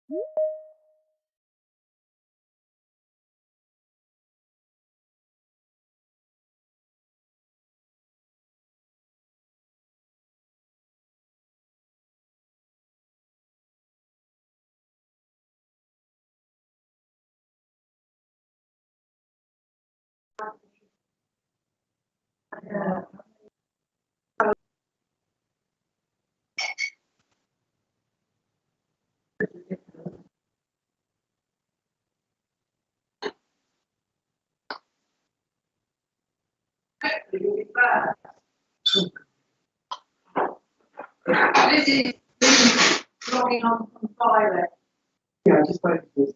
This is logging on from Fire. Yeah, I just waited for this.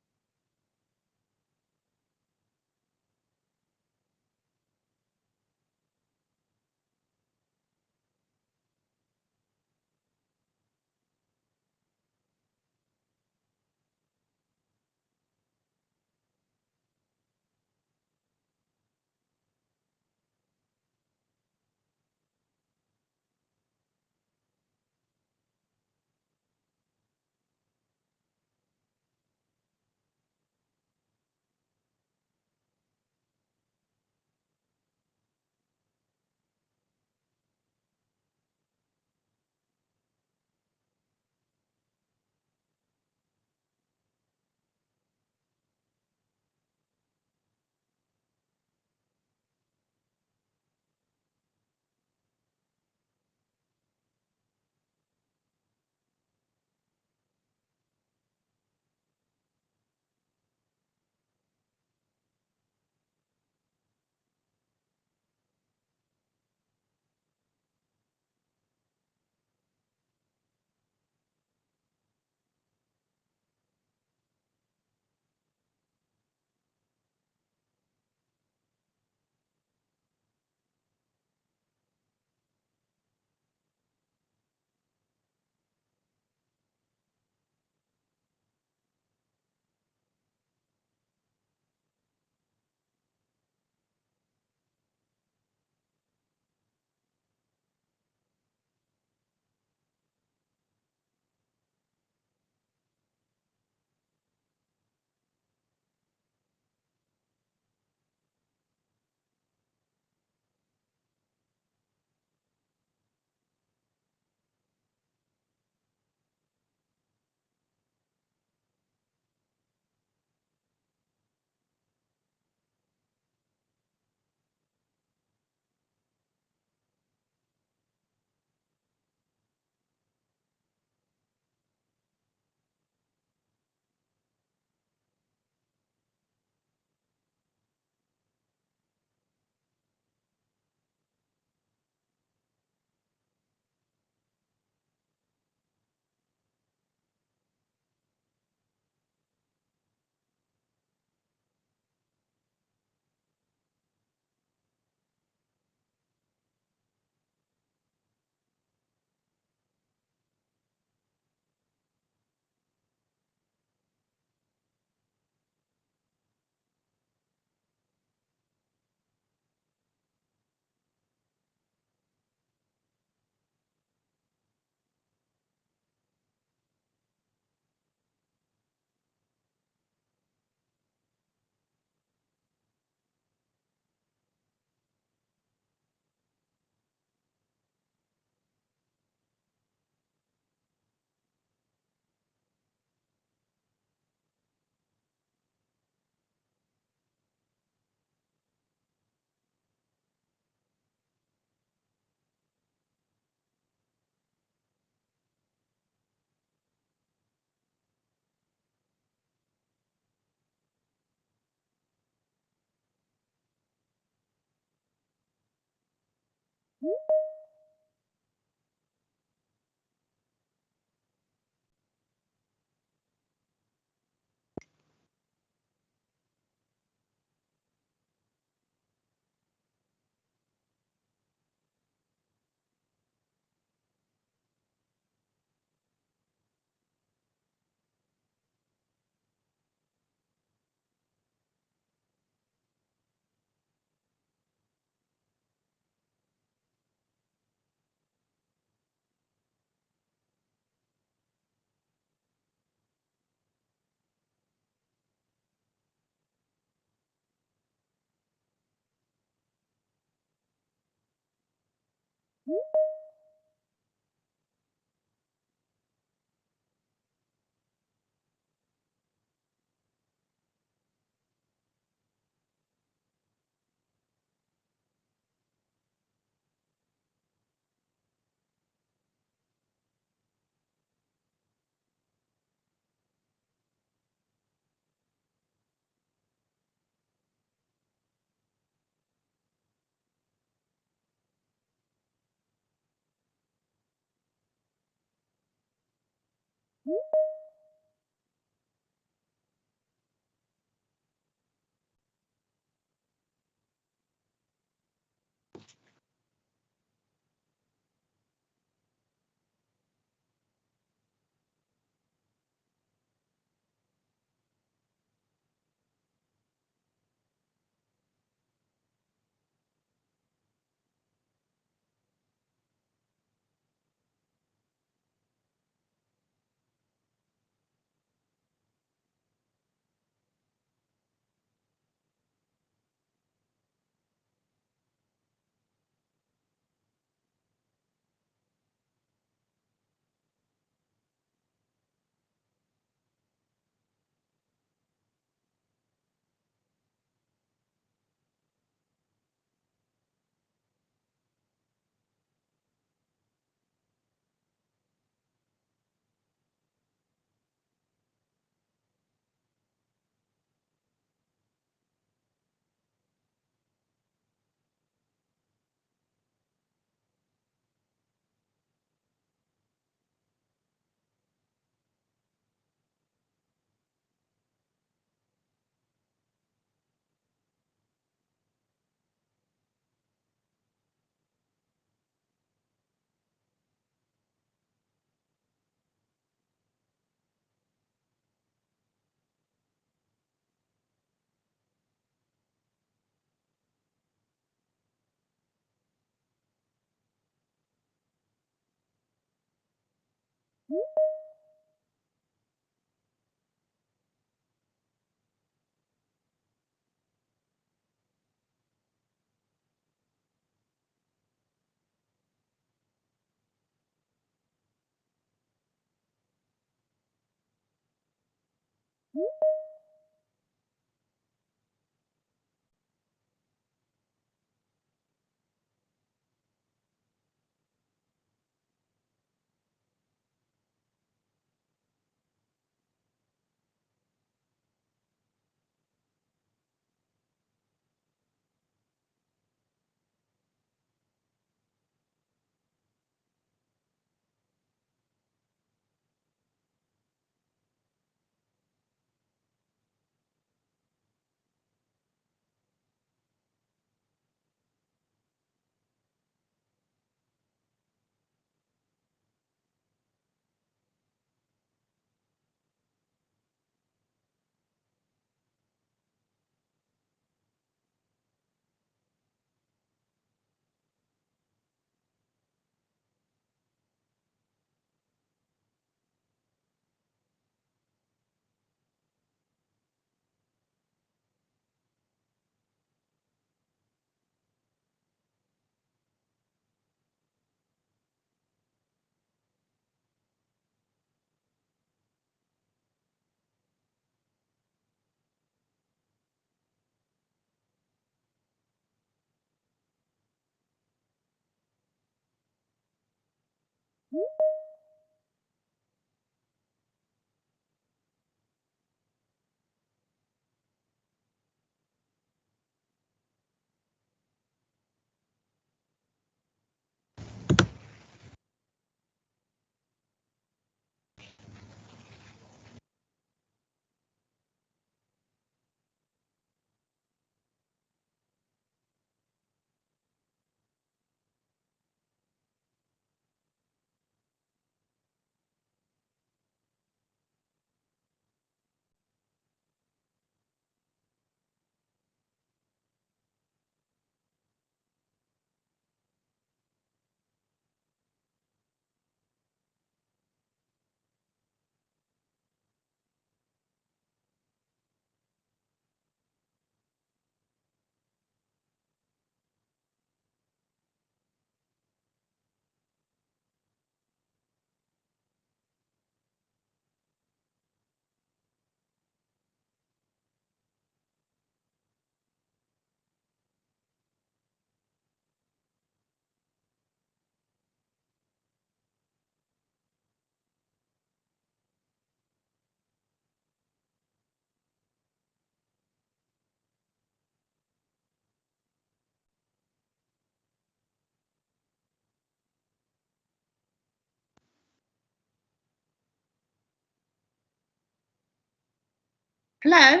Hello?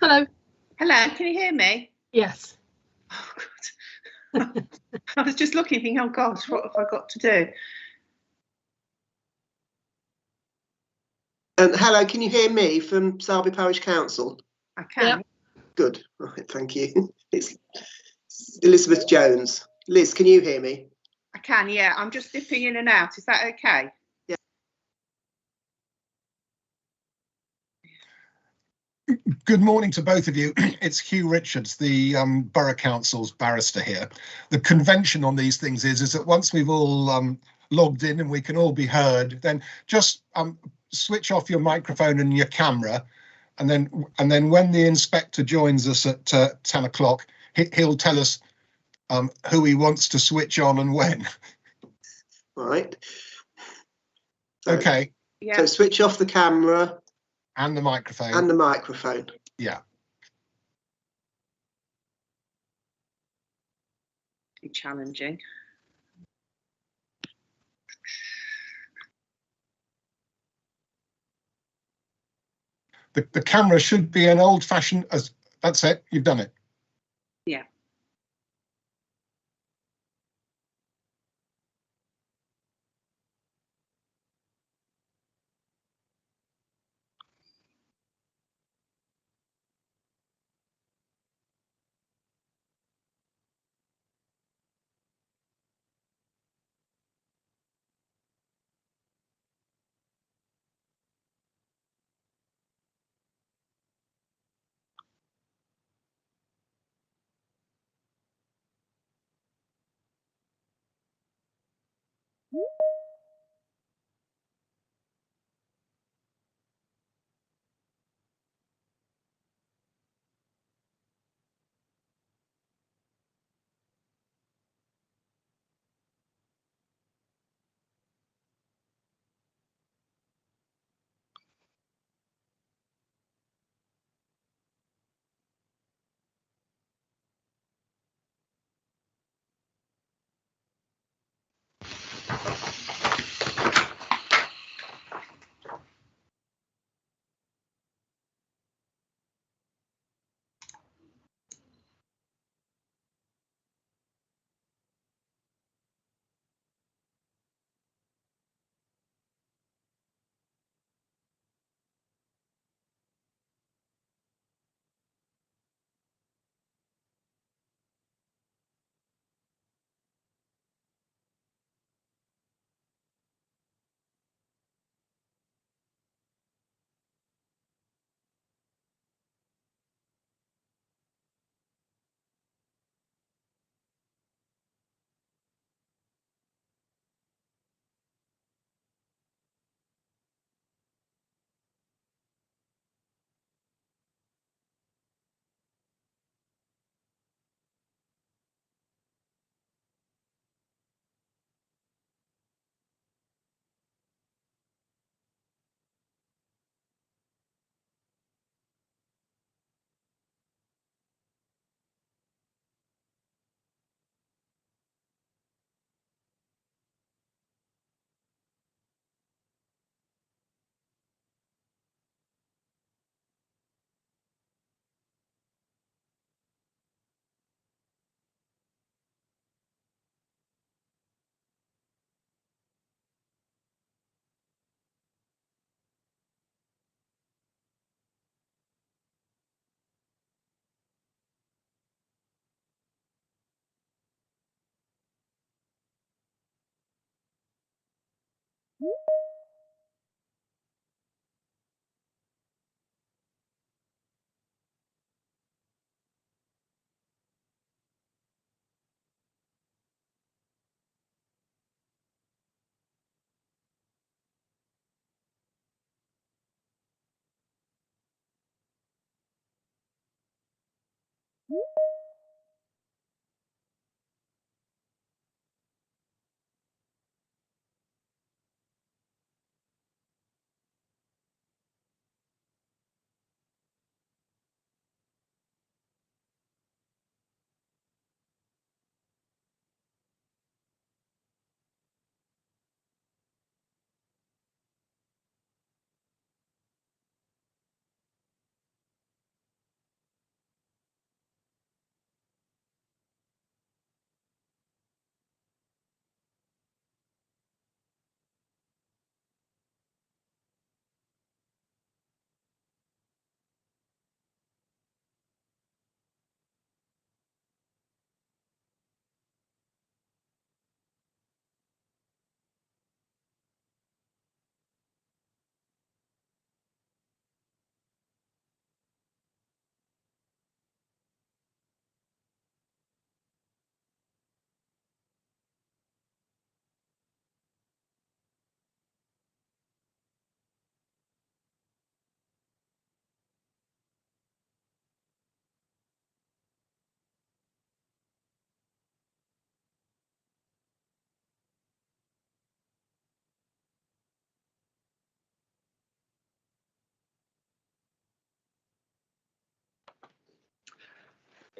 Hello. Hello, can you hear me? Yes. Oh, God. I was just looking, thinking, oh, gosh, what have I got to do? Hello, can you hear me from Sileby Parish Council? I can. Yep. Good, right, thank you. It's Elizabeth Jones. Liz, can you hear me? I can, yeah. I'm just dipping in and out. Is that okay? Yeah. Good morning to both of you. It's Hugh Richards, the Borough Council's barrister here. The convention on these things is that once we've all logged in and we can all be heard, then just switch off your microphone and your camera, and then when the inspector joins us at 10 o'clock, he'll tell us who he wants to switch on and when. Right. So, Okay. Yeah. So switch off the camera And the microphone. and the microphone. Yeah. Be challenging. The camera should be an old-fashioned, that's it, you've done it. Yeah.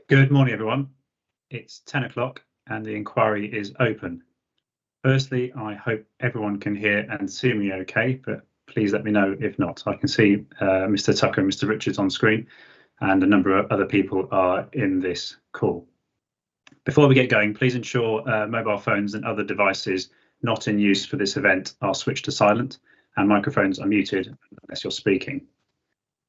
Good morning, everyone. It's 10 o'clock and the inquiry is open. Firstly, I hope everyone can hear and see me okay, but please let me know if not. I can see Mr. Tucker and Mr. Richards on screen, and a number of other people are in this call. Before we get going, please ensure mobile phones and other devices not in use for this event are switched to silent and microphones are muted unless you're speaking.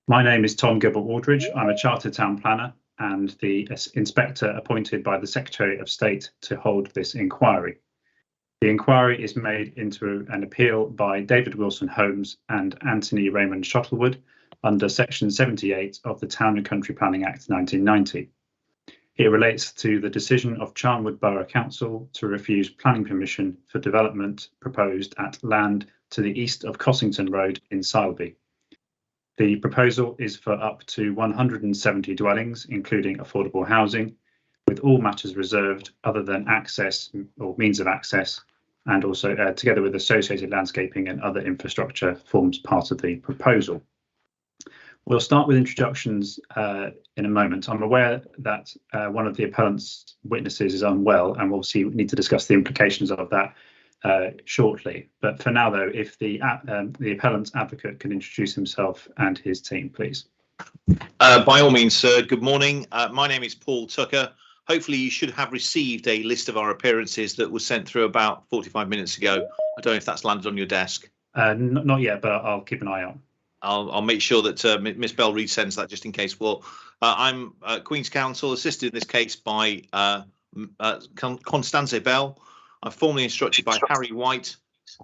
My name is Tom Gilbert-Waldridge. I'm a Chartered Town Planner and the inspector appointed by the Secretary of State to hold this inquiry. The inquiry is made into an appeal by David Wilson Holmes and Anthony Raymond Shuttlewood under Section 78 of the Town and Country Planning Act 1990. It relates to the decision of Charnwood Borough Council to refuse planning permission for development proposed at land to the east of Cossington Road in Sileby. The proposal is for up to 170 dwellings, including affordable housing, with all matters reserved other than access or means of access, and also together with associated landscaping and other infrastructure forms part of the proposal. We'll start with introductions in a moment. I'm aware that one of the appellant's witnesses is unwell, and we'll need to discuss the implications of that shortly. But for now, though, if the appellant's advocate can introduce himself and his team, please. By all means, sir. Good morning. My name is Paul Tucker. Hopefully you should have received a list of our appearances that was sent through about 45 minutes ago. I don't know if that's landed on your desk. Not yet, but I'll keep an eye out. I'll make sure that Miss Bell resends that just in case. Well, I'm Queen's Counsel, assisted in this case by Constance Bell. I'm formally instructed by Harry White,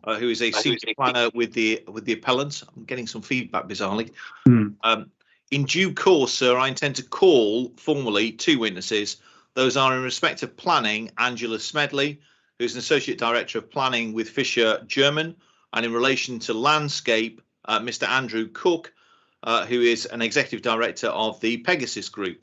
who is a senior planner with the appellant. I'm getting some feedback, bizarrely. In due course, sir, I intend to call formally 2 witnesses. Those are in respect of planning, Angela Smedley, who is an associate director of planning with Fisher German, and in relation to landscape, Mr. Andrew Cook, who is an executive director of the Pegasus Group.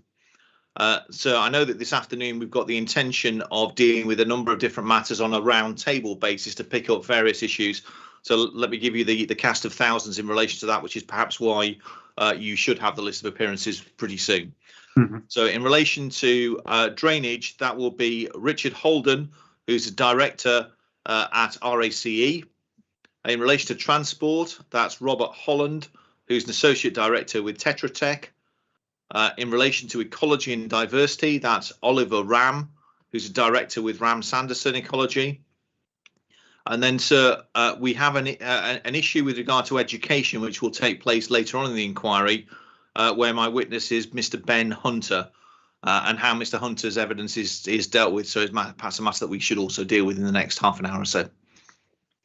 So I know that this afternoon we've got the intention of dealing with a number of different matters on a round table basis to pick up various issues. So let me give you the cast of thousands in relation to that, which is perhaps why you should have the list of appearances pretty soon. So in relation to drainage, that will be Richard Holden, who's a director at RACE. In relation to transport, that's Robert Holland, who's an associate director with Tetra Tech. In relation to ecology and diversity, that's Oliver Ram, who's a director with Ram Sanderson Ecology. And then, sir, we have an issue with regard to education, which will take place later on in the inquiry, where my witness is Mr. Ben Hunter, and how Mr. Hunter's evidence is dealt with. So it's perhaps a matter that we should also deal with in the next half an hour or so.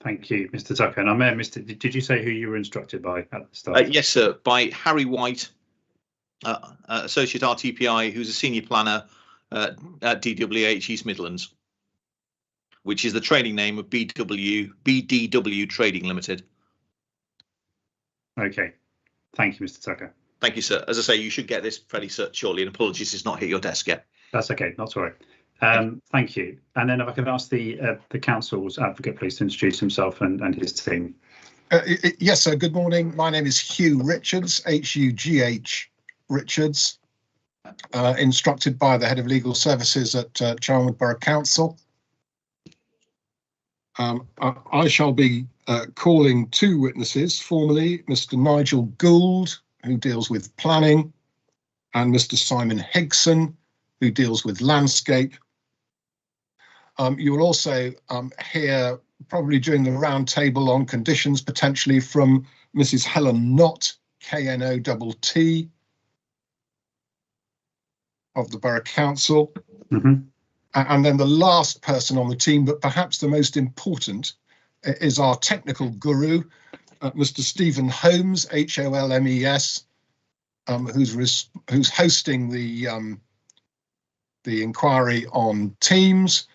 Thank you, Mr. Tucker. And I may have missed it. Did you say who you were instructed by at the start? Yes, sir, by Harry White, associate RTPI, who's a senior planner at DWH East Midlands, which is the trading name of BDW Trading Limited. Okay. Thank you, Mr. Tucker. Thank you, sir. As I say, you should get this fairly shortly, and apologies it's not hit your desk yet. That's okay, not to worry. Thank you. And then if I could ask the council's advocate, please, to introduce himself and his team. Yes, sir. Good morning. My name is Hugh Richards, H-U-G-H Richards, instructed by the head of legal services at Charnwood Borough Council. I shall be calling 2 witnesses formally, Mr. Nigel Gould, who deals with planning, and Mr. Simon Higson, who deals with landscape. You will also hear, probably during the round table on conditions, potentially from Mrs. Helen Knott, K-N-O-T-T, of the Borough Council. And then the last person on the team, but perhaps the most important, is our technical guru, Mr. Stephen Holmes, H-O-L-M-E-S, who's hosting the inquiry on Teams,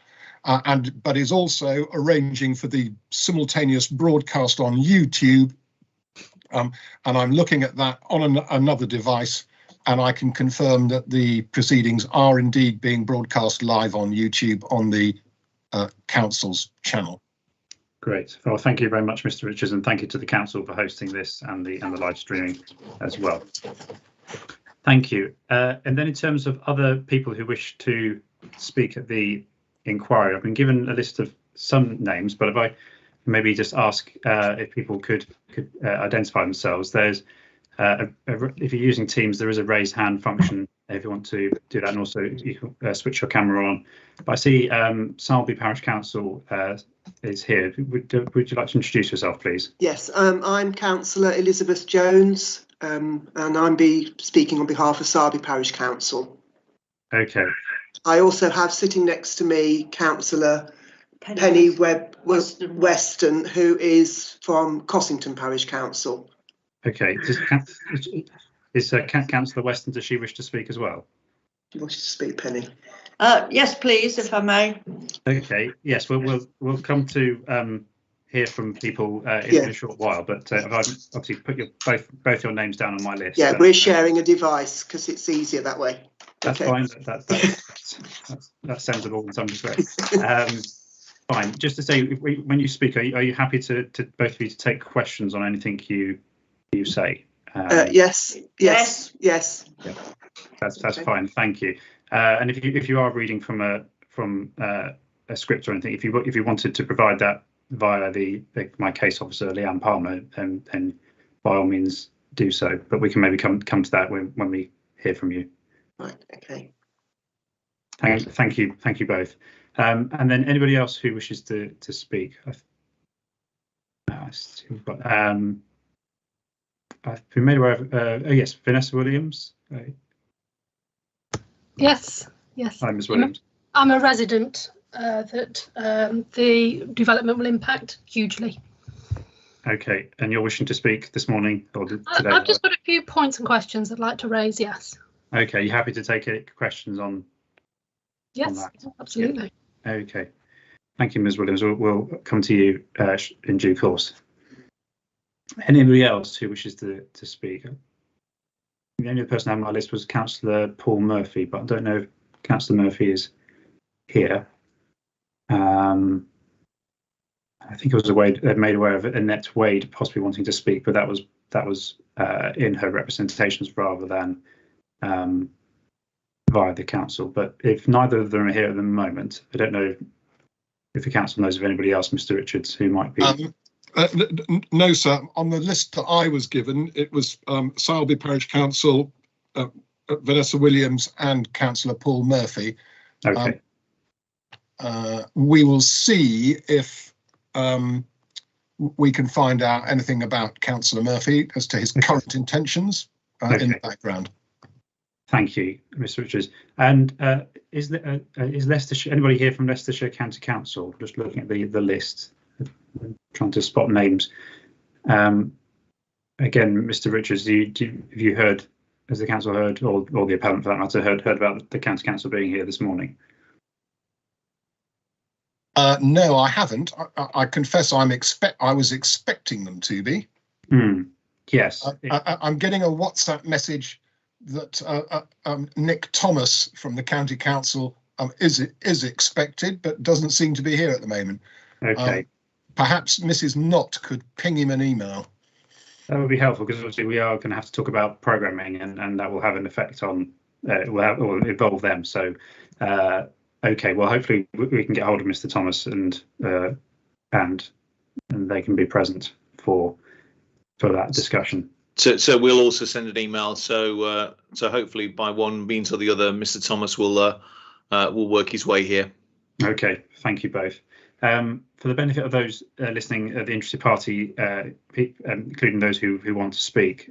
but is also arranging for the simultaneous broadcast on YouTube. And I'm looking at that on another device, and I can confirm that the proceedings are indeed being broadcast live on YouTube on the council's channel. Great. Well, thank you very much, Mr. Richards, and thank you to the council for hosting this and the live streaming as well. Thank you. And then in terms of other people who wish to speak at the inquiry, I've been given a list of some names, but if I maybe just ask if people could identify themselves. There's if you're using Teams, there is a raise hand function if you want to do that, and also you can switch your camera on. But I see Sileby Parish Council is here. Would you like to introduce yourself, please? Yes, I'm Councillor Elizabeth Jones, and I'm speaking on behalf of Sileby Parish Council. Okay. I also have sitting next to me Councillor Penny Webb Weston, who is from Cossington Parish Council. Okay. Is Councillor Weston, does she wish to speak as well? Do you want to speak, Penny? Yes, please, if I may. Okay. Yes, we'll come to hear from people in a short while. But I've obviously put both your names down on my list. Yeah, we're sharing a device because it's easier that way. That's Okay. Fine. That's sensible in some respects. Fine. Just to say, when you speak, are you happy to both of you to take questions on anything you say? Yes. Yeah, that's Okay. fine. Thank you. And if you are reading from a script or anything, if you wanted to provide that via my case officer Leanne Palmer, then by all means do so. But we can maybe come to that when we hear from you. Right. Okay. Thank you both. And then anybody else who wishes to speak. I've been made aware of. Yes, Vanessa Williams. Yes. Hi, Ms. Williams. I'm a resident that the development will impact hugely. Okay, and you're wishing to speak this morning or today? I've just got a few points and questions I'd like to raise. Yes. Okay, you happy to take questions on? Yes, that? absolutely. Yeah. Okay, thank you, Ms. Williams. We'll come to you in due course. Anybody else who wishes to speak? The only person on my list was Councillor Paul Murphy, but I don't know if Councillor Murphy is here. I think it was made aware of Annette Wade possibly wanting to speak, but that was in her representations rather than via the council. But if neither of them are here at the moment, I don't know if the council knows of anybody else, Mr. Richards, who might be. No, sir. On the list that I was given, it was Sileby Parish Council, Vanessa Williams and Councillor Paul Murphy. Okay. We will see if we can find out anything about Councillor Murphy as to his current intentions in the background. Thank you, Mr. Richards. And is Leicestershire, anybody here from Leicestershire County Council? Just looking at the list, trying to spot names. Again, Mr. Richards, have you heard, has the council heard, or the appellant for that matter, heard about the county council being here this morning? No, I haven't. I confess I was expecting them to be. Yes. I'm getting a WhatsApp message that Nick Thomas from the county council is expected, but doesn't seem to be here at the moment. Okay. Perhaps Mrs. Knott could ping him an email. That would be helpful, because obviously we are going to have to talk about programming, and that will have an effect on, will involve them. So, okay, well, hopefully we can get hold of Mr. Thomas and they can be present for that discussion. So we'll also send an email. So hopefully by one means or the other, Mr. Thomas will work his way here. Okay, thank you both. For the benefit of those listening, the interested party, including those who want to speak,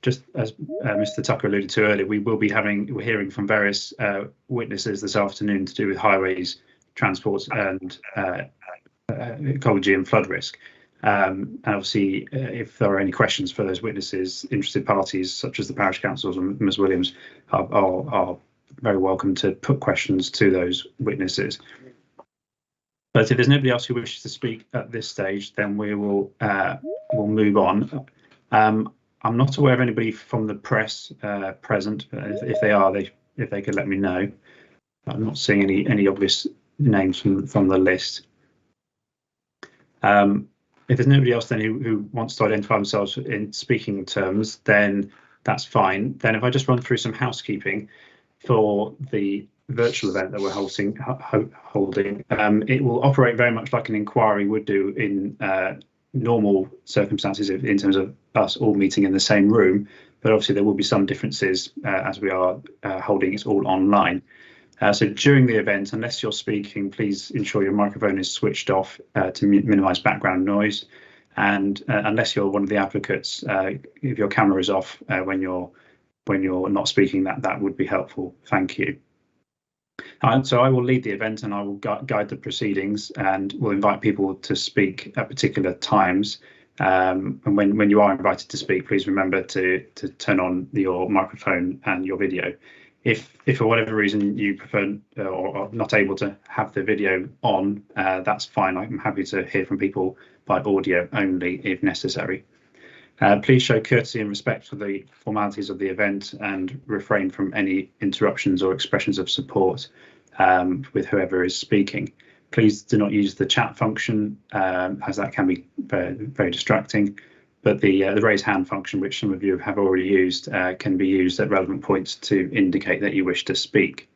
just as Mr. Tucker alluded to earlier, we're hearing from various witnesses this afternoon to do with highways, transport, and ecology and flood risk. And obviously, if there are any questions for those witnesses, interested parties such as the parish councils and Ms. Williams are very welcome to put questions to those witnesses. But if there's nobody else who wishes to speak at this stage, then we'll move on. I'm not aware of anybody from the press present. If they are, if they could let me know. I'm not seeing any obvious names from the list. If there's nobody else then who wants to identify themselves in speaking terms, then that's fine. Then if I just run through some housekeeping for the virtual event that we're holding, it will operate very much like an inquiry would do in normal circumstances in terms of us all meeting in the same room, but obviously there will be some differences as we are holding it all online. So during the event, unless you're speaking, please ensure your microphone is switched off to minimise background noise. And unless you're one of the advocates, if your camera is off when you're not speaking, that would be helpful. Thank you. So I will lead the event and I will guide the proceedings, and will invite people to speak at particular times. And when you are invited to speak, please remember to turn on your microphone and your video. If for whatever reason you prefer or are not able to have the video on, that's fine. I'm happy to hear from people by audio only if necessary. Please show courtesy and respect for the formalities of the event and refrain from any interruptions or expressions of support with whoever is speaking. Please do not use the chat function, as that can be very, very distracting. But the raise hand function, which some of you have already used, can be used at relevant points to indicate that you wish to speak.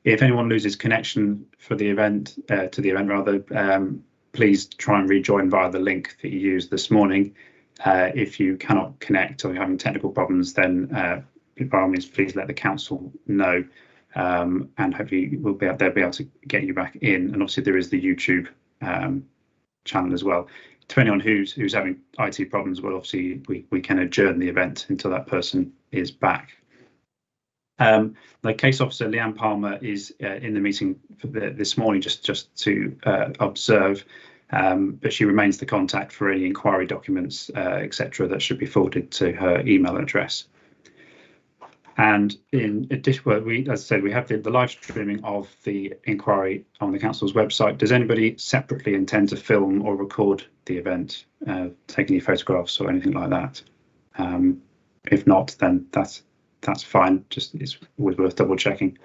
If anyone loses connection for the event, please try and rejoin via the link that you used this morning. If you cannot connect or you're having technical problems, then by all means, please let the council know, and hopefully they'll be able to get you back in. And obviously there is the YouTube channel as well. Depending on who's having IT problems, well, obviously we can adjourn the event until that person is back. The case officer Leanne Palmer is in the meeting for this morning just to observe, but she remains the contact for any inquiry documents, etc., that should be forwarded to her email address. And in addition, as I said, we have the live streaming of the inquiry on the council's website. Does anybody separately intend to film or record the event, take any photographs or anything like that? If not, then that's fine. Just it's always worth double checking.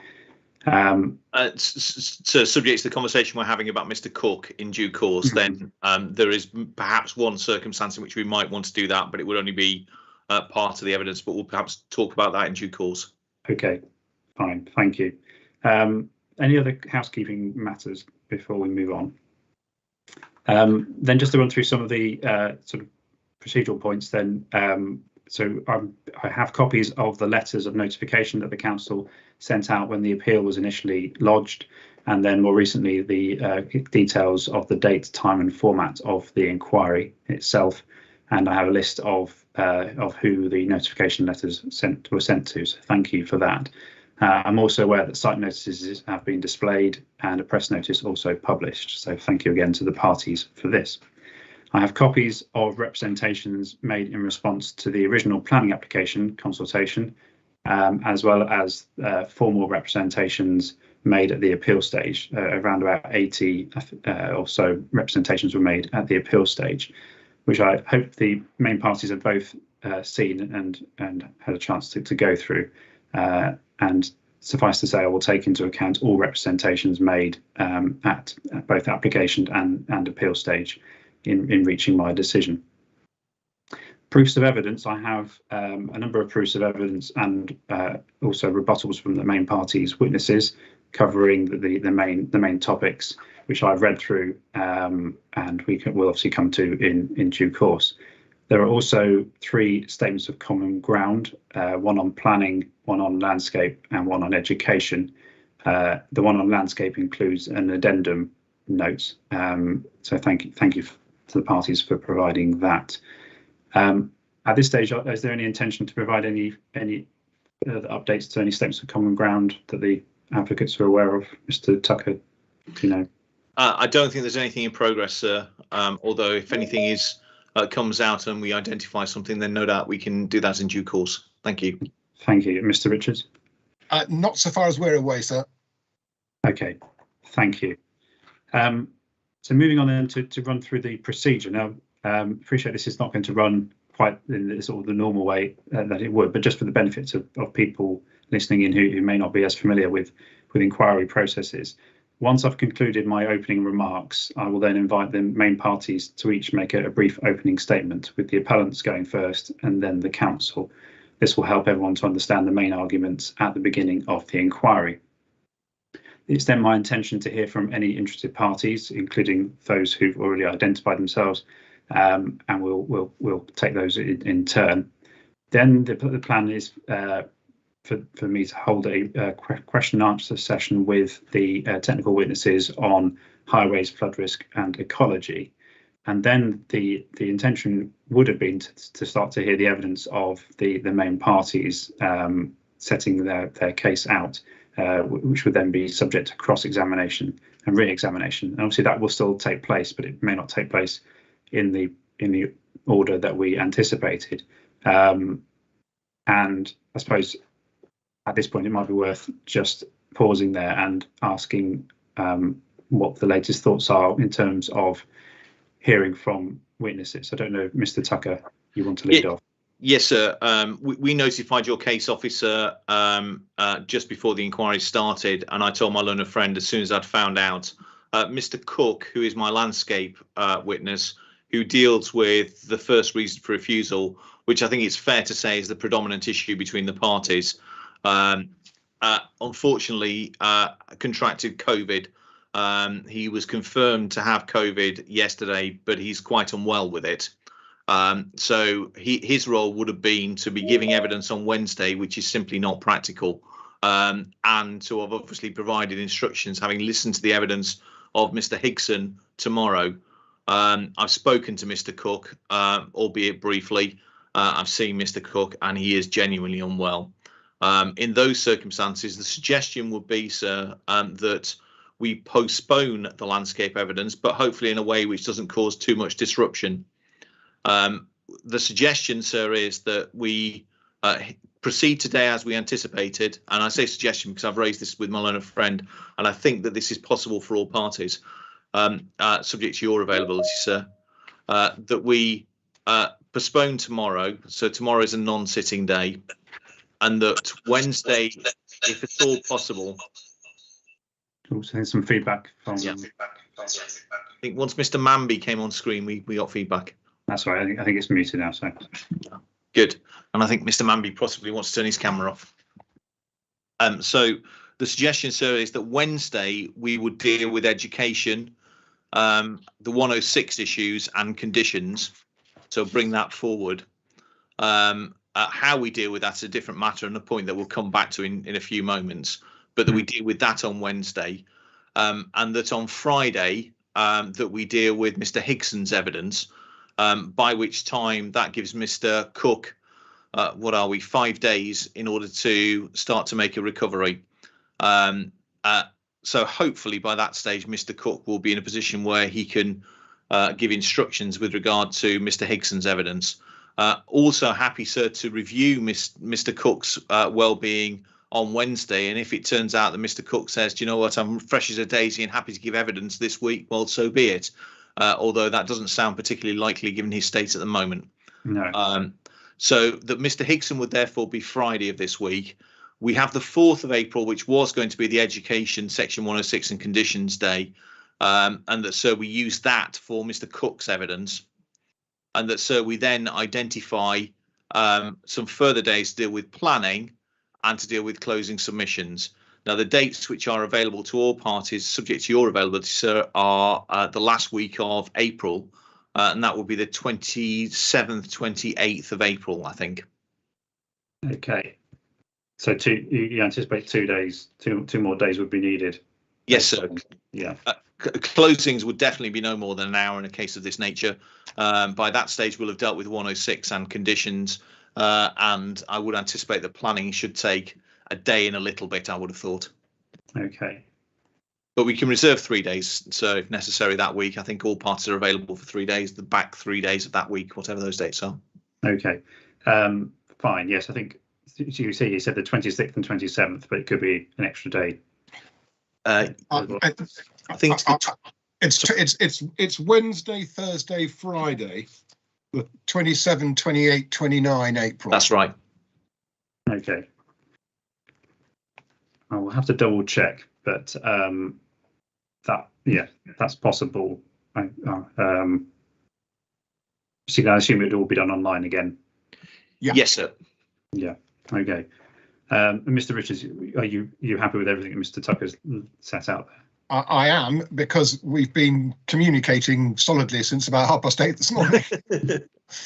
So subject to the conversation we're having about Mr. Cook in due course, then there is perhaps one circumstance in which we might want to do that, but it would only be part of the evidence, but we'll perhaps talk about that in due course. Okay, fine, thank you. Any other housekeeping matters before we move on? Then just to run through some of the sort of procedural points then. So I have copies of the letters of notification that the council sent out when the appeal was initially lodged, and then more recently the details of the date, time and format of the inquiry itself. And I have a list of who the notification letters were sent to, so thank you for that. I'm also aware that site notices have been displayed and a press notice also published, so thank you again to the parties for this. I have copies of representations made in response to the original planning application consultation, as well as formal representations made at the appeal stage. Around about 80 or so representations were made at the appeal stage, which I hope the main parties have both seen and had a chance to go through. And suffice to say, I will take into account all representations made at both application and appeal stage in reaching my decision. Proofs of evidence, I have a number of proofs of evidence and also rebuttals from the main parties' witnesses covering the main topics, which I've read through, and we'll obviously come to in due course. There are also 3 statements of common ground, one on planning, one on landscape, and one on education. The one on landscape includes an addendum note, so thank you to the parties for providing that. At this stage, is there any intention to provide any updates to any statements of common ground that the advocates are aware of? Mr. Tucker, do you know? I don't think there's anything in progress, sir. Although if anything comes out and we identify something, then no doubt we can do that in due course. Thank you. Thank you. Mr. Richards? Not so far as we're away, sir. OK, thank you. So moving on then to run through the procedure. Now, appreciate this is not going to run quite in the sort of the normal way that it would, but just for the benefits of people listening in who may not be as familiar with inquiry processes. Once I've concluded my opening remarks, I will then invite the main parties to each make a brief opening statement, with the appellants going first and then the council. This will help everyone to understand the main arguments at the beginning of the inquiry. It's then my intention to hear from any interested parties, including those who've already identified themselves, and we'll take those in turn. Then the plan is for me to hold a question and answer session with the technical witnesses on highways, flood risk and ecology. And then the intention would have been to start to hear the evidence of the main parties setting their case out, which would then be subject to cross-examination and re-examination. And obviously that will still take place, but it may not take place in the order that we anticipated. And I suppose at this point it might be worth just pausing there and asking what the latest thoughts are in terms of hearing from witnesses. I don't know, Mr. Tucker, you want to lead off? Yes, sir. We notified your case officer just before the inquiry started, and I told my learned friend as soon as I'd found out. Mr. Cook, who is my landscape witness, who deals with the first reason for refusal, which I think it's fair to say is the predominant issue between the parties, unfortunately contracted COVID. He was confirmed to have COVID yesterday, but he's quite unwell with it. So his role would have been to be giving evidence on Wednesday, which is simply not practical, and to have obviously provided instructions, having listened to the evidence of Mr. Higson tomorrow. I've spoken to Mr. Cook, albeit briefly. I've seen Mr. Cook and he is genuinely unwell. In those circumstances, the suggestion would be, sir, that we postpone the landscape evidence, but hopefully in a way which doesn't cause too much disruption. The suggestion, sir, is that we proceed today as we anticipated, and I say suggestion because I've raised this with my learned friend, and I think that this is possible for all parties, subject to your availability, sir, that we postpone tomorrow, so tomorrow is a non-sitting day, and that Wednesday, if at all possible. Also, some feedback from. Yeah. I think once Mr. Manby came on screen, we got feedback. That's right. I think it's muted now. So good. And I think Mr. Manby possibly wants to turn his camera off. So the suggestion, sir, is that Wednesday we would deal with education, the 106 issues and conditions. So bring that forward. How we deal with that's a different matter and a point that we'll come back to in a few moments. But that we deal with that on Wednesday, and that on Friday that we deal with Mr. Higson's evidence, by which time that gives Mr. Cook, 5 days in order to start to make a recovery. So hopefully by that stage, Mr. Cook will be in a position where he can give instructions with regard to Mr. Higson's evidence. Also happy, sir, to review Mr. Cook's well-being on Wednesday, and if it turns out that Mr. Cook says, do you know what, I'm fresh as a daisy and happy to give evidence this week, well, so be it. Although that doesn't sound particularly likely given his state at the moment. No. So that Mr. Higson would therefore be Friday of this week. We have the 4th of April, which was going to be the education section 106 and conditions day, and that, sir, we use that for Mr. Cook's evidence, and that, sir, we then identify some further days to deal with planning and to deal with closing submissions. Now, the dates which are available to all parties, subject to your availability, sir, are the last week of April, and that will be the 27th, 28th of April, I think. Okay. So you anticipate 2 days, two more days would be needed? Yes, sir. Yeah. Closings would definitely be no more than an hour in a case of this nature. By that stage, we'll have dealt with 106 and conditions. And I would anticipate that planning should take a day and a little bit, I would have thought. Okay. But we can reserve 3 days, so if necessary that week. I think all parties are available for 3 days, the back 3 days of that week, whatever those dates are. Okay. Fine. Yes, I think you see he said the 26th and 27th, but it could be an extra day. I think it's Wednesday, Thursday, Friday. The 27, 28, 29 April. That's right. Okay. I will have to double check, but that's possible. I assume it will be done online again. Yeah. Yes, sir. Yeah. Okay. Mr. Richards, are you happy with everything that Mr. Tucker's set out there? I am, because we've been communicating solidly since about 8:30 this morning.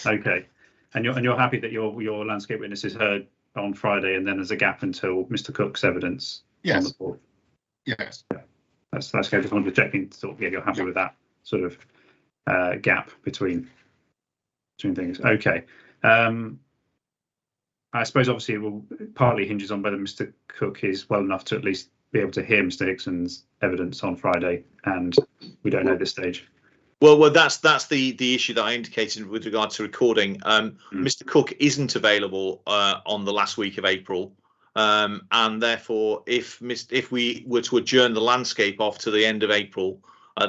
Okay. And you're happy that your landscape witness is heard on Friday, and then there's a gap until Mr. Cook's evidence on the Yes. 4th? Yes. That's good. Just wanted to check in, sort of, yeah, you're happy with that sort of gap between things. Okay. I suppose obviously it will partly hinges on whether Mr. Cook is well enough to at least be able to hear Mr. Hickson's evidence on Friday, and we don't know at this stage. Well, that's the issue that I indicated with regard to recording. Mr. Cook isn't available on the last week of April, and therefore, if we were to adjourn the landscape off to the end of April,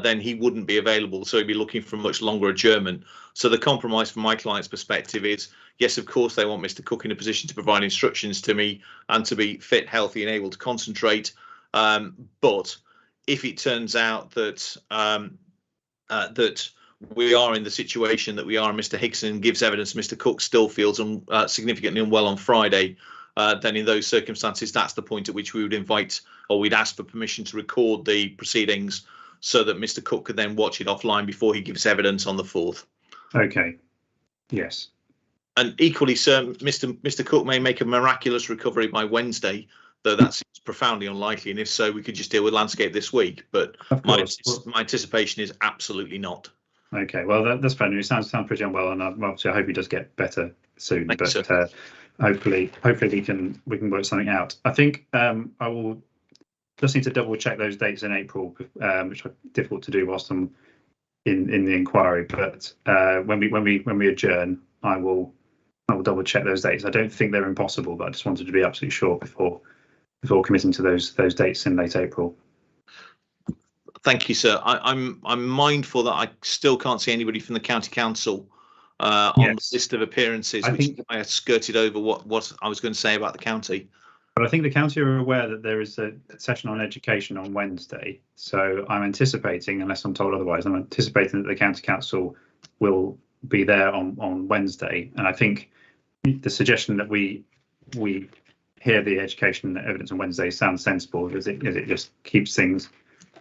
then he wouldn't be available. So he'd be looking for a much longer adjournment. So the compromise from my client's perspective is, yes, of course, they want Mr. Cook in a position to provide instructions to me and to be fit, healthy, and able to concentrate. But if it turns out that that we are in the situation that we are, and Mr. Hickson gives evidence, Mr. Cook still feels significantly unwell on Friday, then in those circumstances, that's the point at which we would invite, or we'd ask for permission to record the proceedings so that Mr. Cook could then watch it offline before he gives evidence on the 4th. Okay. Yes. And equally, sir, Mr. Cook may make a miraculous recovery by Wednesday, though that seems profoundly unlikely. And if so, we could just deal with landscape this week. But my anticipation is absolutely not. Okay. Well, that's fair. It sounds pretty unwell, and obviously I hope he does get better soon. Thank but you, hopefully we can work something out. I think I will just need to double check those dates in April, which are difficult to do whilst I'm in the inquiry. But when we adjourn, I will double check those dates. I don't think they're impossible, but I just wanted to be absolutely sure before committing to those dates in late April. Thank you, sir. I'm mindful that I still can't see anybody from the county council on the list of appearances, which I skirted over what I was going to say about the county. But I think the county are aware that there is a session on education on Wednesday. So I'm anticipating, unless I'm told otherwise, I'm anticipating that the county council will be there on Wednesday. And I think the suggestion that we hear the education evidence on Wednesday sounds sensible, because it just keeps things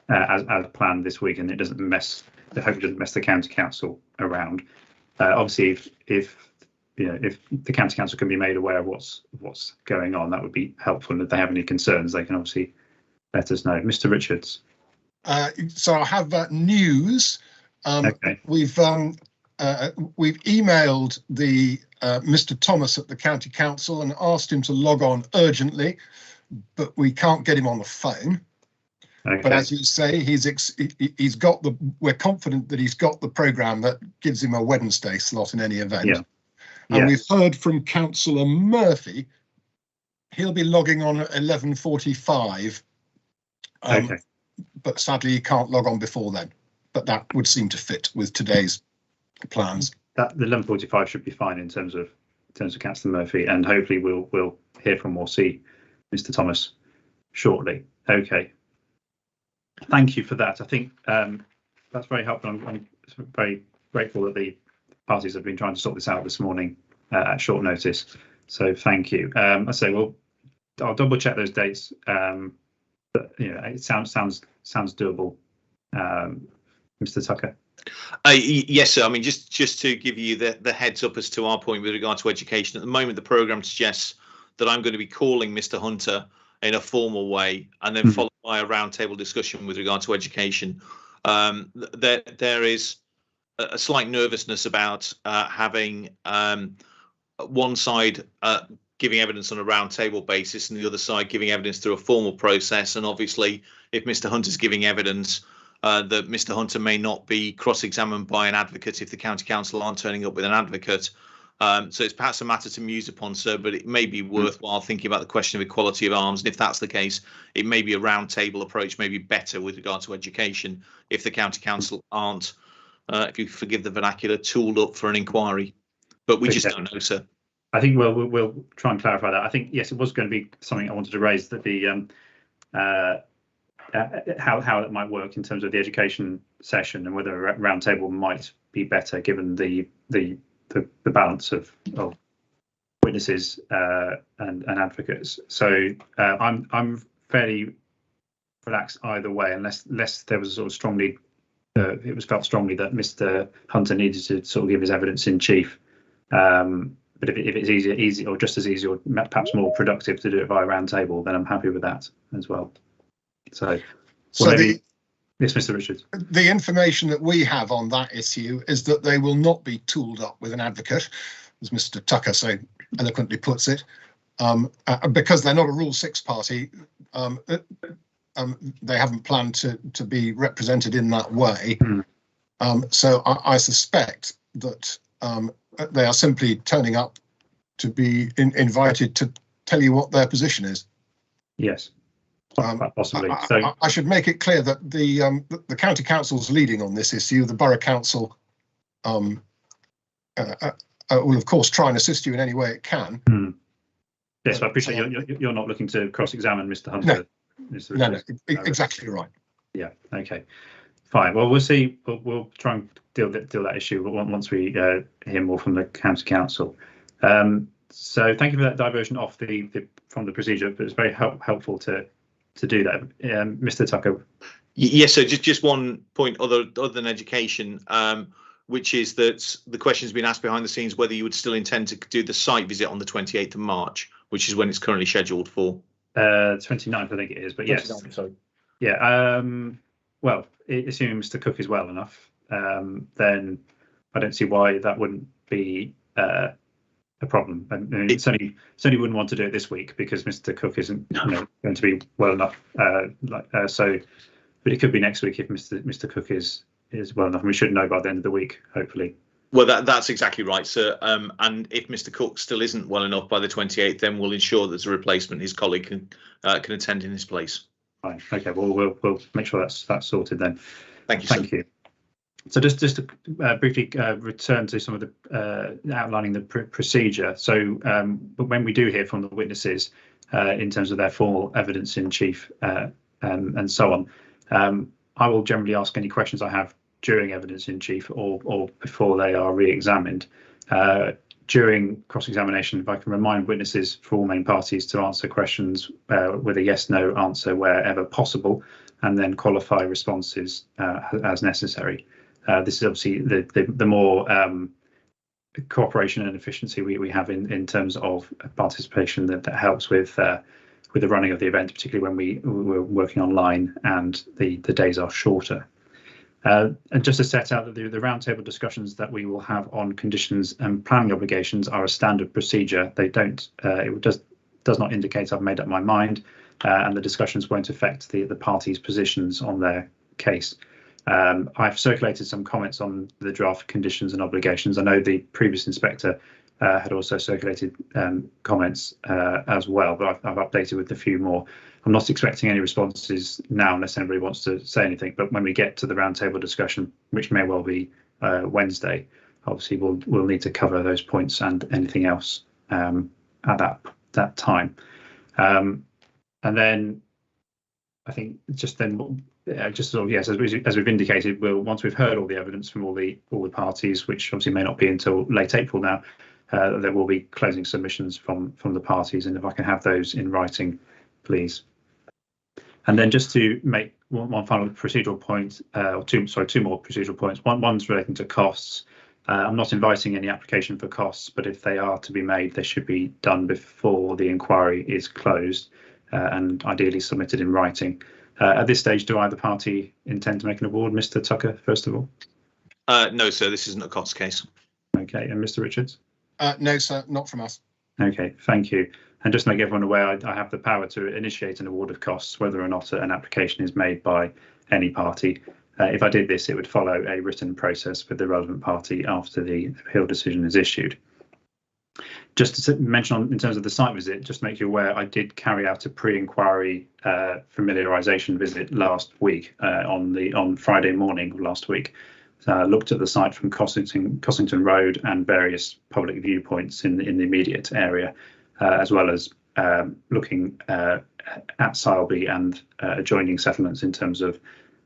as planned this week, and it doesn't mess. I hope it doesn't mess the county council around. Obviously, if the county council can be made aware of what's going on, that would be helpful. And if they have any concerns, they can obviously let us know. Mr. Richards. So I have news. Okay. We've emailed the Mr. Thomas at the county council and asked him to log on urgently, but we can't get him on the phone. Okay. But as you say, he's got we're confident that he's got the programme that gives him a Wednesday slot in any event. Yeah. And we've heard from Councillor Murphy. He'll be logging on at 11:45. Okay. But sadly, he can't log on before then. But that would seem to fit with today's plans. That the 11:45 should be fine in terms of Councillor Murphy, and hopefully we'll hear from or see Mr. Thomas shortly. Okay. Thank you for that. I think that's very helpful. I'm very grateful that the parties have been trying to sort this out this morning at short notice. So thank you. I say, well, I'll double check those dates. But it sounds doable. Mr. Tucker. Yes, sir. I mean, just to give you the heads up as to our point with regard to education, at the moment, the programme suggests that I'm going to be calling Mr. Hunter in a formal way, and then followed by a roundtable discussion with regard to education. There is a slight nervousness about having one side giving evidence on a roundtable basis and the other side giving evidence through a formal process. And obviously, if Mr. Hunter's giving evidence, that Mr. Hunter may not be cross-examined by an advocate if the county council aren't turning up with an advocate. So it's perhaps a matter to muse upon, sir, but it may be worthwhile thinking about the question of equality of arms. And if that's the case, it may be a round table approach, may be better with regard to education if the county council aren't, if you forgive the vernacular, tooled up for an inquiry. But we just don't know, sir. I think we'll try and clarify that. I think, yes, it was going to be something I wanted to raise, that the how it might work in terms of the education session, and whether a round table might be better given the balance of witnesses and advocates. So I'm fairly relaxed either way, unless there was sort of strongly, it was felt strongly that Mr. Hunter needed to sort of give his evidence in chief. But if it's easy or just as easy or perhaps more productive to do it via round table, then I'm happy with that as well. So yes, Mr. Richards. The information that we have on that issue is that they will not be tooled up with an advocate, as Mr. Tucker so eloquently puts it, because they're not a Rule 6 party. They haven't planned to be represented in that way. So I suspect that they are simply turning up to be invited to tell you what their position is. Yes, possibly. I should make it clear that the county council's leading on this issue. The borough council will, of course, try and assist you in any way it can. Yes, I appreciate you're not looking to cross-examine Mr. Hunter. No, exactly right. Yeah. Okay. Fine. Well, we'll see. We'll try and deal that issue once we hear more from the county council. So thank you for that diversion off from the procedure, but it's very helpful to do that. Mr. Tucker. Yes. So just one point other than education, which is that the question has been asked behind the scenes whether you would still intend to do the site visit on the 28th of March, which is when it's currently scheduled for. 29th, I think it is, but yes. Sorry. Yeah. Well, assuming Mr. Cook is well enough, then I don't see why that wouldn't be a problem. I mean, certainly wouldn't want to do it this week because Mr. Cook isn't going to be well enough. So, but it could be next week if Mr. Cook is well enough. And we should know by the end of the week, hopefully. Well, that's exactly right, sir. And if Mr. Cook still isn't well enough by the 28th, then we'll ensure there's a replacement. His colleague can attend in his place. Fine. Okay. Well, we'll make sure that's sorted then. Thank you. Thank you. So just to briefly return to some of the outlining the procedure. So, but when we do hear from the witnesses in terms of their formal evidence in chief and so on, I will generally ask any questions I have during evidence in chief or before they are re-examined. During cross-examination, if I can remind witnesses for all main parties to answer questions with a yes/no answer wherever possible, and then qualify responses as necessary. This is obviously the more cooperation and efficiency we have in terms of participation that helps with the running of the event, particularly when we're working online and the days are shorter. And just to set out that the roundtable discussions that we will have on conditions and planning obligations are a standard procedure. They don't. It does not indicate I've made up my mind, and the discussions won't affect the parties' positions on their case. I've circulated some comments on the draft conditions and obligations. I know the previous inspector had also circulated comments as well, but I've updated with a few more. I'm not expecting any responses now unless anybody wants to say anything, but when we get to the roundtable discussion, which may well be Wednesday, obviously we'll need to cover those points and anything else at that time. And then I think just sort of, yes, as we've indicated, once we've heard all the evidence from all the parties, which obviously may not be until late April now, there will be closing submissions from the parties, and if I can have those in writing, please. And then just to make one final procedural point, or two more procedural points. One's relating to costs. I'm not inviting any application for costs, but if they are to be made, they should be done before the inquiry is closed, and ideally submitted in writing. At this stage, do either party intend to make an award? Mr. Tucker, first of all. No, sir, this isn't a cost case. Okay, and Mr. Richards? No, sir, not from us. Okay, thank you. And just to make everyone aware, I have the power to initiate an award of costs, whether or not an application is made by any party. If I did this, it would follow a written process with the relevant party after the appeal decision is issued. Just to mention in terms of the site visit, just to make you aware, I did carry out a pre-inquiry familiarisation visit last week on Friday morning of last week. Looked at the site from Cossington Road and various public viewpoints in the immediate area, as well as looking at Sileby and adjoining settlements in terms of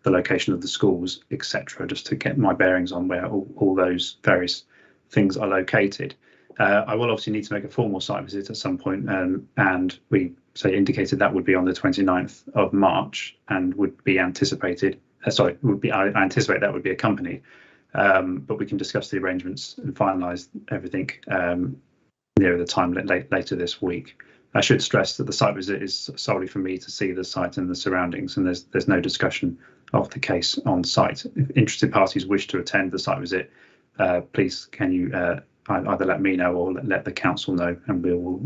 the location of the schools, etc., just to get my bearings on where all those various things are located. I will obviously need to make a formal site visit at some point, and we indicated that would be on the 29th of March and would be anticipated. I anticipate that would be accompanied, but we can discuss the arrangements and finalise everything nearer the time later this week. I should stress that the site visit is solely for me to see the site and the surroundings, and there's no discussion of the case on site. If interested parties wish to attend the site visit, please can you either let me know or let the council know, and we will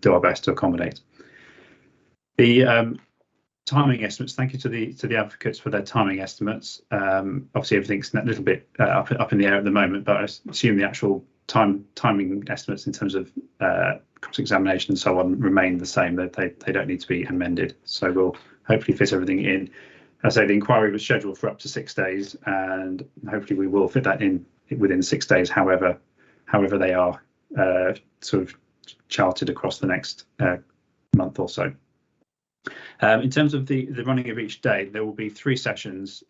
do our best to accommodate. The timing estimates. Thank you to the advocates for their timing estimates. Obviously, everything's a little bit up in the air at the moment, but I assume the actual timing estimates in terms of cross-examination and so on remain the same. That they don't need to be amended. So we'll hopefully fit everything in. As I say, the inquiry was scheduled for up to 6 days, and hopefully we will fit that in within 6 days. However they are sort of charted across the next month or so. In terms of the running of each day, there will be 3 sessions,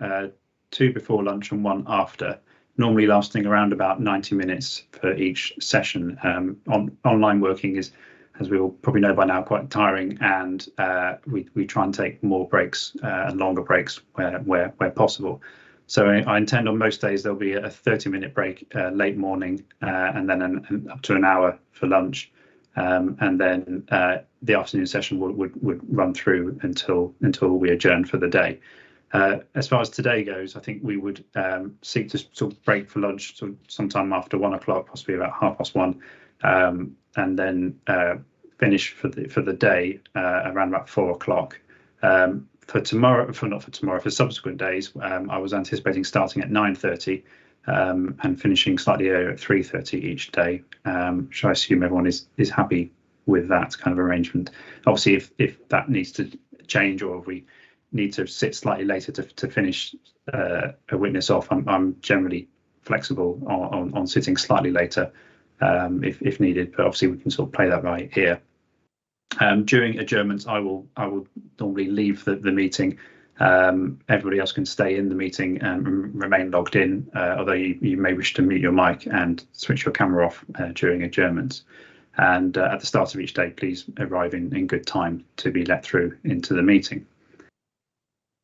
2 before lunch and 1 after, normally lasting around about 90 minutes for each session. Online working is, as we all probably know by now, quite tiring, and we try and take more breaks and longer breaks where possible. So I intend on most days there'll be a 30-minute break late morning, and then up to an hour for lunch, and then the afternoon session would run through until we adjourn for the day. As far as today goes, I think we would seek to sort of break for lunch sometime after 1 o'clock, possibly about 1:30, and then finish for the day around about 4 o'clock. For subsequent days, I was anticipating starting at 9:30 and finishing slightly earlier at 3:30 each day. So I assume everyone is happy with that kind of arrangement. Obviously, if that needs to change, or if we need to sit slightly later to finish a witness off, I'm generally flexible on sitting slightly later if needed, but obviously we can sort of play that by ear. During adjournments, I will normally leave the meeting. Everybody else can stay in the meeting and remain logged in, although you may wish to mute your mic and switch your camera off during adjournments. And at the start of each day, please arrive in good time to be let through into the meeting.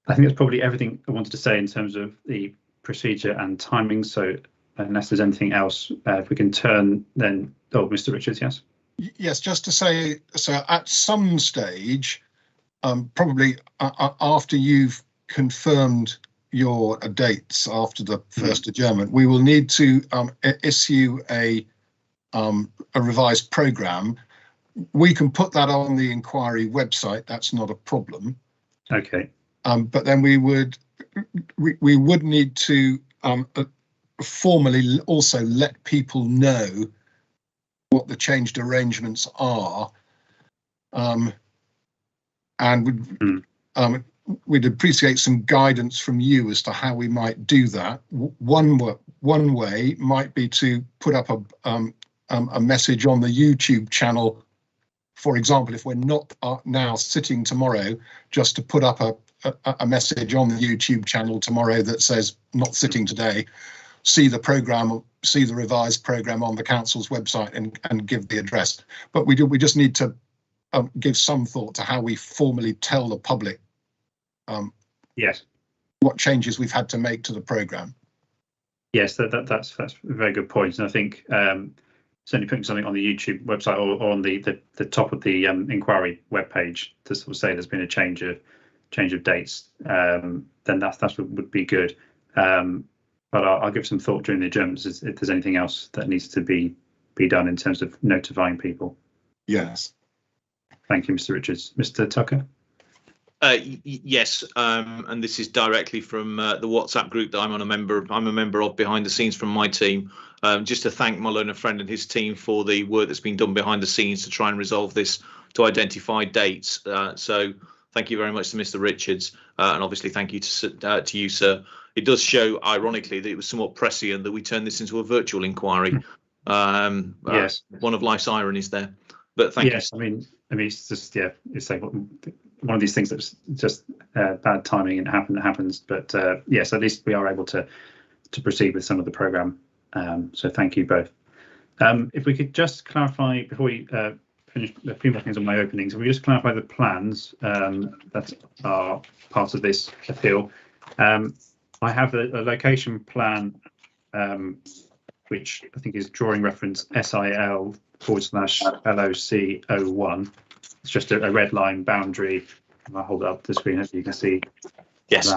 I think that's probably everything I wanted to say in terms of the procedure and timing. So unless there's anything else, if we can turn then, Mr. Richards, yes? Yes, just to say, so at some stage, probably after you've confirmed your dates after the first adjournment, we will need to issue a revised programme. We can put that on the inquiry website. That's not a problem. Okay. But then we would need to formally also let people know what the changed arrangements are, and we'd appreciate some guidance from you as to how we might do that. One way might be to put up a message on the YouTube channel, for example, if we're not now sitting tomorrow, just to put up a message on the YouTube channel tomorrow that says not sitting today. See the programme, see the revised programme on the council's website, and give the address. But we just need to give some thought to how we formally tell the public yes, what changes we've had to make to the programme. Yes, that's a very good point, and I think certainly putting something on the YouTube website or on the top of the inquiry webpage to sort of say there's been a change of dates, then that's what would be good. But I'll give some thought during the adjournments if there's anything else that needs to be done in terms of notifying people. Yes. Thank you, Mr. Richards. Mr. Tucker? Yes, and this is directly from the WhatsApp group that I'm a member of behind the scenes from my team. Just to thank my learner friend and his team for the work that's been done behind the scenes to try and resolve this, to identify dates. So thank you very much to Mr. Richards, and obviously thank you to you, sir. It does show, ironically, that it was somewhat prescient that we turned this into a virtual inquiry. Yes, one of life's ironies there. But thank you. I mean, it's just it's like one of these things that's just bad timing and happens. But yes, at least we are able to proceed with some of the programme. So thank you both. If we could just clarify before we finish a few more things on my openings, if we just clarify the plans that are part of this appeal. I have a location plan, which I think is drawing reference SIL/LOC01. It's just a red line boundary. I'll hold it up the screen as you can see. Yes.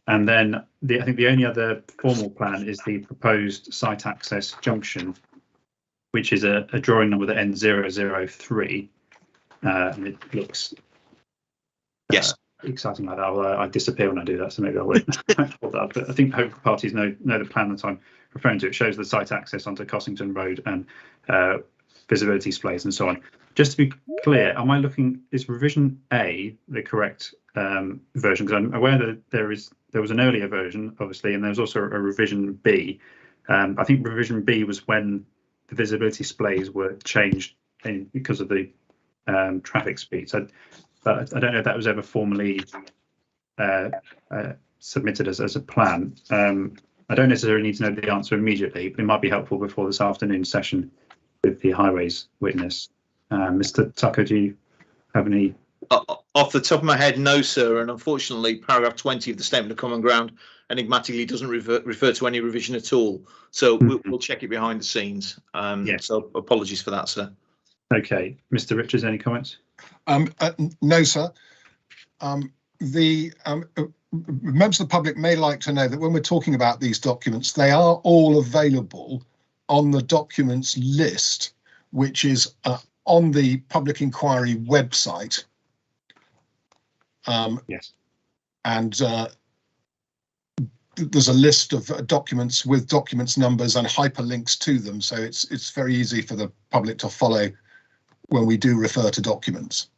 And then I think the only other formal plan is the proposed site access junction, which is a drawing number that ends 003. And it looks Yes. Exciting like that. Although I disappear when I do that, so maybe I won't hold that up. But I think both parties know the plan that I'm referring to. It shows the site access onto Cossington Road and visibility displays and so on. Just to be clear, am I looking, is revision A the correct version? Because I'm aware that there was an earlier version, obviously, and there's also a revision B. I think revision B was when the visibility displays were changed because of the traffic speed. So, but I don't know if that was ever formally submitted as a plan. I don't necessarily need to know the answer immediately, but it might be helpful before this afternoon session with the highways witness. Mr. Tucker, do you have any? Off the top of my head, no, sir. And unfortunately, paragraph 20 of the Statement of Common Ground enigmatically doesn't refer to any revision at all. So we'll check it behind the scenes. Yes. So apologies for that, sir. Okay, Mr. Richards, any comments? No, sir. The members of the public may like to know that when we're talking about these documents, they are all available on the documents list, which is on the public inquiry website. Yes. And there's a list of documents with documents numbers and hyperlinks to them, so it's very easy for the public to follow when we do refer to documents.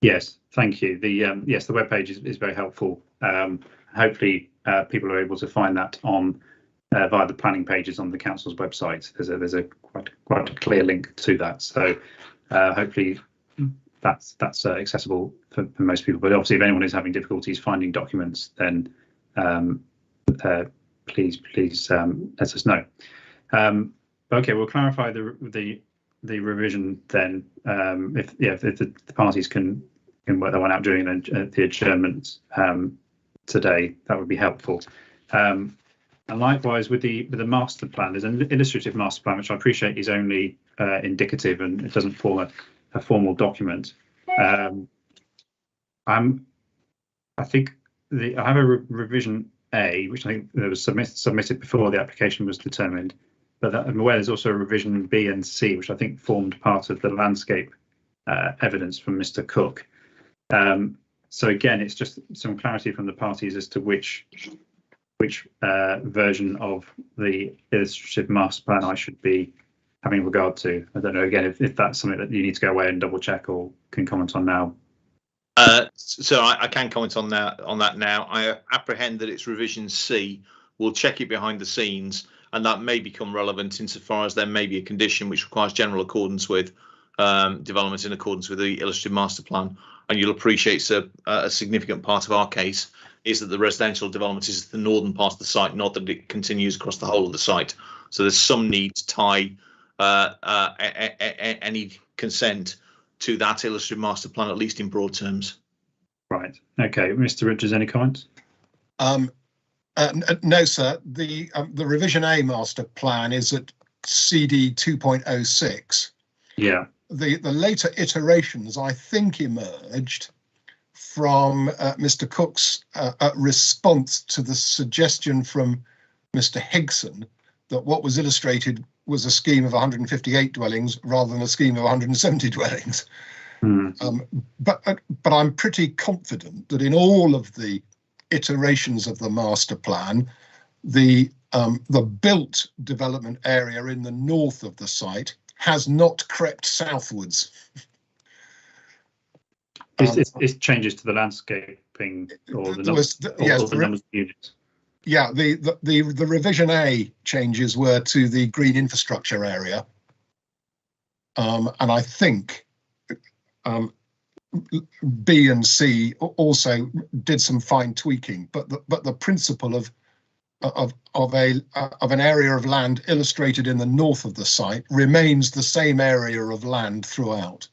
Yes, thank you. The yes, the webpage is very helpful. Hopefully, people are able to find that on via the planning pages on the council's website. There's a quite a clear link to that. So hopefully that's accessible for most people. But obviously, if anyone is having difficulties finding documents, then please let us know. Okay, we'll clarify the revision then. If the parties can work that one out during the adjournment today, that would be helpful. And likewise with the master plan, there's an illustrative master plan, which I appreciate is only indicative and it doesn't form a formal document. I think I have a revision A, which I think was submitted before the application was determined. But I'm aware there's also a revision B and C, which I think formed part of the landscape evidence from Mr. Cook. So again, it's just some clarity from the parties as to which version of the illustrative master plan I should be having regard to. I don't know, again, if that's something that you need to go away and double check or can comment on now. So I can comment on that now. I apprehend that it's revision C. We'll check it behind the scenes, and that may become relevant insofar as there may be a condition which requires general accordance with development in accordance with the illustrative master plan. And you'll appreciate a significant part of our case is that the residential development is the northern part of the site, not that it continues across the whole of the site. So there's some need to tie any consent to that illustrative master plan, at least in broad terms. Right. Okay. Mr. Richards, any comments? No, sir. The revision A master plan is at CD 2.06. Yeah. The later iterations, I think, emerged from Mr. Cook's response to the suggestion from Mr. Higson that what was illustrated was a scheme of 158 dwellings rather than a scheme of 170 dwellings. But I'm pretty confident that in all of the iterations of the master plan, the built development area in the north of the site has not crept southwards. It changes to the landscaping or the numbers of units. Yeah, the revision A changes were to the green infrastructure area, and I think B and C also did some fine tweaking, but the principle of of an area of land illustrated in the north of the site remains the same area of land throughout.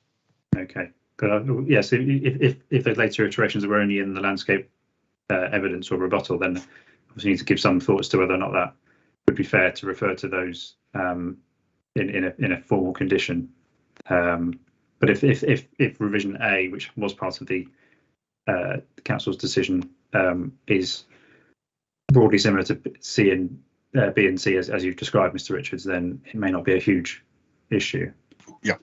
Okay, but yes, if those later iterations were only in the landscape evidence or rebuttal, then obviously need to give some thoughts to whether or not that would be fair to refer to those in a formal condition. But if revision A, which was part of the council's decision, is broadly similar to C and B and C as you've described, Mr. Richards, then it may not be a huge issue. Yeah.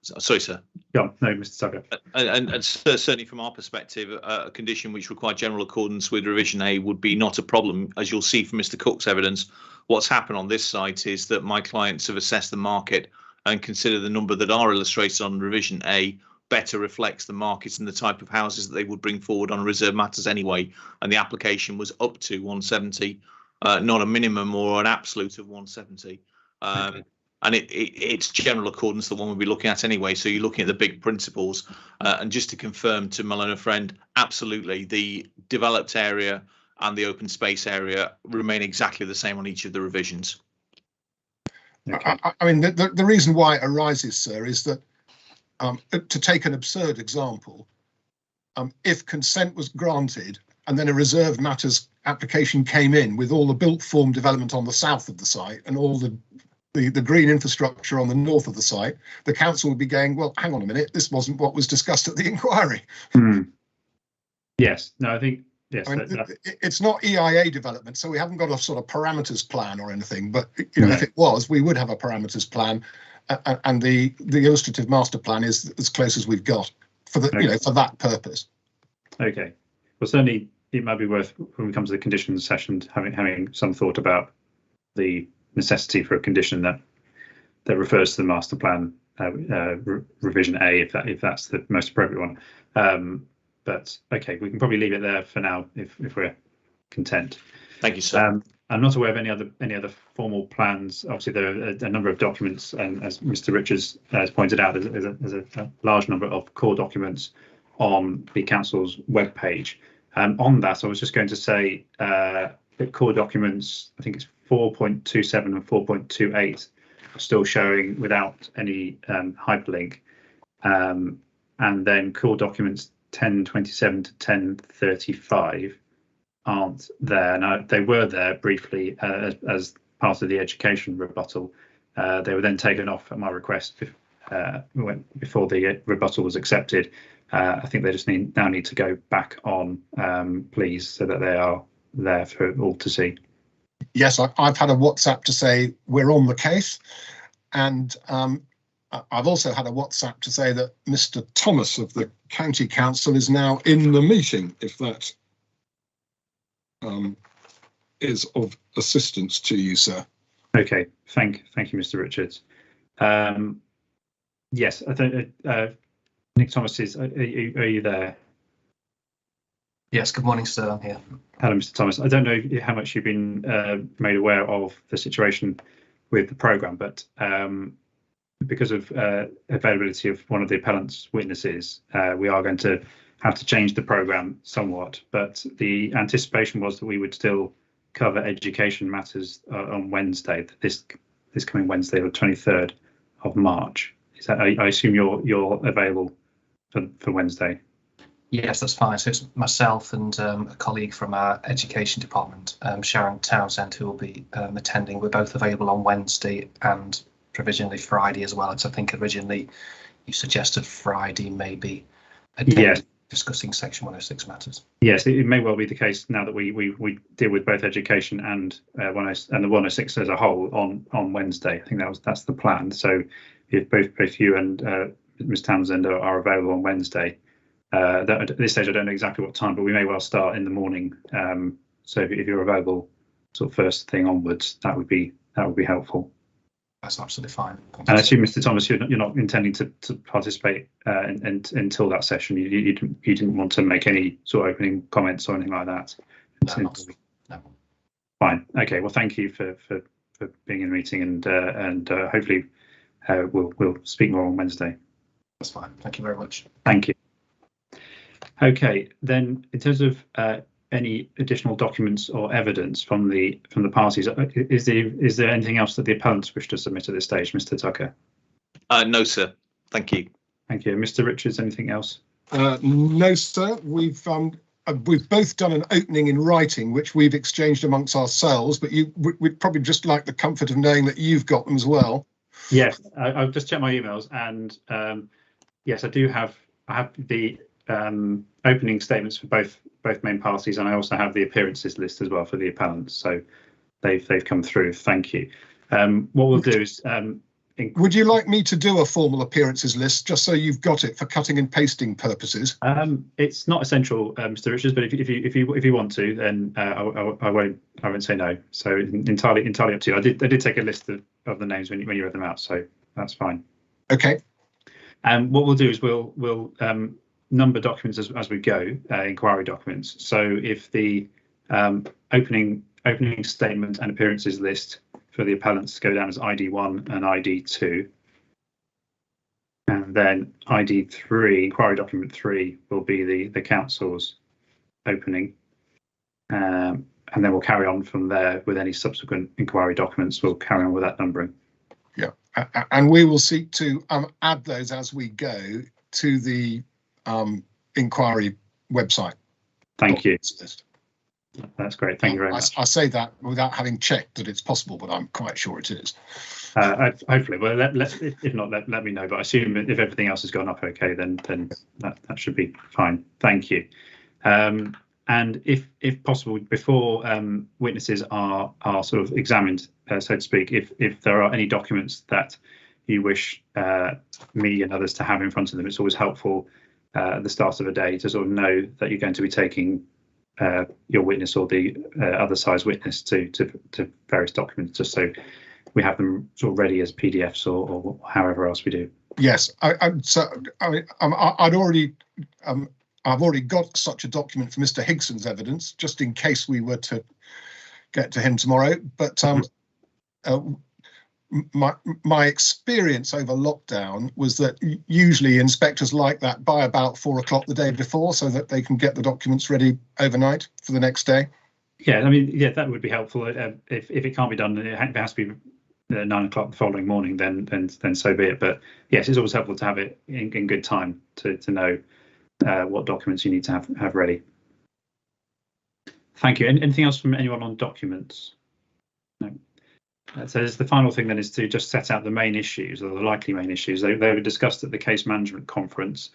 Sorry, sir. Yeah, no, Mr. Tucker. And certainly from our perspective, a condition which required general accordance with revision A would be not a problem. As you'll see from Mr. Cook's evidence, what's happened on this site is that my clients have assessed the market and consider the number that are illustrated on revision A better reflects the market and the type of houses that they would bring forward on reserve matters anyway. And the application was up to 170, not a minimum or an absolute of 170. Okay. And it's general accordance, the one we'll be looking at anyway. So you're looking at the big principles. And just to confirm to my learner friend, absolutely, the developed area and the open space area remain exactly the same on each of the revisions. Okay. I mean, the reason why it arises, sir, is that to take an absurd example, if consent was granted and then a reserved matters application came in with all the built form development on the south of the site and all the green infrastructure on the north of the site, the council would be going, well, hang on a minute, this wasn't what was discussed at the inquiry. Yes, no, I think, yes. I mean, it's not EIA development, so we haven't got a sort of parameters plan or anything, but you know, if it was, we would have a parameters plan, and the illustrative master plan is as close as we've got for the, you know, for that purpose. Okay, well, certainly it might be worth, when we come to the conditions session, having some thought about the necessity for a condition that refers to the master plan revision A, if that's the most appropriate one. But okay, we can probably leave it there for now if we're content. Thank you, sir. I'm not aware of any other formal plans. Obviously, there are a number of documents, and as Mr. Richards has pointed out, there's a large number of core documents on the council's webpage. On that, I was just going to say that core documents, I think it's 4.27 and 4.28, are still showing without any hyperlink, and then core documents 1027 to 1035 aren't there. Now, they were there briefly as part of the education rebuttal. They were then taken off at my request before the rebuttal was accepted. I think they just now need to go back on, please, so that they are there for all to see. Yes, I've had a WhatsApp to say we're on the case, and I've also had a WhatsApp to say that Mr. Thomas of the County Council is now in the meeting, if that is of assistance to you, sir. Okay, thank you, Mr. Richards. Yes, I think Nick Thomas is. Are you there? Yes, good morning, sir. I'm here. Hello, Mr. Thomas. I don't know how much you've been made aware of the situation with the programme, but because of availability of one of the appellant's witnesses, we are going to have to change the programme somewhat. But the anticipation was that we would still cover education matters on Wednesday, this coming Wednesday, the 23rd of March. Is that? I assume you're available for Wednesday. Yes, that's fine. So it's myself and a colleague from our education department, Sharon Townsend, who will be attending. We're both available on Wednesday and provisionally Friday as well. So I think originally you suggested Friday maybe a day discussing Section 106 matters. Yes, it may well be the case now that we deal with both education and the 106 as a whole on Wednesday. I think that's the plan. So if both you and Ms Townsend are available on Wednesday. At this stage, I don't know exactly what time, but we may well start in the morning. So if you're available, sort of first thing onwards, that would be helpful. That's absolutely fine. And I assume, Mr. Thomas, you're not intending to participate until that session. You didn't want to make any sort of opening comments or anything like that. No. Fine. Okay. Well, thank you for being in the meeting, and hopefully we'll speak more on Wednesday. That's fine. Thank you very much. Thank you. Okay, then in terms of any additional documents or evidence from the parties? Is there anything else that the appellants wish to submit at this stage, Mr. Tucker? No, sir. Thank you. Thank you. Mr. Richards, anything else? No, sir. We've both done an opening in writing, which we've exchanged amongst ourselves, but we'd probably just like the comfort of knowing that you've got them as well. Yes, I've just checked my emails, and yes, I have the opening statements for both main parties, and I also have the appearances list as well for the appellants. So they've come through. Thank you. What we'll do is. Would you like me to do a formal appearances list just so you've got it for cutting and pasting purposes? It's not essential, Mr. Richards, but if you want to, then I won't say no. So entirely up to you. I did take a list of the names when you read them out, so that's fine. Okay. And what we'll do is we'll number documents as we go, inquiry documents. So if the opening statement and appearances list for the appellants go down as ID1 and ID2, and then ID3, inquiry document 3, will be the council's opening, and then we'll carry on from there with any subsequent inquiry documents. We'll carry on with that numbering. Yeah, and we will seek to add those as we go to the inquiry website. Thank you. List. That's great. Thank you very much. I say that without having checked that it's possible, but I'm quite sure it is. Hopefully, well, if not, let me know. But I assume if everything else has gone up okay, then that should be fine. Thank you. And if possible, before witnesses are sort of examined, so to speak, if there are any documents that you wish me and others to have in front of them, it's always helpful at the start of a day to sort of know that you're going to be taking your witness or the other side's witness to various documents, just so we have them sort of ready as PDFs or however else we do. Yes, I've already got such a document for Mr. Higson's evidence, just in case we were to get to him tomorrow. But my experience over lockdown was that usually inspectors like that by about 4 o'clock the day before, so that they can get the documents ready overnight for the next day. Yeah, I mean, yeah, that would be helpful. If it can't be done, it has to be 9 o'clock the following morning, then so be it. But yes, it's always helpful to have it in good time to know what documents you need to have ready. Thank you. Anything else from anyone on documents? No. So the final thing then is to just set out the main issues, or the likely main issues. They were discussed at the case management conference,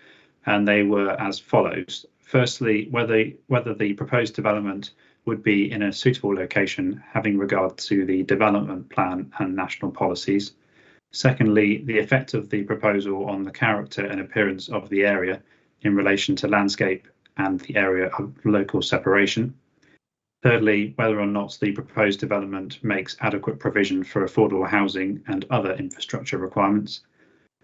and they were as follows. Firstly, whether the proposed development would be in a suitable location, having regard to the development plan and national policies. Secondly, the effect of the proposal on the character and appearance of the area in relation to landscape and the area of local separation. Thirdly, whether or not the proposed development makes adequate provision for affordable housing and other infrastructure requirements.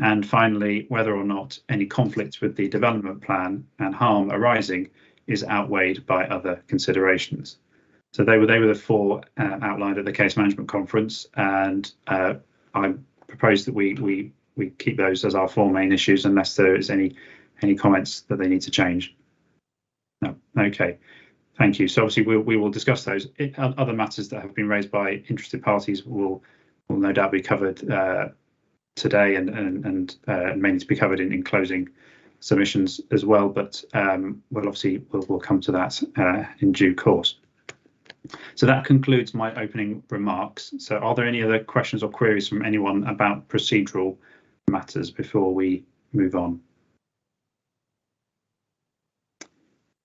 And finally, whether or not any conflict with the development plan and harm arising is outweighed by other considerations. So they were the four outlined at the case management conference, and I propose that we keep those as our four main issues unless there is any comments that they need to change. No, okay. Thank you. So obviously we will discuss those. Other matters that have been raised by interested parties will no doubt be covered today and may need to be covered in closing submissions as well. But we'll come to that in due course. So that concludes my opening remarks. So are there any other questions or queries from anyone about procedural matters before we move on?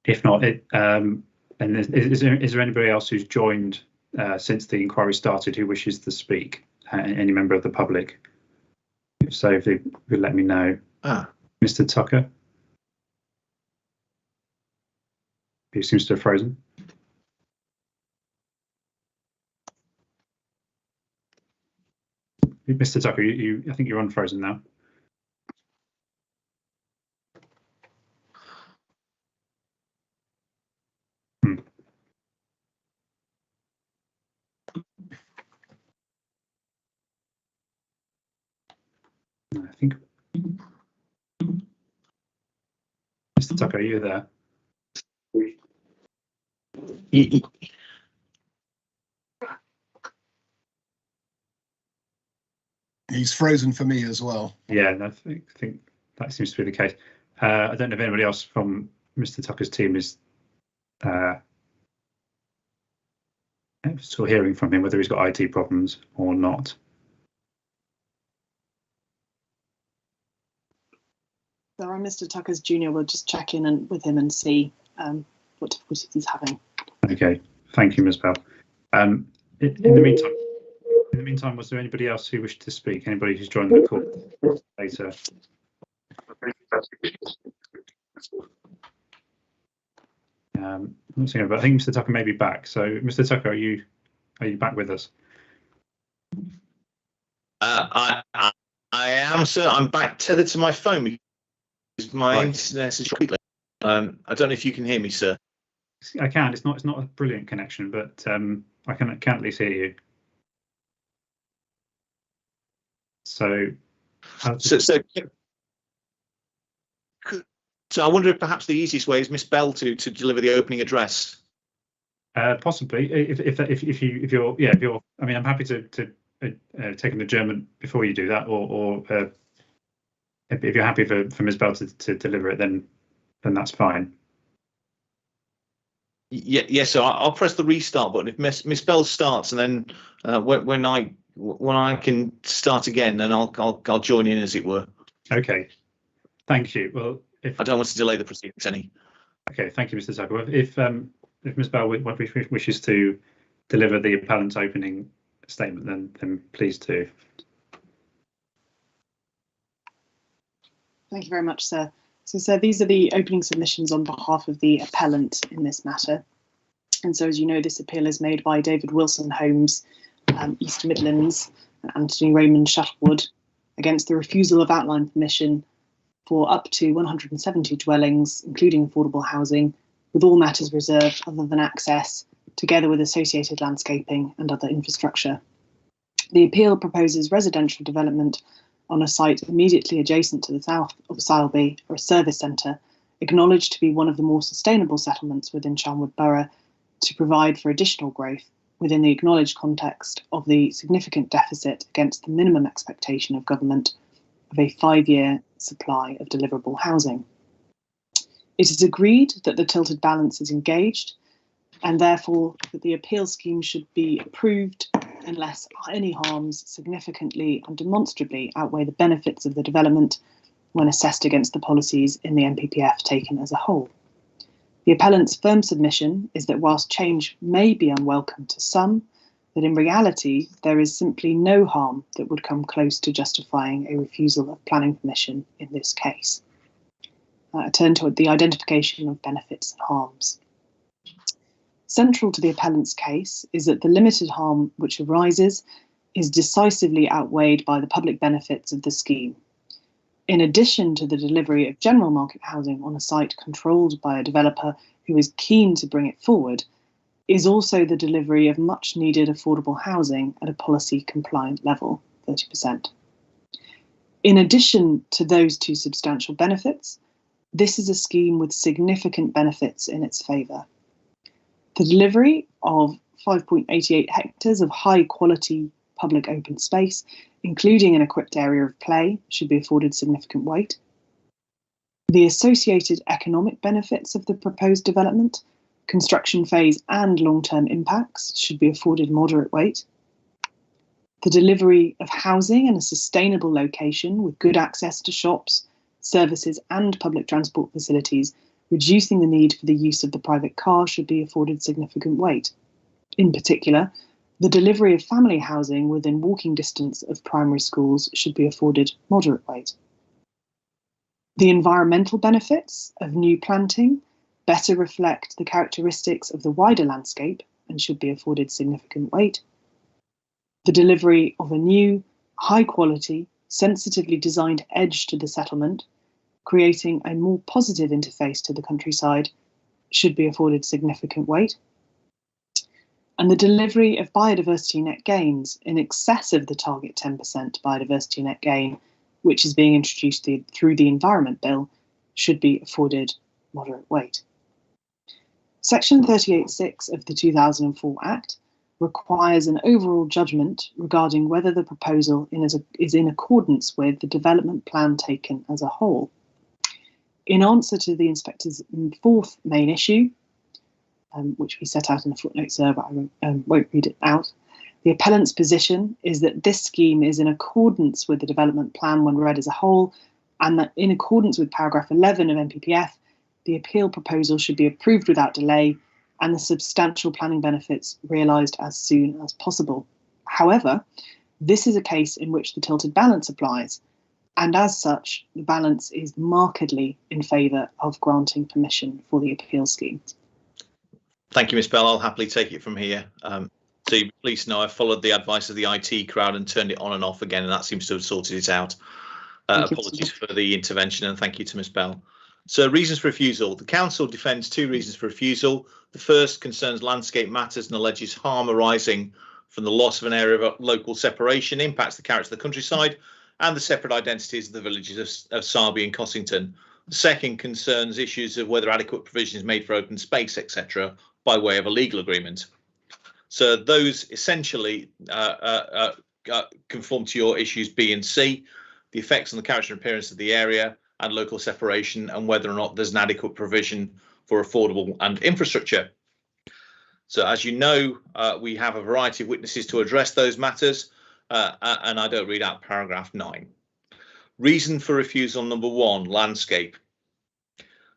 If not, and is there anybody else who's joined since the inquiry started who wishes to speak? Any member of the public? If so, if you could let me know. Mr. Tucker? He seems to have frozen. Mr. Tucker, I think you're unfrozen now. I think. Mr. Tucker, are you there? He's frozen for me as well. Yeah, I think that seems to be the case. I don't know if anybody else from Mr. Tucker's team is still hearing from him, whether he's got IT problems or not. So I'm Mr. Tucker's junior. We'll just check in with him and see what difficulties he's having. Okay, thank you, Ms. Bell. In the meantime, was there anybody else who wished to speak? Anybody who's joined the call later? I'm not seeing, but I think Mr. Tucker may be back. So, Mr. Tucker, are you back with us? I am, sir. I'm back tethered to my phone because my internet is quickly. I don't know if you can hear me, sir. I can. It's not a brilliant connection, but I can at least hear you. So I wonder if perhaps the easiest way is Miss Bell to deliver the opening address. Possibly, if you're, I mean, I'm happy to take an adjournment before you do that, or if you're happy for Ms. Bell to deliver it, then that's fine. Yes, so I'll press the restart button if Miss Bell starts, and then when I can start again, then I'll join in, as it were. Okay, thank you. Well, I don't want to delay the proceedings any. Okay, thank you, Mr. Tucker. If Ms. Bell wishes to deliver the appellant's opening statement, then please do. Thank you very much, sir. So, sir, these are the opening submissions on behalf of the appellant in this matter. And so, as you know, this appeal is made by David Wilson Homes, East Midlands, and Anthony Raymond Shuttlewood against the refusal of outline permission for up to 170 dwellings, including affordable housing, with all matters reserved other than access, together with associated landscaping and other infrastructure. The appeal proposes residential development on a site immediately adjacent to the south of Sileby, or a service centre, acknowledged to be one of the more sustainable settlements within Charnwood Borough, to provide for additional growth within the acknowledged context of the significant deficit against the minimum expectation of government of a 5-year supply of deliverable housing. It is agreed that the tilted balance is engaged, and therefore that the appeal scheme should be approved unless any harms significantly and demonstrably outweigh the benefits of the development when assessed against the policies in the NPPF taken as a whole. The appellant's firm submission is that whilst change may be unwelcome to some, that in reality there is simply no harm that would come close to justifying a refusal of planning permission in this case. I turn to the identification of benefits and harms. Central to the appellant's case is that the limited harm which arises is decisively outweighed by the public benefits of the scheme. In addition to the delivery of general market housing on a site controlled by a developer who is keen to bring it forward, is also the delivery of much needed affordable housing at a policy compliant level, 30%. In addition to those two substantial benefits, this is a scheme with significant benefits in its favour. The delivery of 5.88 hectares of high quality public open space, including an equipped area of play, should be afforded significant weight. The associated economic benefits of the proposed development, construction phase and long-term impacts should be afforded moderate weight. The delivery of housing in a sustainable location with good access to shops, services and public transport facilities, reducing the need for the use of the private car, should be afforded significant weight. In particular, the delivery of family housing within walking distance of primary schools should be afforded moderate weight. The environmental benefits of new planting better reflect the characteristics of the wider landscape and should be afforded significant weight. The delivery of a new, high-quality, sensitively designed edge to the settlement, creating a more positive interface to the countryside, should be afforded significant weight. And the delivery of biodiversity net gains in excess of the target 10% biodiversity net gain, which is being introduced through the Environment Bill, should be afforded moderate weight. Section 38(6) of the 2004 Act requires an overall judgment regarding whether the proposal is in accordance with the development plan taken as a whole. In answer to the inspector's fourth main issue, which we set out in the footnote, sir, but I won't read it out, the appellant's position is that this scheme is in accordance with the development plan when read as a whole, and that in accordance with paragraph 11 of NPPF, the appeal proposal should be approved without delay and the substantial planning benefits realised as soon as possible. However, this is a case in which the tilted balance applies, and as such, the balance is markedly in favour of granting permission for the appeal scheme. Thank you, Ms. Bell. I'll happily take it from here. So you please know I followed the advice of the IT crowd and turned it on and off again, and that seems to have sorted it out. Apologies for the intervention, and thank you to Ms. Bell. So reasons for refusal. The council defends two reasons for refusal. The first concerns landscape matters and alleges harm arising from the loss of an area of local separation, impacts the character of the countryside and the separate identities of the villages of Sileby and Cossington. The second concerns issues of whether adequate provision is made for open space, etc., by way of a legal agreement. So those essentially conform to your issues B and C, the effects on the character and appearance of the area and local separation, and whether or not there's an adequate provision for affordable and infrastructure. So as you know, we have a variety of witnesses to address those matters, and I don't read out paragraph 9. Reason for refusal number 1, landscape.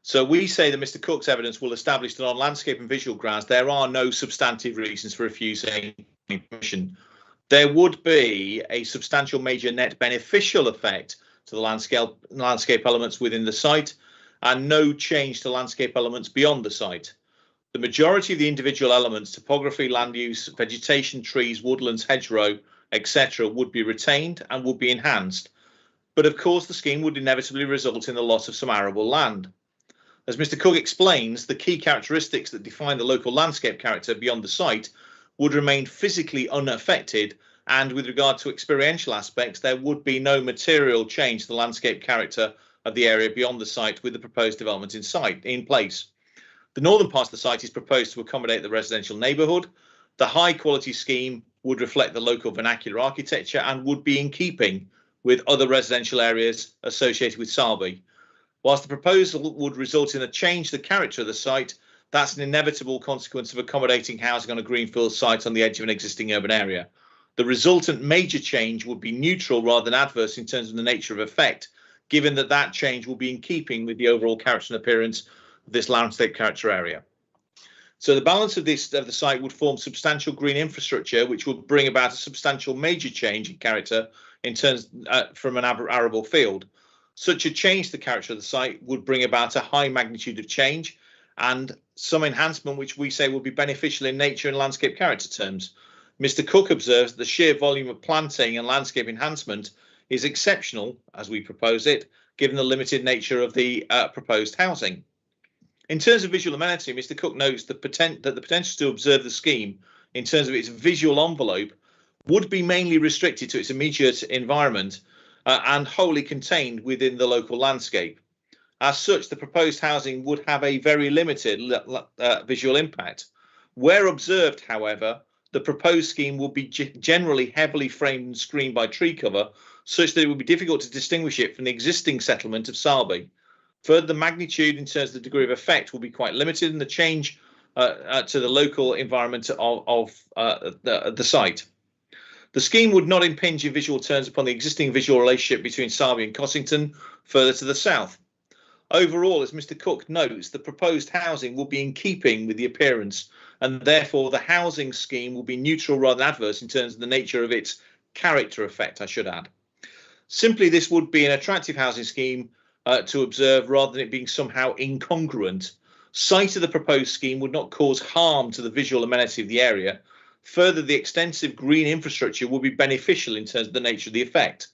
So we say that Mr. Cook's evidence will establish that on landscape and visual grounds there are no substantive reasons for refusing permission. There would be a substantial major net beneficial effect to the landscape elements within the site and no change to landscape elements beyond the site. The majority of the individual elements, topography, land use, vegetation, trees, woodlands, hedgerow, etc., would be retained and would be enhanced. But of course, the scheme would inevitably result in the loss of some arable land. As Mr. Cook explains, the key characteristics that define the local landscape character beyond the site would remain physically unaffected, and with regard to experiential aspects, there would be no material change to the landscape character of the area beyond the site with the proposed development in place. The northern part of the site is proposed to accommodate the residential neighbourhood. The high quality scheme would reflect the local vernacular architecture and would be in keeping with other residential areas associated with Sileby. Whilst the proposal would result in a change to the character of the site, that's an inevitable consequence of accommodating housing on a greenfield site on the edge of an existing urban area. The resultant major change would be neutral rather than adverse in terms of the nature of effect, given that that change will be in keeping with the overall character and appearance of this landscape character area. So the balance of the site would form substantial green infrastructure, which would bring about a substantial major change in character in terms from an arable field. Such a change to the character of the site would bring about a high magnitude of change and some enhancement which we say will be beneficial in nature and landscape character terms. Mr. Cook observes that the sheer volume of planting and landscape enhancement is exceptional, as we propose it, given the limited nature of the proposed housing. In terms of visual amenity, Mr. Cook notes that the potential to observe the scheme in terms of its visual envelope would be mainly restricted to its immediate environment and wholly contained within the local landscape. As such, the proposed housing would have a very limited visual impact. Where observed, however, the proposed scheme will be generally heavily framed and screened by tree cover, such that it would be difficult to distinguish it from the existing settlement of Sileby. Further, the magnitude in terms of the degree of effect will be quite limited, and the change to the local environment of the site. The scheme would not impinge in visual terms upon the existing visual relationship between Sileby and Cossington further to the south. Overall, as Mr. Cook notes, the proposed housing will be in keeping with the appearance, and therefore the housing scheme will be neutral rather than adverse in terms of the nature of its character effect, I should add. Simply, this would be an attractive housing scheme to observe rather than it being somehow incongruent. Sight of the proposed scheme would not cause harm to the visual amenity of the area. Further, the extensive green infrastructure will be beneficial in terms of the nature of the effect.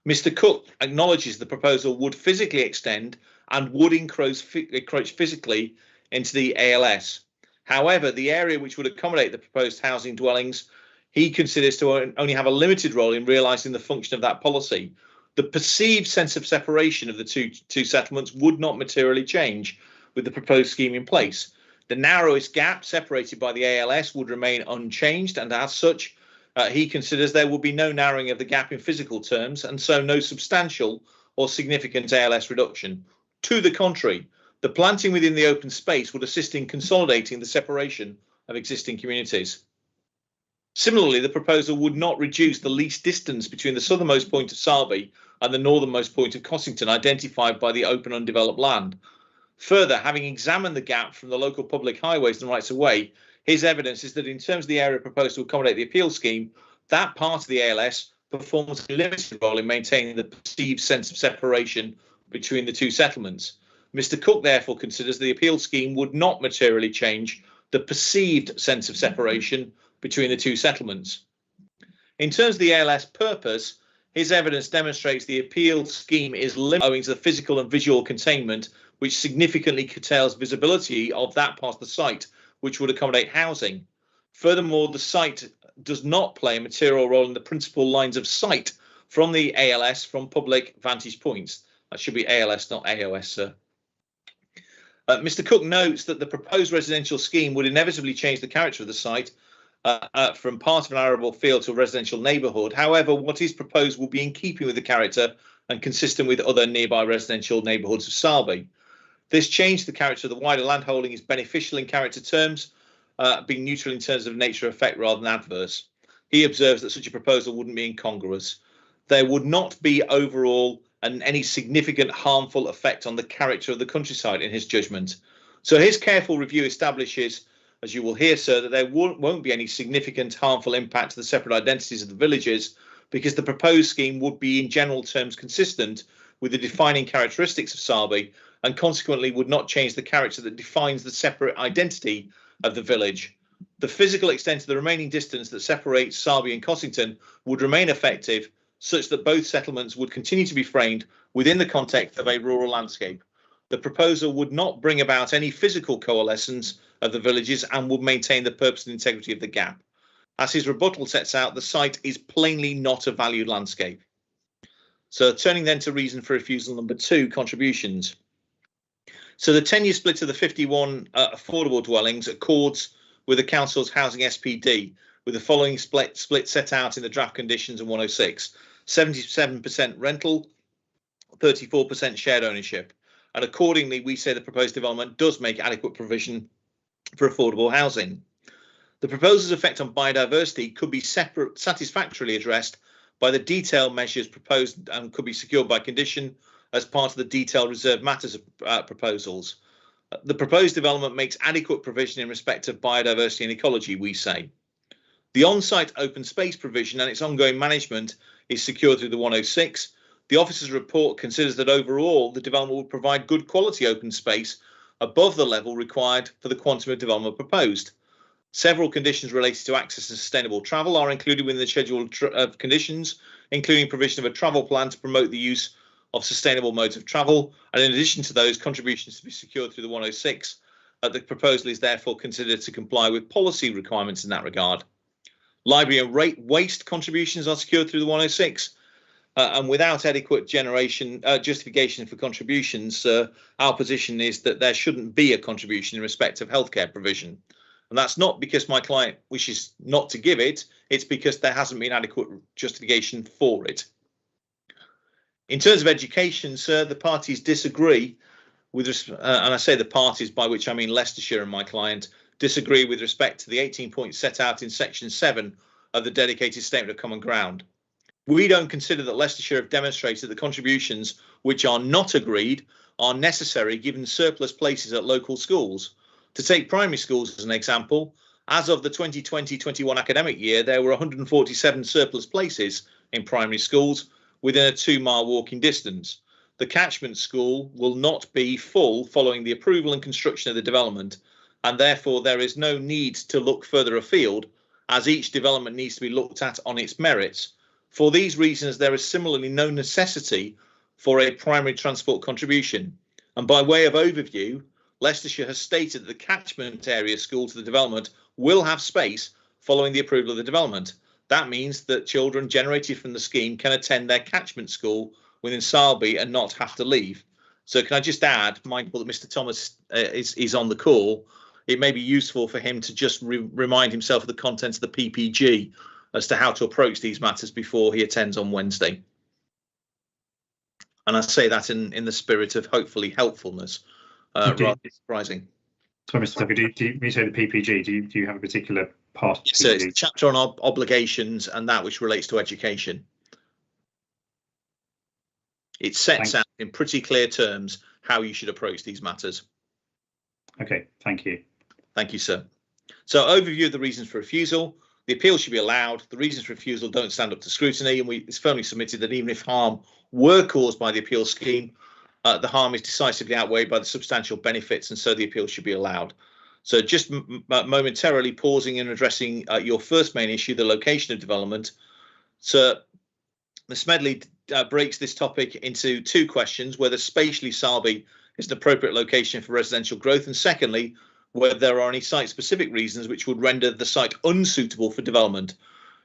Mr. Cook acknowledges the proposal would physically extend and would encroach physically into the ALS. However, the area which would accommodate the proposed housing dwellings, he considers to only have a limited role in realising the function of that policy. The perceived sense of separation of the two settlements would not materially change with the proposed scheme in place. The narrowest gap separated by the ALS would remain unchanged, and as such, he considers there will be no narrowing of the gap in physical terms, and so no substantial or significant ALS reduction. To the contrary, the planting within the open space would assist in consolidating the separation of existing communities. Similarly, the proposal would not reduce the least distance between the southernmost point of Sileby and the northernmost point of Cossington identified by the open undeveloped land. Further, having examined the gap from the local public highways and rights of way, his evidence is that in terms of the area proposed to accommodate the appeal scheme, that part of the ALS performs a limited role in maintaining the perceived sense of separation between the two settlements. Mr. Cook therefore considers the appeal scheme would not materially change the perceived sense of separation between the two settlements. In terms of the ALS purpose, his evidence demonstrates the appeal scheme is limited owing to the physical and visual containment, which significantly curtails visibility of that part of the site, which would accommodate housing. Furthermore, the site does not play a material role in the principal lines of sight from the ALS from public vantage points. That should be ALS, not AOS, sir. Mr. Cook notes that the proposed residential scheme would inevitably change the character of the site from part of an arable field to a residential neighbourhood. However, what is proposed will be in keeping with the character and consistent with other nearby residential neighbourhoods of Sileby. This change to the character of the wider landholding is beneficial in character terms, being neutral in terms of nature effect rather than adverse. He observes that such a proposal wouldn't be incongruous. There would not be overall any significant harmful effect on the character of the countryside in his judgment. So his careful review establishes, as you will hear, sir, that there won't be any significant harmful impact to the separate identities of the villages because the proposed scheme would be in general terms consistent with the defining characteristics of Sileby and consequently would not change the character that defines the separate identity of the village. The physical extent of the remaining distance that separates Sileby and Cossington would remain effective, such that both settlements would continue to be framed within the context of a rural landscape. The proposal would not bring about any physical coalescence of the villages and would maintain the purpose and integrity of the gap. As his rebuttal sets out, the site is plainly not a valued landscape. So turning then to reason for refusal number 2, contributions. So the 10-year split of the 51 affordable dwellings accords with the council's housing SPD, with the following split set out in the draft conditions in 106. 77% rental, 34% shared ownership. And accordingly, we say the proposed development does make adequate provision for affordable housing. The proposal's effect on biodiversity could be satisfactorily addressed by the detailed measures proposed and could be secured by condition as part of the detailed reserved matters proposals. The proposed development makes adequate provision in respect of biodiversity and ecology, we say. The on-site open space provision and its ongoing management is secured through the 106. The officer's report considers that overall the development will provide good quality open space above the level required for the quantum of development proposed. Several conditions related to access and sustainable travel are included within the schedule of conditions, including provision of a travel plan to promote the use of sustainable modes of travel. And in addition to those, contributions to be secured through the 106. The proposal is therefore considered to comply with policy requirements in that regard. Library and waste contributions are secured through the 106. And without adequate justification for contributions, our position is that there shouldn't be a contribution in respect of healthcare provision. And that's not because my client wishes not to give it, it's because there hasn't been adequate justification for it. In terms of education, sir, the parties disagree with, and I say the parties by which I mean Leicestershire and my client, disagree with respect to the 18 points set out in section 7 of the dedicated statement of common ground. We don't consider that Leicestershire have demonstrated that contributions which are not agreed are necessary given surplus places at local schools. To take primary schools as an example, as of the 2020-21 academic year, there were 147 surplus places in primary schools within a 2-mile walking distance. The catchment school will not be full following the approval and construction of the development, and therefore there is no need to look further afield, as each development needs to be looked at on its merits. For these reasons, there is similarly no necessity for a primary transport contribution. And by way of overview, Leicestershire has stated that the catchment area school to the development will have space following the approval of the development. That means that children generated from the scheme can attend their catchment school within Sileby and not have to leave. So can I just add, mindful that Mr. Thomas is on the call, it may be useful for him to just remind himself of the contents of the PPG as to how to approach these matters before he attends on Wednesday. And I say that in the spirit of hopefully helpfulness, rather than surprising. So, Mr. Tucker, do you say the PPG? Do you have a particular part? Yes, so it's a chapter on obligations and that which relates to education. It sets out in pretty clear terms how you should approach these matters. Okay, thank you. Thank you, sir. So, overview of the reasons for refusal. The appeal should be allowed. The reasons for refusal don't stand up to scrutiny, and it's firmly submitted that even if harm were caused by the appeal scheme, the harm is decisively outweighed by the substantial benefits, and so the appeal should be allowed. So just momentarily pausing and addressing your first main issue, the location of development. So Ms. Smedley breaks this topic into two questions: whether spatially Sileby is an appropriate location for residential growth, and secondly, whether there are any site-specific reasons which would render the site unsuitable for development.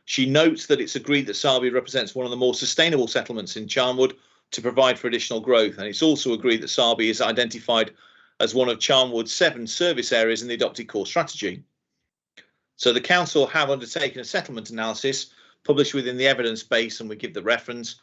She notes that it's agreed that Sileby represents one of the more sustainable settlements in Charnwood to provide for additional growth, and it's also agreed that Sileby is identified as one of Charnwood's 7 service areas in the adopted core strategy. So the council have undertaken a settlement analysis published within the evidence base, and we give the reference.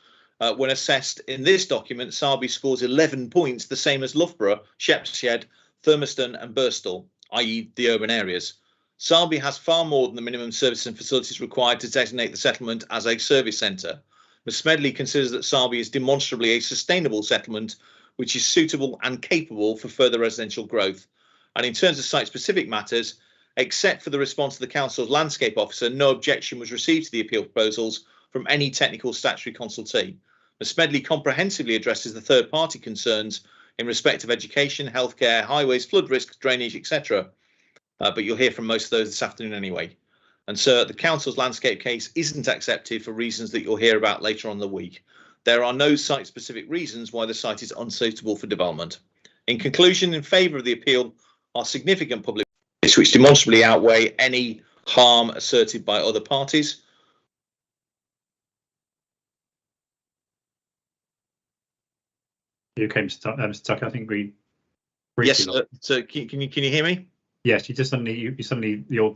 When assessed in this document, Sileby scores 11 points, the same as Loughborough, Shepshed, Thurmaston and Birstall, i.e. the urban areas. Sileby has far more than the minimum services and facilities required to designate the settlement as a service centre. Ms. Smedley considers that Sileby is demonstrably a sustainable settlement which is suitable and capable for further residential growth. And in terms of site-specific matters, except for the response of the council's landscape officer, no objection was received to the appeal proposals from any technical statutory consultee. Ms. Smedley comprehensively addresses the third-party concerns in respect of education, healthcare, highways, flood risk, drainage, etc. But you'll hear from most of those this afternoon anyway. And so the council's landscape case isn't accepted for reasons that you'll hear about later on in the week. There are no site-specific reasons why the site is unsuitable for development. In conclusion, in favour of the appeal are significant public benefits which demonstrably outweigh any harm asserted by other parties. You okay, Mr. Tucker? I think we. Yes. So can you hear me? Yes. You just suddenly your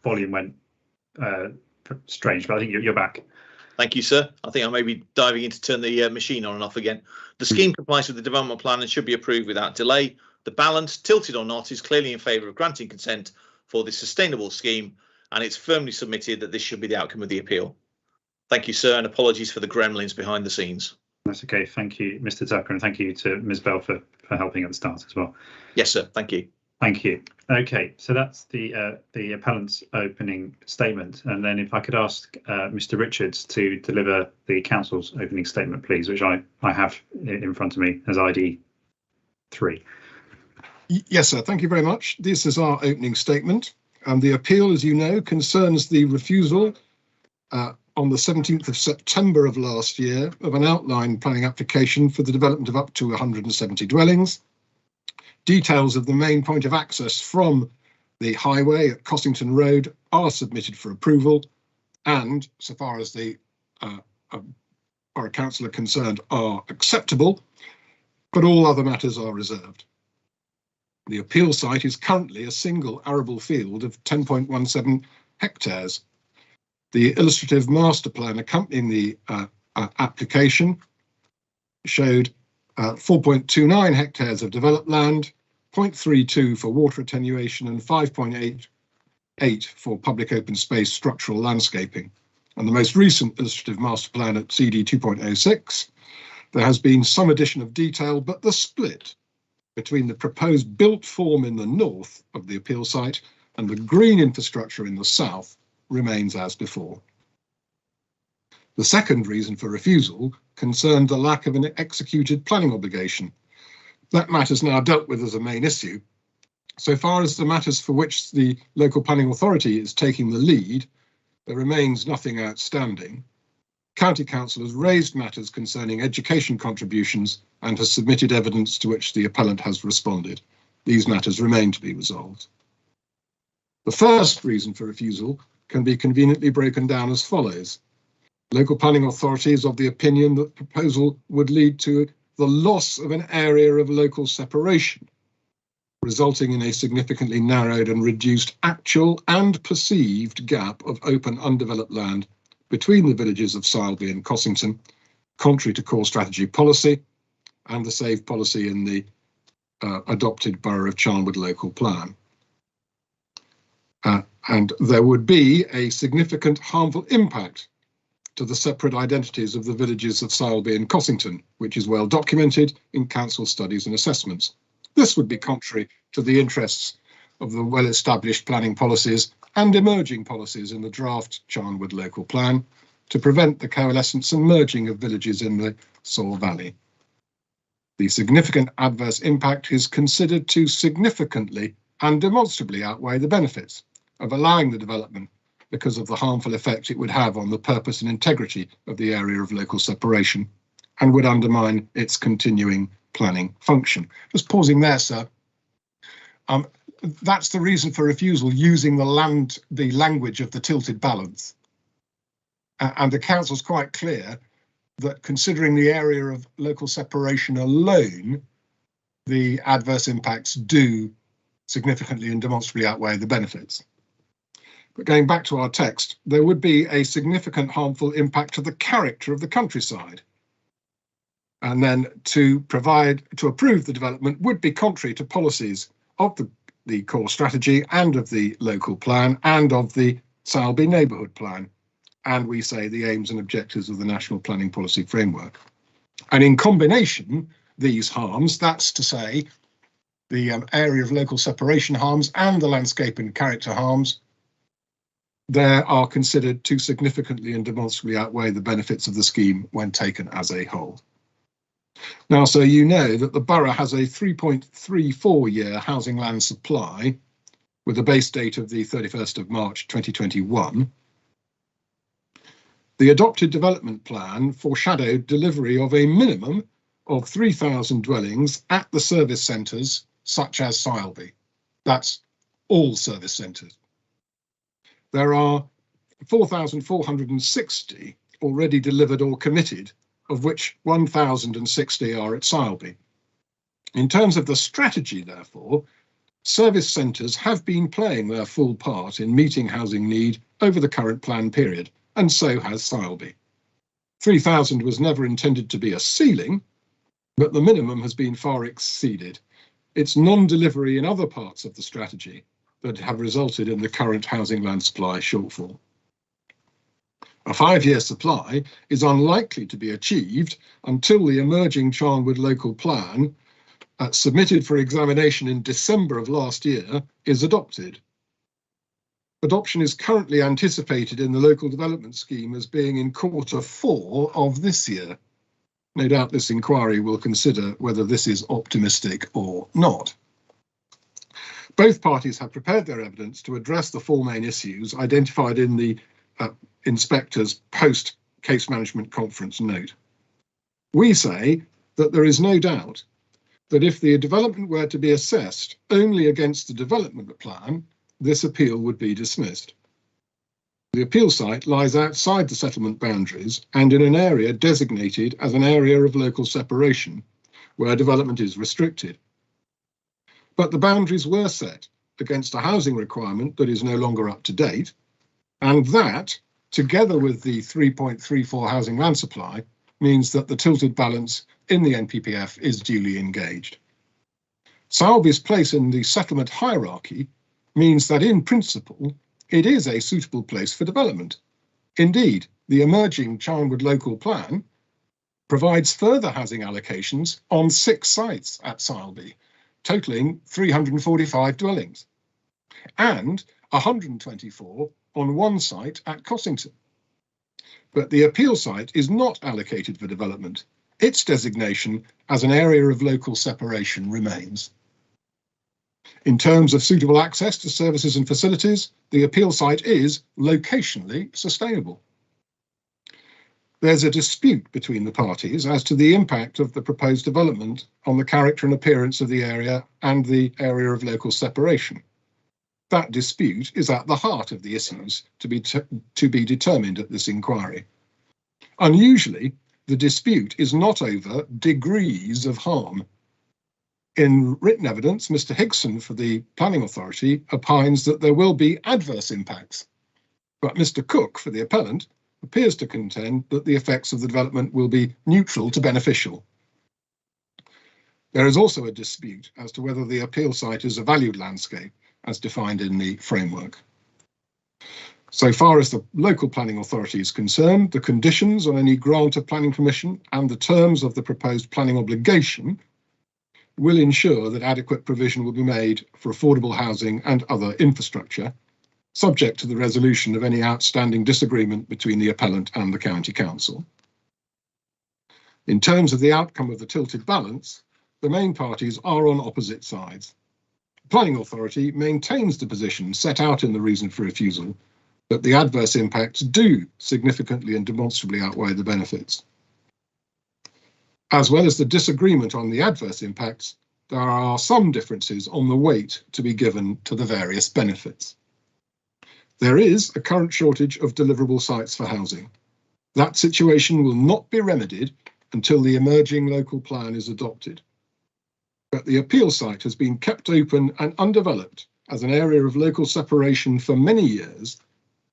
volume went strange, but I think you're back. Thank you, sir. I think I may be diving in to turn the machine on and off again. The scheme complies with the development plan and should be approved without delay. The balance, tilted or not, is clearly in favour of granting consent for this sustainable scheme, and it's firmly submitted that this should be the outcome of the appeal. Thank you, sir, and apologies for the gremlins behind the scenes. That's okay. Thank you, Mr. Tucker, and thank you to Ms. Bell for helping at the start as well. Yes, sir. Thank you. Thank you. Okay, so that's the appellant's opening statement, and then if I could ask Mr. Richards to deliver the council's opening statement, please, which I have in front of me as ID 3. Yes, sir. Thank you very much. This is our opening statement, and the appeal, as you know, concerns the refusal on the 17th of September of last year of an outline planning application for the development of up to 170 dwellings. Details of the main point of access from the highway at Cossington Road are submitted for approval, and so far as the Borough Council are concerned, are acceptable, but all other matters are reserved. The appeal site is currently a single arable field of 10.17 hectares. The illustrative master plan accompanying the application showed 4.29 hectares of developed land, 0.32 for water attenuation and 5.88 for public open space structural landscaping. And the most recent illustrative master plan at CD 2.06, there has been some addition of detail, but the split between the proposed built form in the north of the appeal site and the green infrastructure in the south remains as before. The second reason for refusal concerned the lack of an executed planning obligation. That matter is now dealt with as a main issue. So far as the matters for which the local planning authority is taking the lead, there remains nothing outstanding. County Council has raised matters concerning education contributions and has submitted evidence to which the appellant has responded. These matters remain to be resolved. The first reason for refusal can be conveniently broken down as follows. Local planning authority is of the opinion that the proposal would lead to the loss of an area of local separation, resulting in a significantly narrowed and reduced actual and perceived gap of open undeveloped land between the villages of Sileby and Cossington, contrary to core strategy policy and the SAVE policy in the adopted Borough of Charnwood local plan. And there would be a significant harmful impact to the separate identities of the villages of Sileby and Cossington, which is well documented in council studies and assessments. This would be contrary to the interests of the well-established planning policies and emerging policies in the draft Charnwood local plan to prevent the coalescence and merging of villages in the Soar Valley. The significant adverse impact is considered to significantly and demonstrably outweigh the benefits of allowing the development because of the harmful effect it would have on the purpose and integrity of the area of local separation and would undermine its continuing planning function. Just pausing there, sir. That's the reason for refusal, using the language of the tilted balance. And the council's quite clear that considering the area of local separation alone, the adverse impacts do significantly and demonstrably outweigh the benefits. But going back to our text, there would be a significant harmful impact to the character of the countryside. And then to approve the development would be contrary to policies of the core strategy and of the local plan and of the Sileby neighbourhood plan. And we say the aims and objectives of the National Planning Policy Framework. And in combination, these harms, that's to say, the area of local separation harms and the landscape and character harms, there are considered to significantly and demonstrably outweigh the benefits of the scheme when taken as a whole. Now, so you know that the borough has a 3.34-year housing land supply with a base date of the 31st of March 2021. The adopted development plan foreshadowed delivery of a minimum of 3,000 dwellings at the service centres such as Sileby. That's all service centres. There are 4,460 already delivered or committed, of which 1,060 are at Sileby. In terms of the strategy, therefore, service centres have been playing their full part in meeting housing need over the current plan period, and so has Sileby. 3,000 was never intended to be a ceiling, but the minimum has been far exceeded. It's non-delivery in other parts of the strategy that have resulted in the current housing land supply shortfall. A 5-year supply is unlikely to be achieved until the emerging Charnwood local plan, submitted for examination in December of last year, is adopted. Adoption is currently anticipated in the local development scheme as being in Q4 of this year. No doubt this inquiry will consider whether this is optimistic or not. Both parties have prepared their evidence to address the four main issues identified in the inspector's post-case management conference note. We say that there is no doubt that if the development were to be assessed only against the development plan, this appeal would be dismissed. The appeal site lies outside the settlement boundaries and in an area designated as an area of local separation, where development is restricted. But the boundaries were set against a housing requirement that is no longer up to date, and that, together with the 3.34 housing land supply, means that the tilted balance in the NPPF is duly engaged. Sileby's place in the settlement hierarchy means that in principle, it is a suitable place for development. Indeed, the emerging Charnwood local plan provides further housing allocations on 6 sites at Sileby, totaling 345 dwellings, and 124 on 1 site at Cossington. But the appeal site is not allocated for development. Its designation as an area of local separation remains. In terms of suitable access to services and facilities, the appeal site is locationally sustainable. There's a dispute between the parties as to the impact of the proposed development on the character and appearance of the area and the area of local separation. That dispute is at the heart of the issues to be determined at this inquiry. Unusually, the dispute is not over degrees of harm. In written evidence, Mr. Higson for the Planning Authority opines that there will be adverse impacts, but Mr. Cook for the appellant appears to contend that the effects of the development will be neutral to beneficial. There is also a dispute as to whether the appeal site is a valued landscape as defined in the framework. So far as the local planning authority is concerned, the conditions on any grant of planning permission and the terms of the proposed planning obligation will ensure that adequate provision will be made for affordable housing and other infrastructure, subject to the resolution of any outstanding disagreement between the appellant and the County Council. In terms of the outcome of the tilted balance, the main parties are on opposite sides. The Planning Authority maintains the position set out in the reason for refusal, that the adverse impacts do significantly and demonstrably outweigh the benefits. As well as the disagreement on the adverse impacts, there are some differences on the weight to be given to the various benefits. There is a current shortage of deliverable sites for housing. That situation will not be remedied until the emerging local plan is adopted. But the appeal site has been kept open and undeveloped as an area of local separation for many years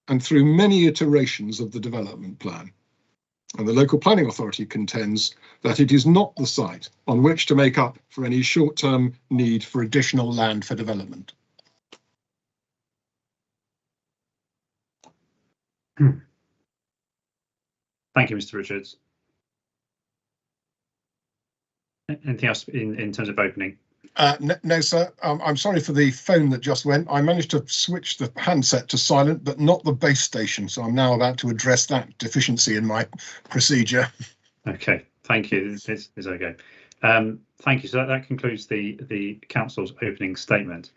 and through many iterations of the development plan. And the local planning authority contends that it is not the site on which to make up for any short-term need for additional land for development. Thank you, Mr. Richards. Anything else in terms of opening? No, sir. I'm sorry for the phone that just went. I managed to switch the handset to silent, but not the base station. So I'm now about to address that deficiency in my procedure. Okay, thank you. It's okay. Thank you. So that concludes the council's opening statement.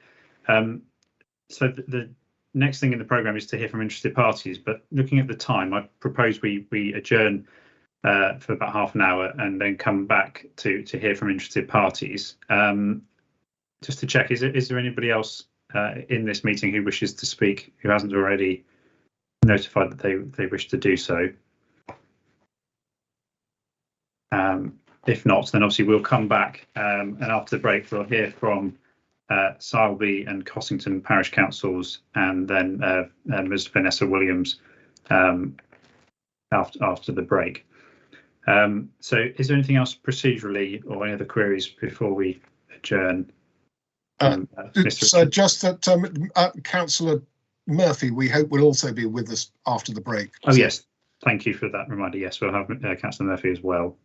So the next thing in the programme is to hear from interested parties. But looking at the time, I propose we adjourn for about half an hour and then come back to hear from interested parties. Just to check, is there anybody else in this meeting who wishes to speak, who hasn't already notified that they wish to do so? If not, then obviously we'll come back and after the break we'll hear from Sileby and Cossington Parish Councils and then Ms Vanessa Williams after the break. So is there anything else procedurally or any other queries before we adjourn? So just that Councillor Murphy, we hope will also be with us after the break. Oh, so. Yes, thank you for that reminder. Yes, we'll have Councillor Murphy as well.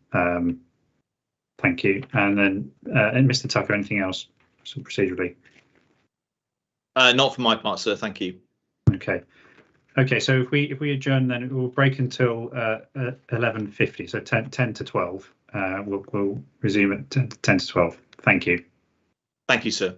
Thank you. And then and Mr Tucker, anything else procedurally? Not for my part, sir. Thank you. Okay. Okay, so if we adjourn, then it will break until 11:50, so 10 to 12. We'll resume at 10 to 12. Thank you. Thank you, sir.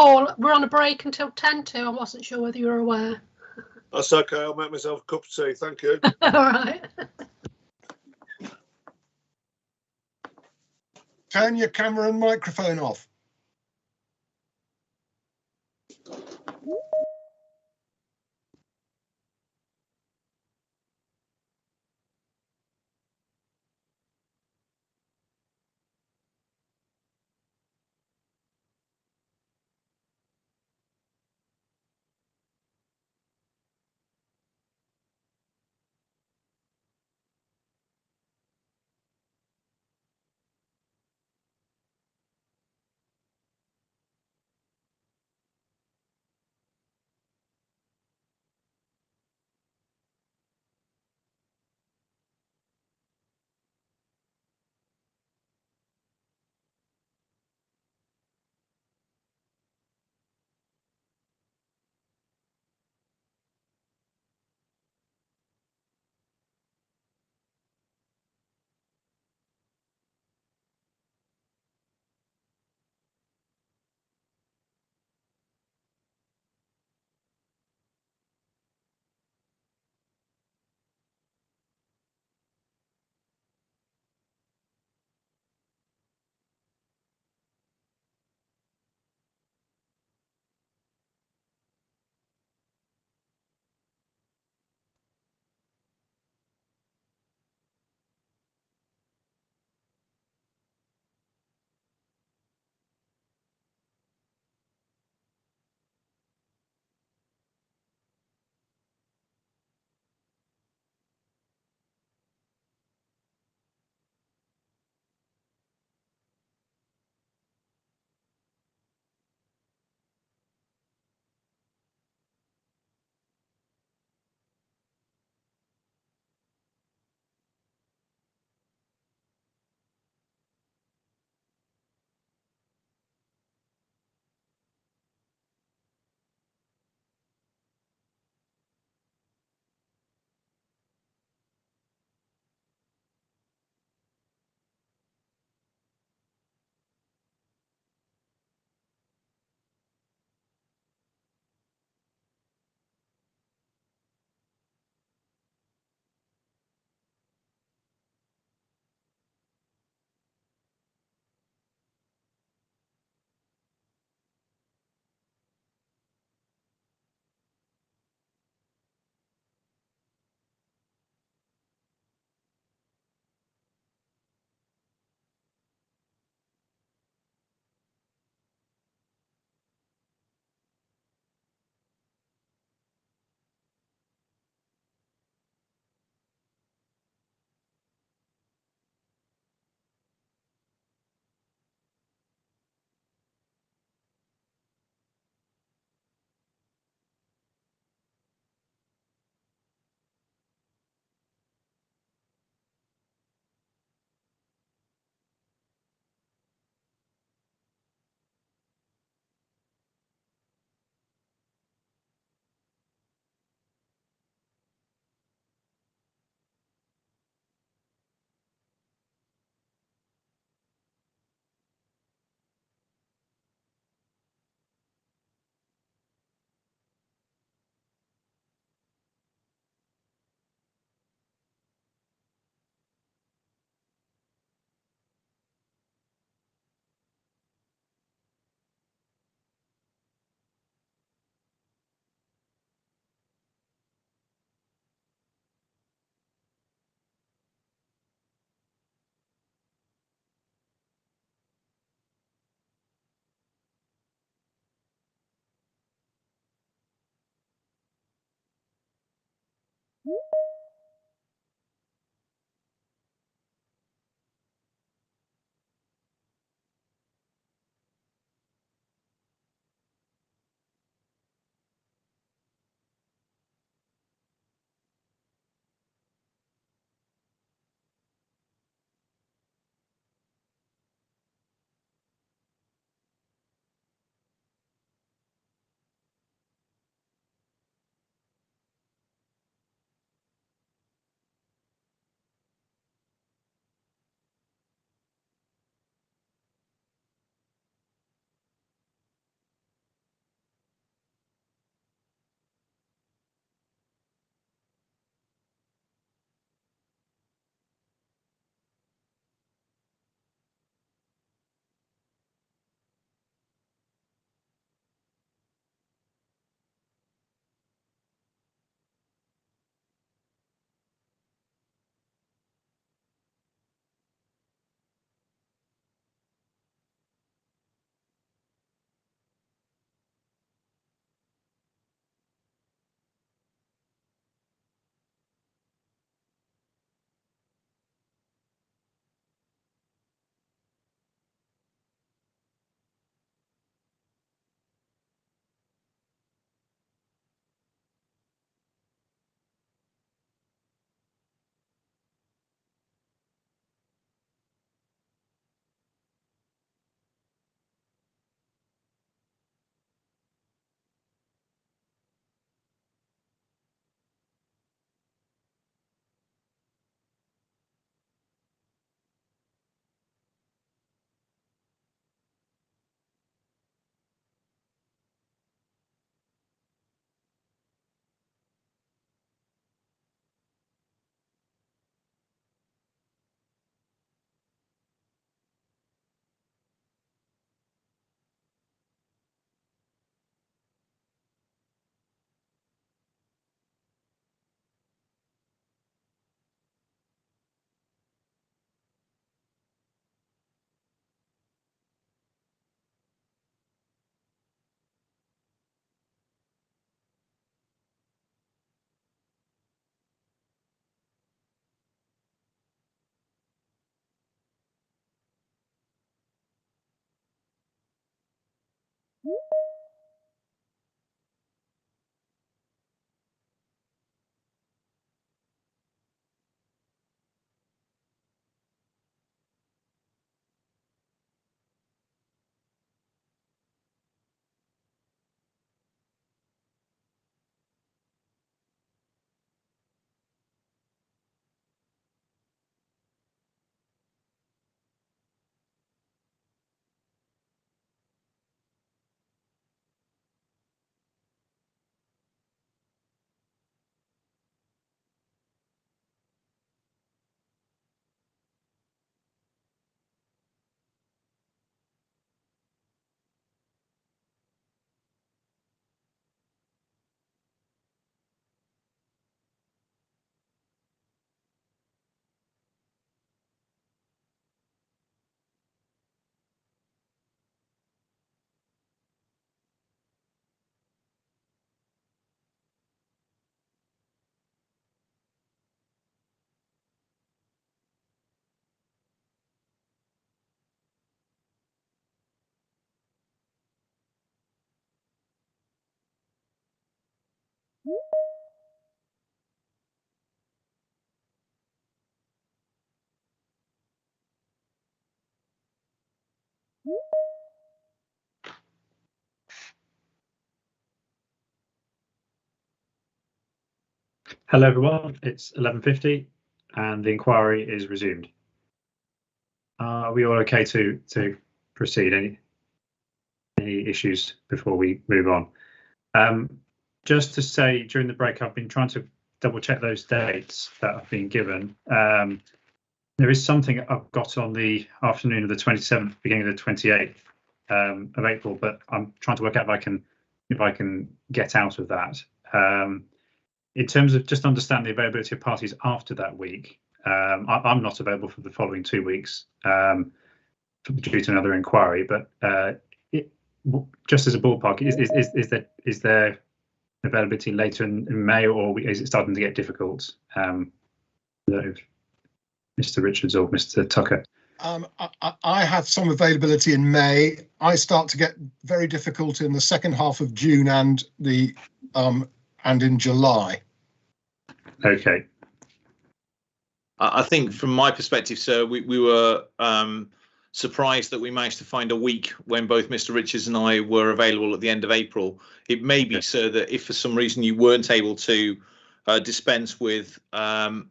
Paul, we're on a break until 10 to. I wasn't sure whether you were aware. That's okay. I'll make myself a cup of tea. Thank you. All right. Turn your camera and microphone off. Hello everyone, it's 11:50 and the inquiry is resumed. Are we all okay to proceed? Any issues before we move on? Just to say, during the break, I've been trying to double check those dates that have been given. There is something I've got on the afternoon of the 27th, beginning of the 28th of April, but I'm trying to work out if I can get out of that. In terms of just understand the availability of parties after that week, I'm not available for the following 2 weeks due to another inquiry. But just as a ballpark, is there availability later in May, or is it starting to get difficult? Mr. Richards or Mr. Tucker? I have some availability in May. I start to get very difficult in the second half of June and in July. Okay. I think from my perspective, sir, we were surprised that we managed to find a week when both Mr. Richards and I were available at the end of April. It may be, sir, that if for some reason you weren't able to dispense with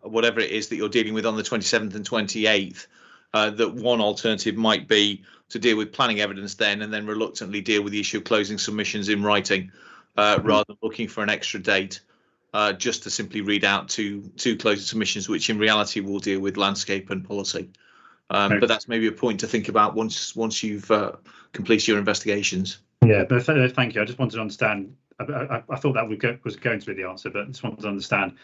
whatever it is that you're dealing with on the 27th and 28th, that one alternative might be to deal with planning evidence then, and then reluctantly deal with the issue of closing submissions in writing, rather than looking for an extra date. Just to simply read out two closing submissions, which in reality will deal with landscape and policy. But that's maybe a point to think about once you've completed your investigations. Yeah, but thank you. I just wanted to understand. I thought that was going to be the answer, but I just wanted to understand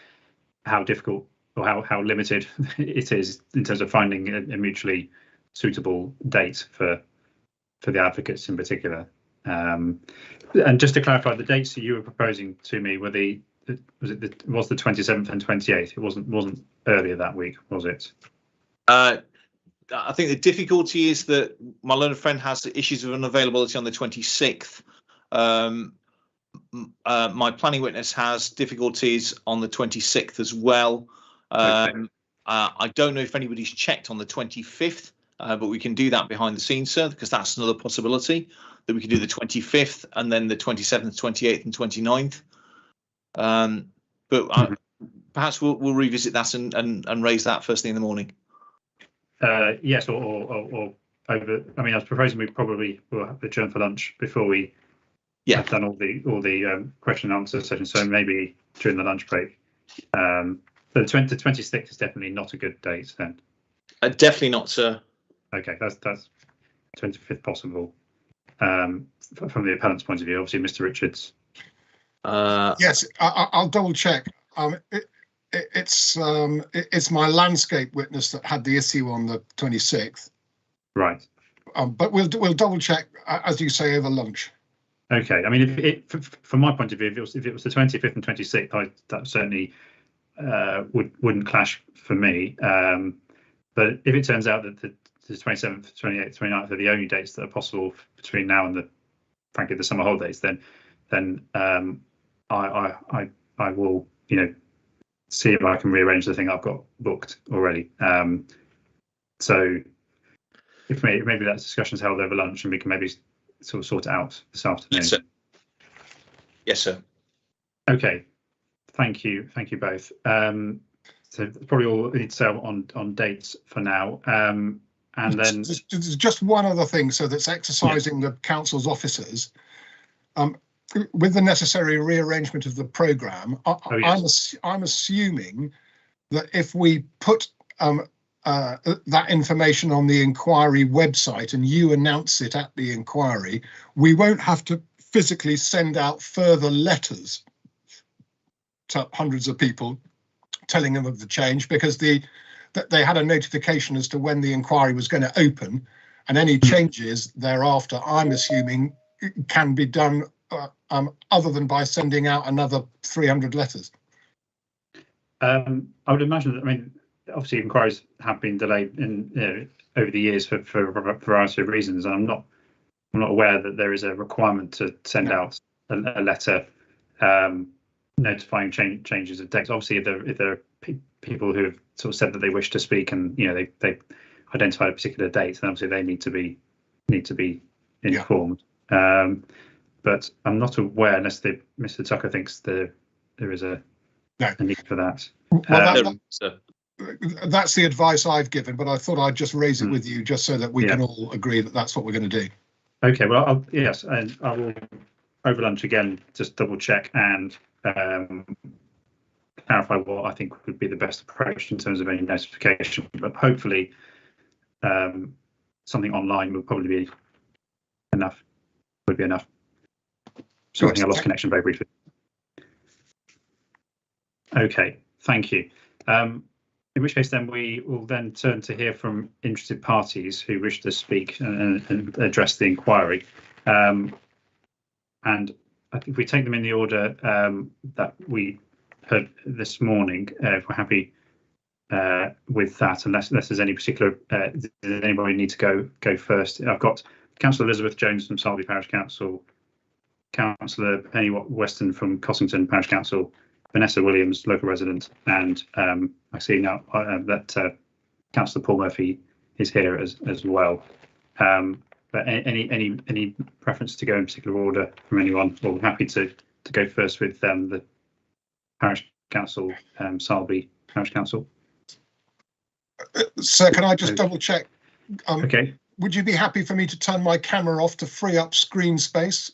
how difficult or how limited it is in terms of finding a mutually suitable date for the advocates in particular. And just to clarify, the dates that you were proposing to me were was the 27th and 28th? It wasn't earlier that week, was it? I think the difficulty is that my learned friend has issues of unavailability on the 26th. My planning witness has difficulties on the 26th as well. Okay. I don't know if anybody's checked on the 25th, but we can do that behind the scenes, sir, because that's another possibility, that we can do the 25th and then the 27th, 28th and 29th. But perhaps we'll revisit that and raise that first thing in the morning. Yes, or over. I mean, I was proposing we probably will adjourn for lunch before we have done all the question and answer sessions. So maybe during the lunch break. But the 26th is definitely not a good date then. Definitely not, sir. Okay, that's 25th possible. From the appellant's point of view, obviously, Mr. Richards. Yes, I'll double check. It's my landscape witness that had the issue on the 26th. Right. But we'll double check, as you say, over lunch. Okay. I mean, from my point of view, if it was the 25th and 26th, that certainly wouldn't clash for me. But if it turns out that the 27th, 28th, 29th are the only dates that are possible between now and frankly the summer holidays, then I will, see if I can rearrange the thing I've got booked already. So if maybe that discussion's held over lunch and we can maybe sort of sort it out this afternoon. Yes, sir. Yes, sir. Okay. Thank you both. So that's probably all we need to say on dates for now. And then there's just one other thing, so that's exercising the council's officers. With the necessary rearrangement of the programme, I'm assuming that if we put that information on the inquiry website and you announce it at the inquiry, we won't have to physically send out further letters to hundreds of people telling them of the change, because they had a notification as to when the inquiry was going to open, and any changes thereafter, I'm assuming, can be done other than by sending out another 300 letters. I would imagine that, I mean, obviously inquiries have been delayed over the years for a variety of reasons, and I'm not aware that there is a requirement to send out a letter notifying changes of dates. Obviously, if there are people who have sort of said that they wish to speak, and they identified a particular date, then obviously they need to be informed. But I'm not aware, unless Mr. Tucker thinks there is a need for that. Well, that's the advice I've given, but I thought I'd just raise it with you just so that we can all agree that that's what we're going to do. Okay, well, yes, and I will over lunch again, just double check and clarify what I think would be the best approach in terms of any notification. But hopefully, something online will probably be enough. Would be enough. So I think I lost connection very briefly. Okay, thank you. In which case, then we will then turn to hear from interested parties who wish to speak and address the inquiry. And I think if we take them in the order that we heard this morning, if we're happy with that, unless there's any particular, does anybody need to go first? I've got Councillor Elizabeth Jones from Sileby Parish Council, Councillor Penny Weston from Cossington Parish Council, Vanessa Williams, local resident, and I see now that Councillor Paul Murphy is here as well. But any preference to go in particular order from anyone? Well, we're happy to go first with the Parish Council, Sileby Parish Council. Sir, can I just double check? Okay. Would you be happy for me to turn my camera off to free up screen space?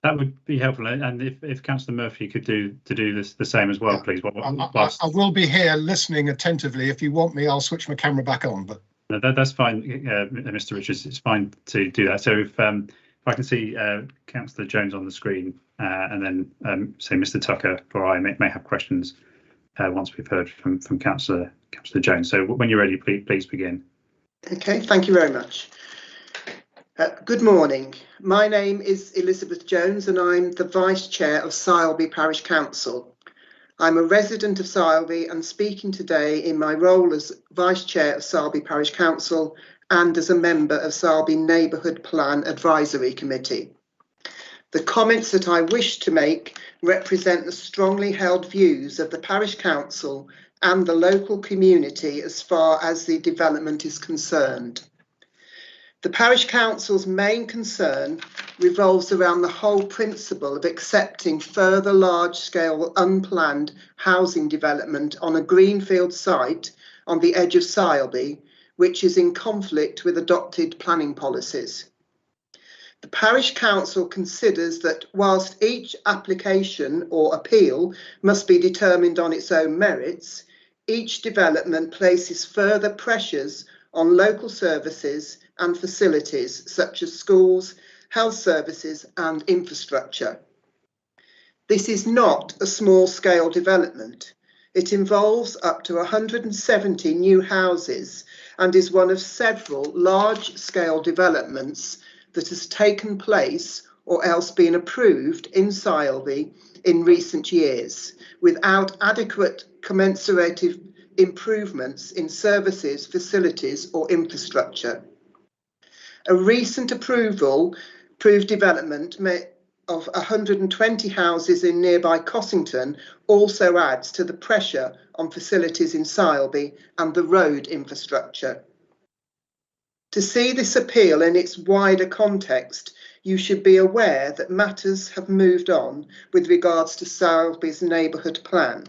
That would be helpful, and if Councillor Murphy could do this the same as well, please. I will be here listening attentively. If you want me, I'll switch my camera back on. But no, that's fine, Mr. Richards. It's fine to do that. So if I can see Councillor Jones on the screen, and then say Mr. Tucker or I may have questions once we've heard from Councillor Jones. So when you're ready, please begin. Okay, thank you very much. Good morning. My name is Elizabeth Jones and I'm the Vice Chair of Sileby Parish Council. I'm a resident of Sileby and speaking today in my role as Vice Chair of Sileby Parish Council and as a member of Sileby Neighbourhood Plan Advisory Committee. The comments that I wish to make represent the strongly held views of the Parish Council and the local community as far as the development is concerned. The Parish Council's main concern revolves around the whole principle of accepting further large-scale unplanned housing development on a greenfield site on the edge of Sileby, which is in conflict with adopted planning policies. The Parish Council considers that whilst each application or appeal must be determined on its own merits, each development places further pressures on local services and facilities such as schools, health services and infrastructure. This is not a small-scale development. It involves up to 170 new houses and is one of several large-scale developments that has taken place or else been approved in Sileby in recent years without adequate commensurate improvements in services, facilities or infrastructure. A recent approved development of 120 houses in nearby Cossington also adds to the pressure on facilities in Sileby and the road infrastructure. To see this appeal in its wider context, you should be aware that matters have moved on with regards to Sileby's neighbourhood plan.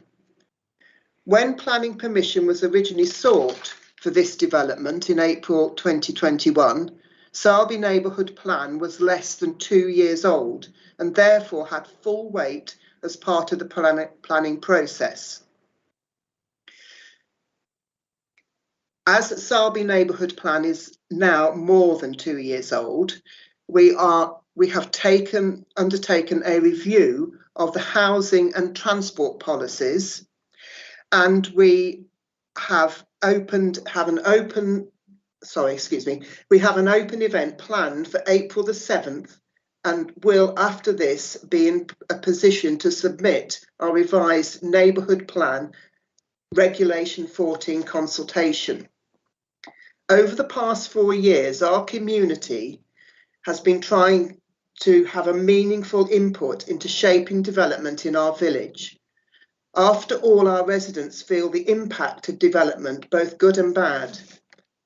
When planning permission was originally sought for this development in April 2021, Sileby Neighbourhood Plan was less than 2 years old and therefore had full weight as part of the planning process. As Sileby Neighbourhood Plan is now more than 2 years old, we have undertaken a review of the housing and transport policies, and we have an open event planned for April the 7th and will after this be in a position to submit our revised neighbourhood plan regulation 14 consultation. Over the past 4 years, our community has been trying to have a meaningful input into shaping development in our village. After all, our residents feel the impact of development, both good and bad.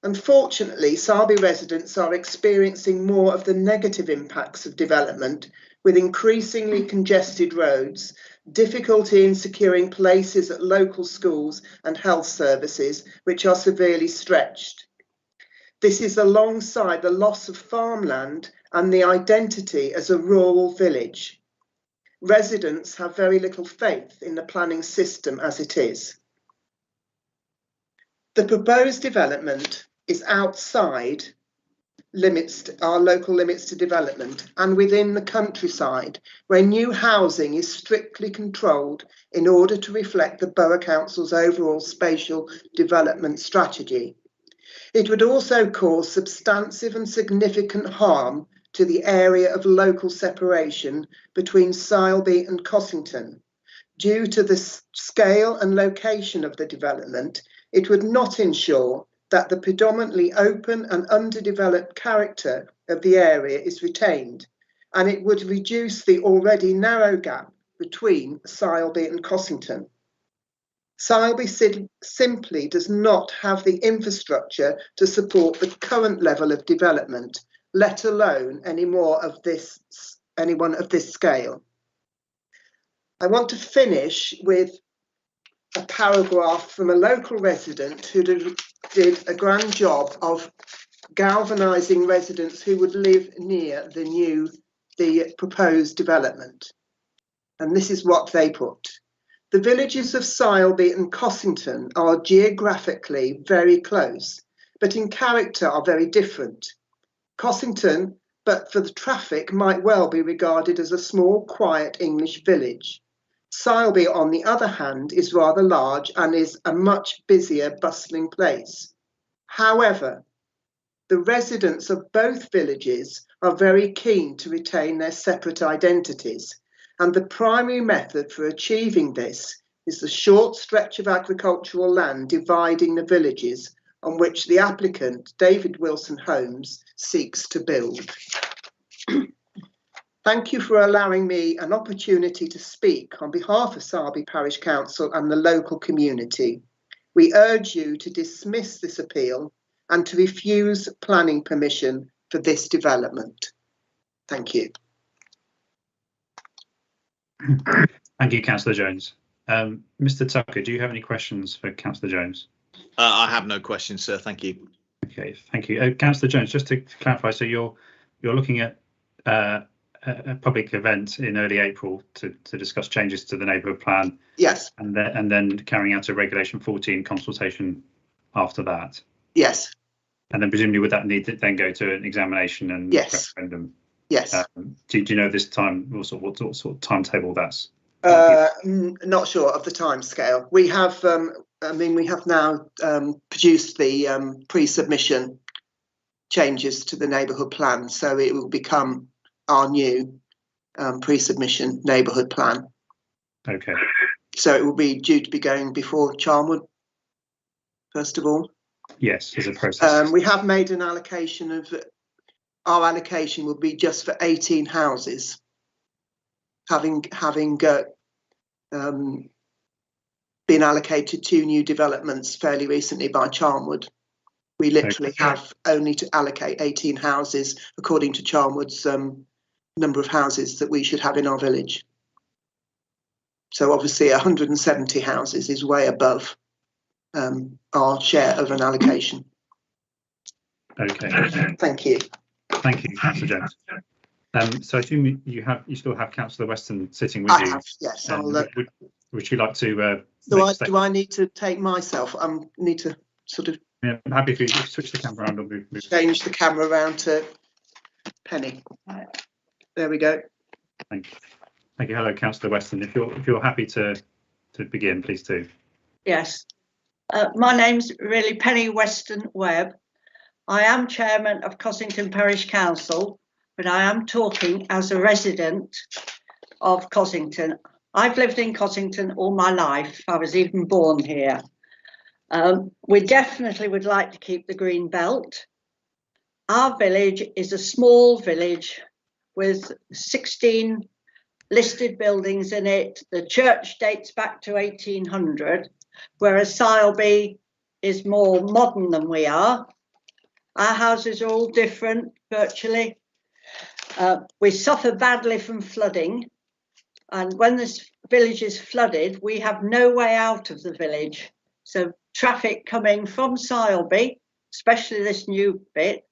Unfortunately, Sileby residents are experiencing more of the negative impacts of development, with increasingly congested roads, difficulty in securing places at local schools and health services, which are severely stretched. This is alongside the loss of farmland and the identity as a rural village. Residents have very little faith in the planning system as it is. The proposed development is outside our local limits to development and within the countryside, where new housing is strictly controlled in order to reflect the Borough Council's overall spatial development strategy. It would also cause substantive and significant harm to the area of local separation between Sileby and Cossington. Due to the scale and location of the development, it would not ensure that the predominantly open and underdeveloped character of the area is retained, and it would reduce the already narrow gap between Sileby and Cossington. Sileby simply does not have the infrastructure to support the current level of development, let alone any one of this scale. I want to finish with a paragraph from a local resident who did a grand job of galvanising residents who would live near the proposed development. And this is what they put. The villages of Sileby and Cossington are geographically very close, but in character are very different. Cossington, but for the traffic, might well be regarded as a small, quiet English village. Sileby, on the other hand, is rather large and is a much busier, bustling place. However, the residents of both villages are very keen to retain their separate identities, and the primary method for achieving this is the short stretch of agricultural land dividing the villages on which the applicant, David Wilson Homes, seeks to build. Thank you for allowing me an opportunity to speak on behalf of Sileby Parish Council and the local community. We urge you to dismiss this appeal and to refuse planning permission for this development. Thank you. Thank you, Councillor Jones. Mr. Tucker, do you have any questions for Councillor Jones? I have no questions, sir. Thank you. Okay, thank you. Councillor Jones, just to clarify, so you're looking at a public event in early April to discuss changes to the neighbourhood plan. Yes. And then carrying out a Regulation 14 consultation after that. Yes. And then presumably would that need to then go to an examination and referendum? Yes. Do you know this time what sort of timetable that's? Not sure of the time scale. We have, we have now produced the pre-submission changes to the neighbourhood plan, so it will become our new pre-submission neighbourhood plan. Okay. So it will be due to be going before Charnwood, first of all. Yes, as a process. We have made an allocation of, our allocation will be just for 18 houses, having been allocated 2 new developments fairly recently by Charnwood. We literally have only to allocate 18 houses according to Charnwood's number of houses that we should have in our village. So obviously 170 houses is way above our share of an allocation. Okay. Thank you. Thank you, Councillor Jones. So I assume you still have Councillor Weston sitting with I you. have, yes. Would you like to? Do I need to take myself? I need to sort of. Yeah, I'm happy for you to switch the camera around or move. Change the camera around to Penny. There we go. Thank you. Thank you. Hello, Councillor Weston. If you're happy to begin, please do. Yes. My name's really Penny Weston Webb. I am chairman of Cossington Parish Council, but I am talking as a resident of Cossington. I've lived in Cossington all my life. I was even born here. We definitely would like to keep the green belt. Our village is a small village with 16 listed buildings in it. The church dates back to 1800, whereas Sileby is more modern than we are. Our houses are all different, virtually. We suffer badly from flooding, and when this village is flooded, we have no way out of the village. So traffic coming from Sileby, especially this new bit,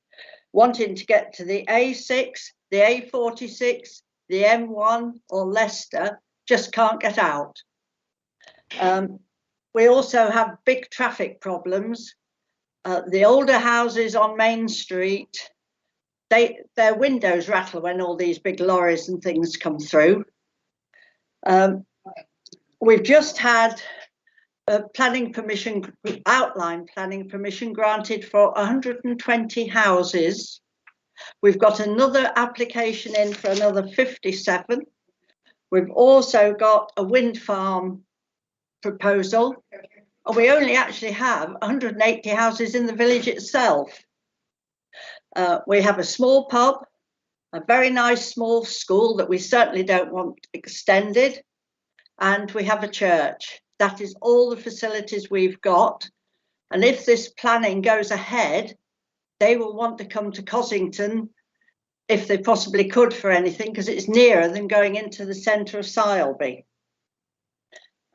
wanting to get to the A6, the A46, the M1 or Leicester, just can't get out. We also have big traffic problems. The older houses on Main Street, their windows rattle when all these big lorries and things come through. We've just had a planning permission, outline planning permission granted for 120 houses. We've got another application in for another 57. We've also got a wind farm proposal. We only actually have 180 houses in the village itself. We have a small pub, a very nice small school that we certainly don't want extended, and we have a church. That is all the facilities we've got. And if this planning goes ahead, they will want to come to Cossington if they possibly could for anything, because it's nearer than going into the centre of Sileby.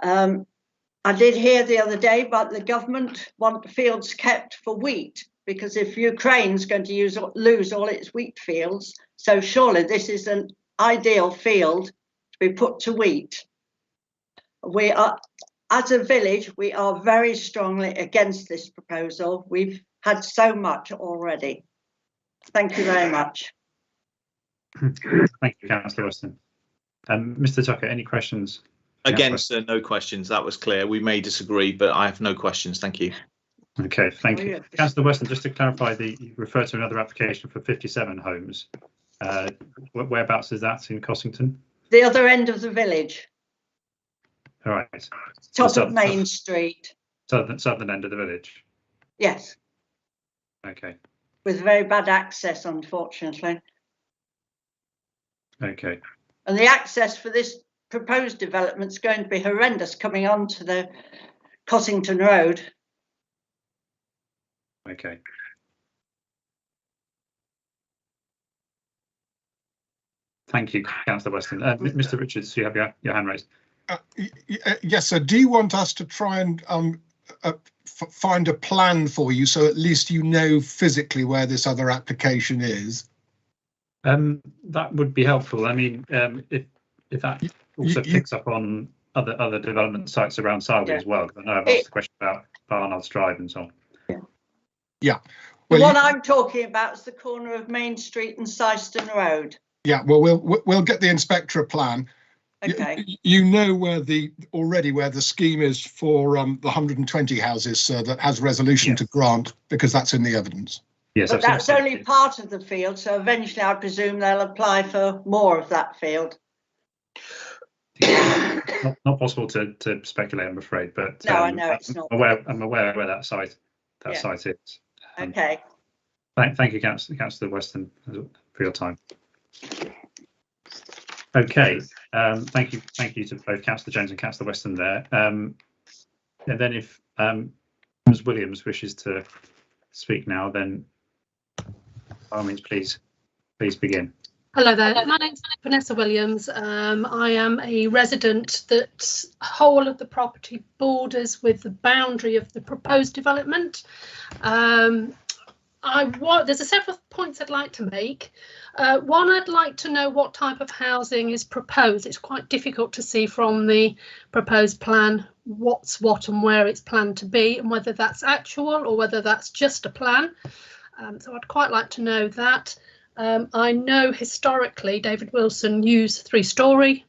I did hear the other day about the government want the fields kept for wheat, because if Ukraine's going to lose all its wheat fields, so surely this is an ideal field to be put to wheat. We are, as a village, we are very strongly against this proposal. We've had so much already. Thank you very much. Thank you, Councillor Weston. Mr. Tucker, any questions? Again, sir, no questions. That was clear. We may disagree, but I have no questions. Thank you. Okay, thank you. Councillor Weston, just to clarify, you referred to another application for 57 homes. Whereabouts is that in Cossington? The other end of the village. All right. Top of Main Street. Southern end of the village? Yes. Okay. With very bad access, unfortunately. Okay. And the access for this proposed development is going to be horrendous coming onto the Cossington Road. Okay. Thank you, Councillor Weston. Mr. Richards, you have your hand raised. Yes, sir. Do you want us to try and find a plan for you so at least you know physically where this other application is? That would be helpful. I mean, if that also picks up on other development sites around Sileby as well, because I know I've asked a question about Barnard's Drive and so on. Yeah. Well, the one I'm talking about is the corner of Main Street and Syston Road. Yeah, well, we'll get the inspector a plan. Okay. You know where the scheme is for the 120 houses, sir, that has resolution to grant, because that's in the evidence. Yes, but that's only part of the field, so eventually I presume they'll apply for more of that field. Not possible to speculate, I'm afraid, but no, I know it's not. I'm aware where that site is. Okay. Thank you, Councillor Weston, for your time. Okay, thank you to both Councillor Jones and Councillor Weston there. And then if Ms. Williams wishes to speak now, then by all means, please begin. Hello there, my name's Vanessa Williams. I am a resident that whole of the property borders with the boundary of the proposed development. There's several points I'd like to make. One, I'd like to know what type of housing is proposed. It's quite difficult to see from the proposed plan what's what and where it's planned to be, and whether that's actual or whether that's just a plan. So I'd quite like to know that. I know historically David Wilson used 3-storey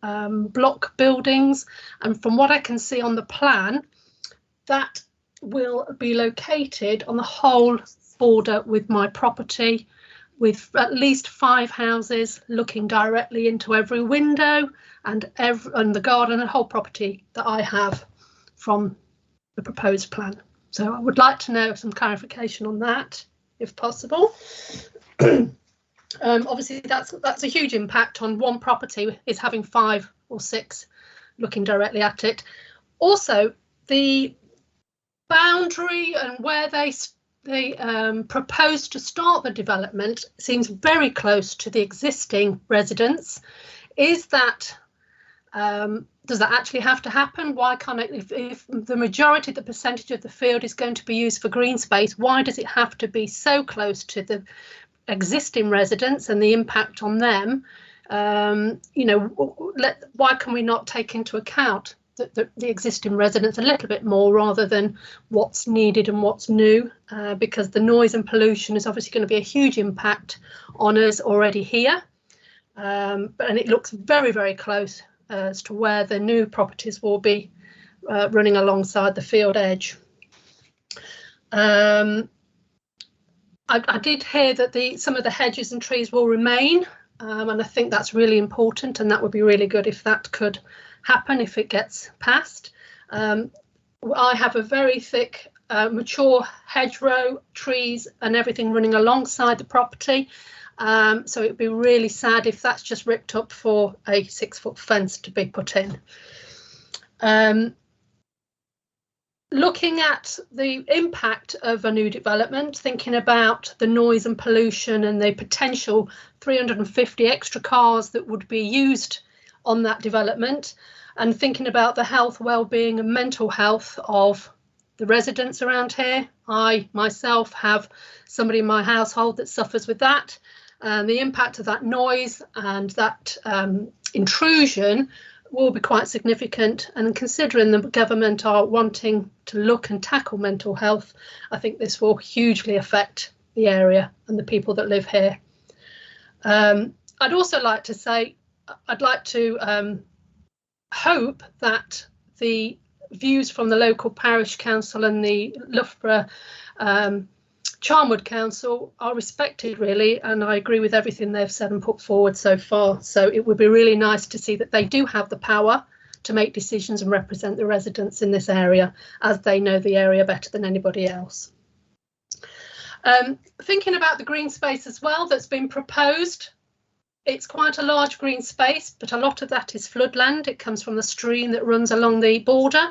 block buildings, and from what I can see on the plan, that will be located on the whole border with my property, with at least 5 houses looking directly into every window and the garden and whole property that I have from the proposed plan. So I would like to know some clarification on that, if possible. Obviously, that's a huge impact on one property, is having 5 or 6 looking directly at it. Also, the boundary and where they propose to start the development seems very close to the existing residence. Is that does that actually have to happen? Why can't it, if the majority, the percentage of the field is going to be used for green space, why does it have to be so close to the existing residents and the impact on them? You know, why can we not take into account the existing residents a little bit more rather than what's needed and what's new? Because the noise and pollution is obviously going to be a huge impact on us already here. And it looks very, very close as to where the new properties will be running alongside the field edge. I did hear that some of the hedges and trees will remain, and I think that's really important, and that would be really good if that could happen, if it gets passed. I have a very thick mature hedgerow, trees and everything running alongside the property. So it'd be really sad if that's just ripped up for a 6-foot fence to be put in. Looking at the impact of a new development, thinking about the noise and pollution and the potential 350 extra cars that would be used on that development, and thinking about the health, well-being and mental health of the residents around here. I myself have somebody in my household that suffers with that. The impact of that noise and that intrusion will be quite significant, and considering the government are wanting to look and tackle mental health, I think this will hugely affect the area and the people that live here. I'd also like to say I'd like to hope that the views from the local parish council and the Loughborough Charnwood Council are respected, really, and I agree with everything they've said and put forward so far. So it would be really nice to see that they do have the power to make decisions and represent the residents in this area, as they know the area better than anybody else. Thinking about the green space as well that's been proposed, it's quite a large green space, but a lot of that is floodland. It comes from the stream that runs along the border.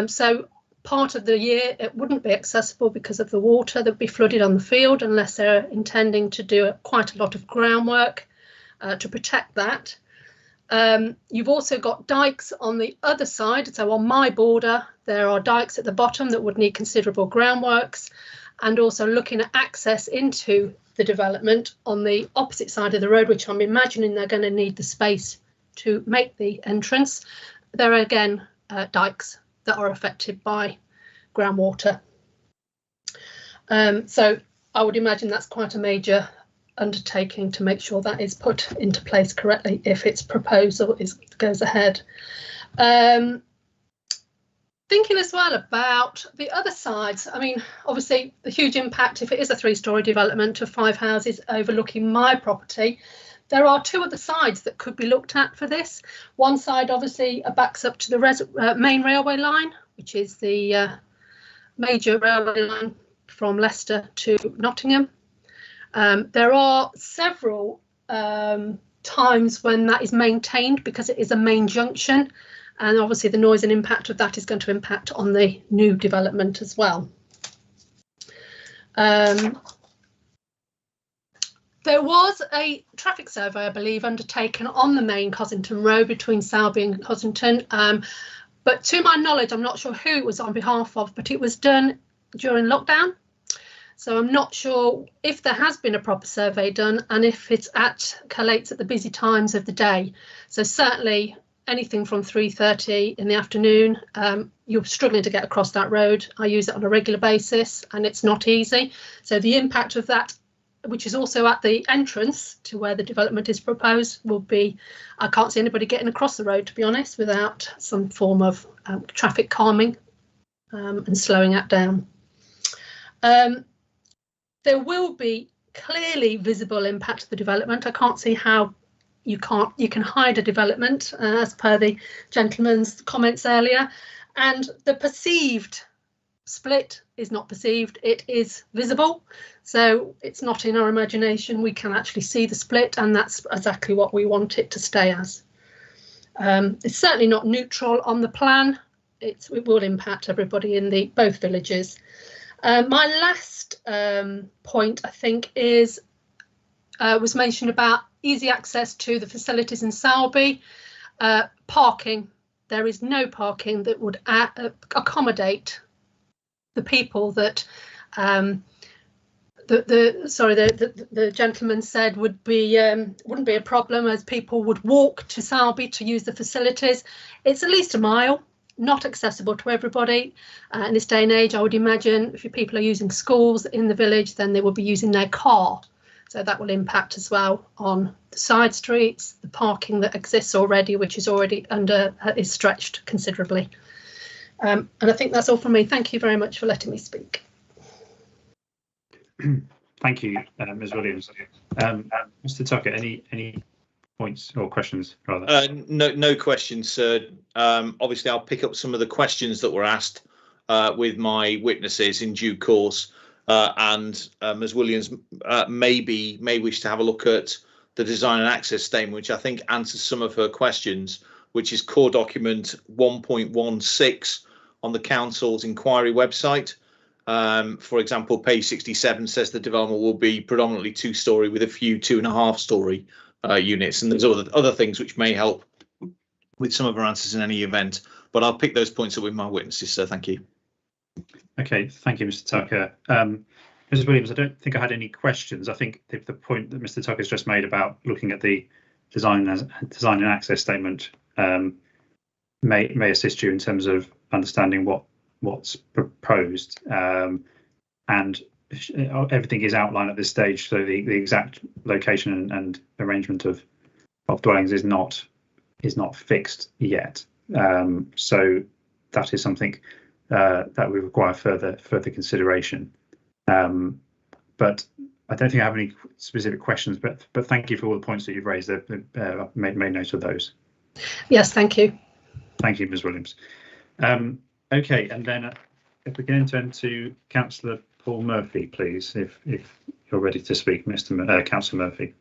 So part of the year it wouldn't be accessible because of the water that would be flooded on the field, unless they're intending to do quite a lot of groundwork to protect that. You've also got dikes on the other side. So on my border, there are dikes at the bottom that would need considerable groundworks, and also looking at access into the development on the opposite side of the road, which I'm imagining they're going to need the space to make the entrance. There are again dikes that are affected by groundwater. So I would imagine that's quite a major undertaking to make sure that is put into place correctly if its proposal goes ahead. Thinking as well about the other sides, I mean, obviously the huge impact if it is a 3-storey development of 5 houses overlooking my property. There are 2 other sides that could be looked at for this. One side obviously backs up to the main railway line, which is the major railway line from Leicester to Nottingham. There are several times when that is maintained because it is a main junction, and obviously the noise and impact of that is going to impact on the new development as well. There was a traffic survey, I believe, undertaken on the main Cossington Road between Sileby and Cossington, but to my knowledge, I'm not sure who it was on behalf of, but it was done during lockdown. So I'm not sure if there has been a proper survey done and if it's collates at the busy times of the day. So certainly anything from 3:30 in the afternoon, you're struggling to get across that road. I use it on a regular basis and it's not easy. So the impact of that, which is also at the entrance to where the development is proposed, will be, I can't see anybody getting across the road, to be honest, without some form of traffic calming and slowing that down. There will be clearly visible impact of the development. I can't see how you can hide a development, as per the gentleman's comments earlier, and the perceived split is not perceived, it is visible. So it's not in our imagination, we can actually see the split, and that's exactly what we want it to stay as. It's certainly not neutral on the plan. It will impact everybody in both villages. My last point, I think, was mentioned about easy access to the facilities in Sileby. Parking. There is no parking that would accommodate the people that the gentleman said wouldn't be a problem, as people would walk to Sileby to use the facilities. It's at least a mile, not accessible to everybody. In this day and age, I would imagine if people are using schools in the village, then they will be using their car. So that will impact as well on the side streets, the parking that exists already, which is already is stretched considerably. And I think that's all from me. Thank you very much for letting me speak. Thank you, Ms. Williams. Mr. Tucker, any points or questions rather? No questions, sir. Obviously, I'll pick up some of the questions that were asked with my witnesses in due course. And Ms. Williams may wish to have a look at the design and access statement, which I think answers some of her questions, which is core document 1.16 on the council's inquiry website. For example, page 67 says the development will be predominantly 2-storey with a few 2.5-storey units, and there's other things which may help with some of our answers in any event. But I'll pick those points up with my witnesses, sir. Thank you. Okay, thank you, Mr. Tucker. Mrs. Williams, I don't think I had any questions. I think the point that Mr. Tucker's just made about looking at the design and access statement may assist you in terms of understanding what's proposed, and everything is outlined at this stage. So the exact location and arrangement of dwellings is not fixed yet. So that is something that we require further consideration. But I don't think I have any specific questions. But thank you for all the points that you've raised. I've made note of those. Yes, thank you. Thank you, Ms. Williams. Okay, and then if we can turn to Councillor Paul Murphy, please, if you're ready to speak, Councillor Murphy.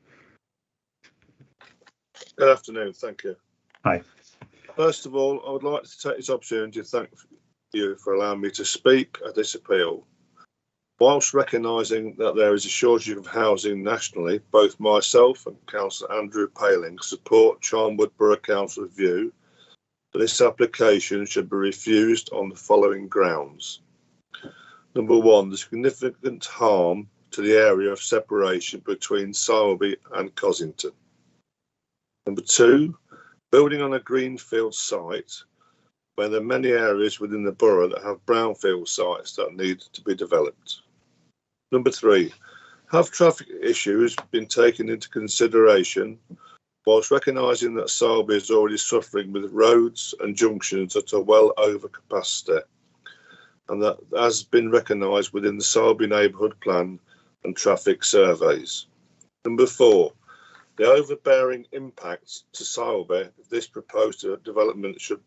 Good afternoon, thank you. Hi. First of all, I would like to take this opportunity to thank you for allowing me to speak at this appeal. Whilst recognising that there is a shortage of housing nationally, both myself and Councillor Andrew Paling support Charnwood Borough Council's view that this application should be refused on the following grounds. Number one, the significant harm to the area of separation between Sileby and Cossington. Number two, building on a greenfield site where there are many areas within the borough that have brownfield sites that need to be developed. Number three, have traffic issues been taken into consideration whilst recognising that Sileby is already suffering with roads and junctions that are well over capacity, and that has been recognised within the Sileby neighbourhood plan and traffic surveys. Number four, the overbearing impacts to Sileby if this proposed development should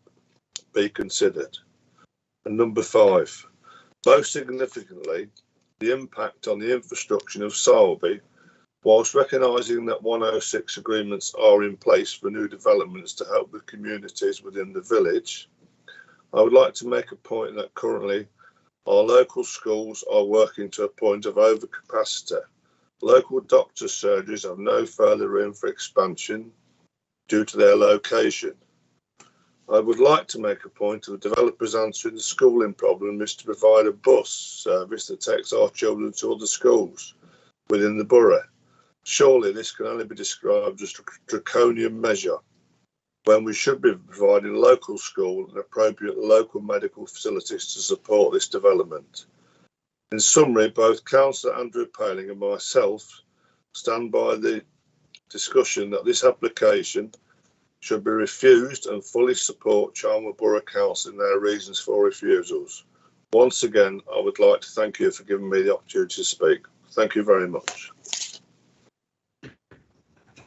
be considered. And number five, most significantly, the impact on the infrastructure of Sileby, whilst recognising that 106 agreements are in place for new developments to help the communities within the village. I would like to make a point that currently our local schools are working to a point of overcapacity. Local doctors' surgeries have no further room for expansion due to their location. I would like to make a point of the developers answering the schooling problem is to provide a bus service that takes our children to other schools within the borough. Surely this can only be described as a draconian measure when we should be providing local school and appropriate local medical facilities to support this development. In summary, both Councillor Andrew Paling and myself stand by the discussion that this application should be refused and fully support Charnwood Borough Council in their reasons for refusals. Once again, I would like to thank you for giving me the opportunity to speak. Thank you very much.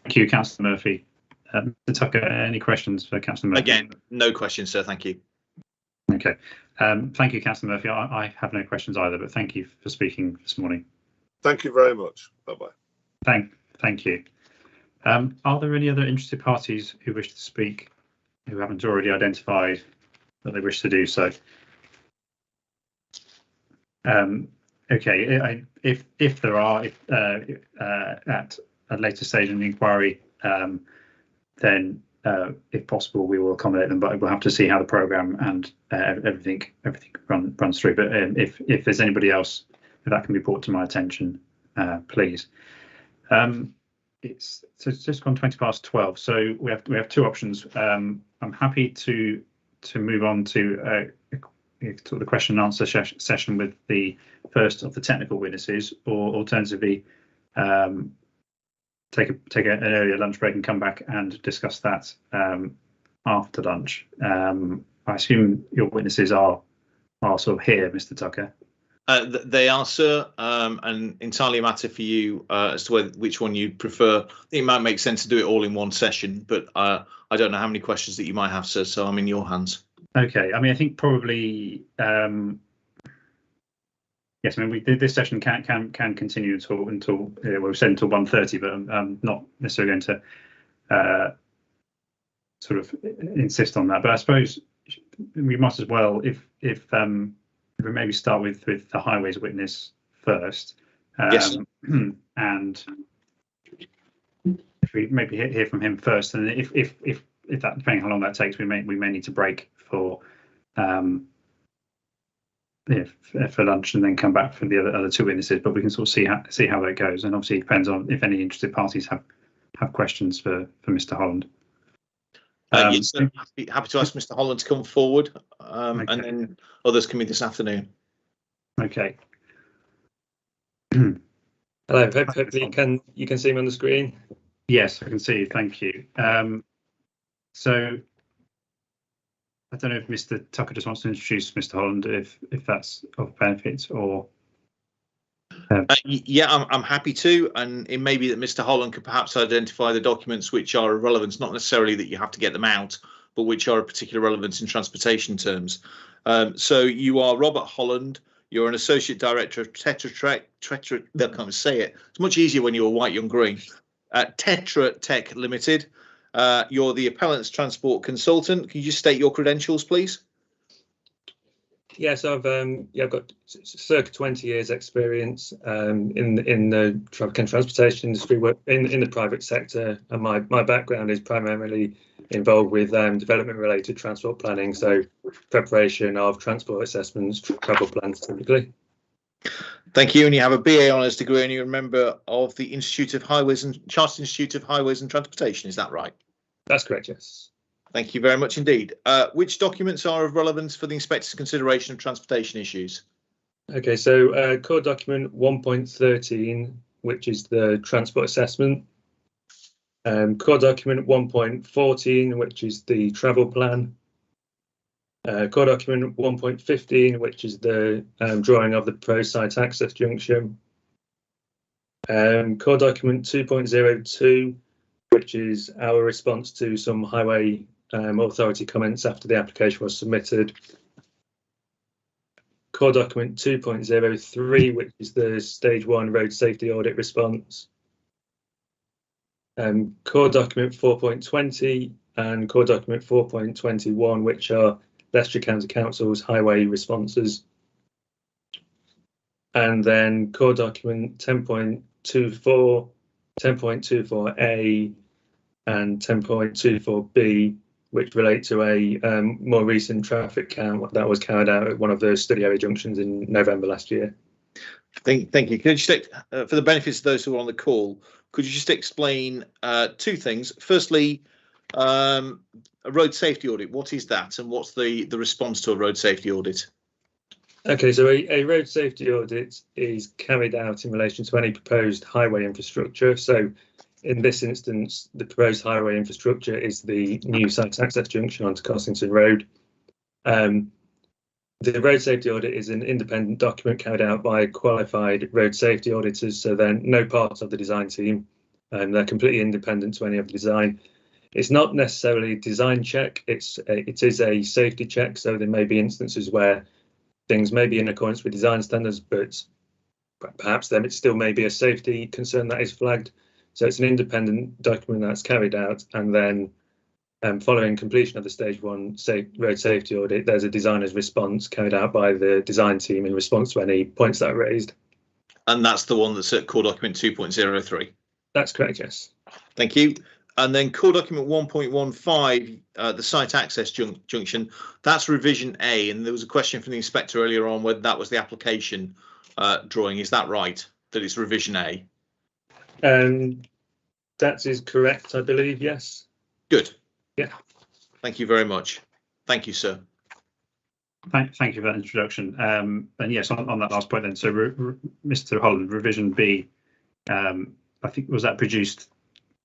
Thank you, Councillor Murphy. Mr. Tucker, any questions for Councillor Murphy? Again, no questions, sir. Thank you. Okay. Thank you, Councillor Murphy. I have no questions either, but thank you for speaking this morning. Thank you very much. Bye-bye. Thank you. Are there any other interested parties who wish to speak who haven't already identified that they wish to do so? Okay, if there are, at a later stage in the inquiry, then if possible, we will accommodate them, but we'll have to see how the programme and everything runs through. But if there's anybody else, if that can be brought to my attention, please. It's just gone 12:20, so we have two options. I'm happy to move on to the question and answer session with the first of the technical witnesses, or alternatively take an earlier lunch break and come back and discuss that after lunch. I assume your witnesses are sort of here, Mr. Tucker. They are, sir, and entirely a matter for you as to which one you prefer. I think it might make sense to do it all in one session, but I don't know how many questions that you might have, sir, so I'm in your hands. Okay, I mean, I think probably yes. I mean, this session can continue until we've said until 1:30, but I'm not necessarily going to sort of insist on that. But I suppose we must as well, if we maybe start with the highways witness first. Yes. And if we maybe hear from him first, and if that, depending how long that takes, we may need to break for lunch and then come back for the other two witnesses. But we can sort of see how that goes, and obviously it depends on if any interested parties have questions for Mr. Holland. Yes, sir. Happy to ask Mr. Holland to come forward, okay. And then others can be this afternoon. Okay. Hello. Hopefully you can see me on the screen. Yes, I can see you. Thank you. So I don't know if Mr. Tucker just wants to introduce Mr. Holland, if that's of benefit, or. Yeah, I'm happy to, and it may be that Mr. Holland could perhaps identify the documents which are of relevance, not necessarily that you have to get them out, but which are of particular relevance in transportation terms. So you are Robert Holland. You're an associate director of Tetra. They can't say it. It's much easier when you're a white young green. Tetra Tech Limited. You're the Appellants transport consultant. Can you just state your credentials, please? Yes, I've got circa 20 years experience in the transportation industry, work in the private sector, and my background is primarily involved with development related transport planning, so preparation of transport assessments, travel plans typically. Thank you. And you have a BA Honours degree, and you're a member of the Institute of Highways and Chartered Institute of Highways and Transportation. Is that right? That's correct, yes. Thank you very much indeed. Which documents are of relevance for the inspector's consideration of transportation issues? Okay, so core document 1.13, which is the transport assessment. Core document 1.14, which is the travel plan. Core document 1.15, which is the drawing of the proposed site access junction. Core document 2.02, which is our response to some highway authority comments after the application was submitted. Core document 2.03, which is the stage 1 road safety audit response. Core document 4.20 and core document 4.21, which are Leicester County Council's highway responses. And then core document 10.24, 10.24A and 10.24B, which relate to a more recent traffic count that was carried out at one of the study area junctions in November last year. Thank you. Could you just, for the benefits of those who are on the call, could you just explain two things? Firstly, a road safety audit, what is that, and what's the response to a road safety audit? Okay, so a road safety audit is carried out in relation to any proposed highway infrastructure. So in this instance, the proposed highway infrastructure is the new site access junction onto Cossington Road. The road safety audit is an independent document carried out by qualified road safety auditors, so they're no part of the design team, and they're completely independent to any of the design. It's not necessarily a design check, it is a safety check, so there may be instances where things may be in accordance with design standards, but perhaps then it still may be a safety concern that is flagged. So it's an independent document that's carried out, and then following completion of the stage 1 road safety audit, there's a designer's response carried out by the design team in response to any points that are raised. And that's the one that's at core document 2.03. That's correct, yes. Thank you. And then core document 1.15, the site access junction, that's revision A. And there was a question from the inspector earlier on whether that was the application drawing. Is that right, that it's revision A? That is correct, I believe, yes. Good. Yeah. Thank you very much. Thank you, sir. Thank you for that introduction. And yes, on that last point then, so Mr. Holland, revision B, I think, was that produced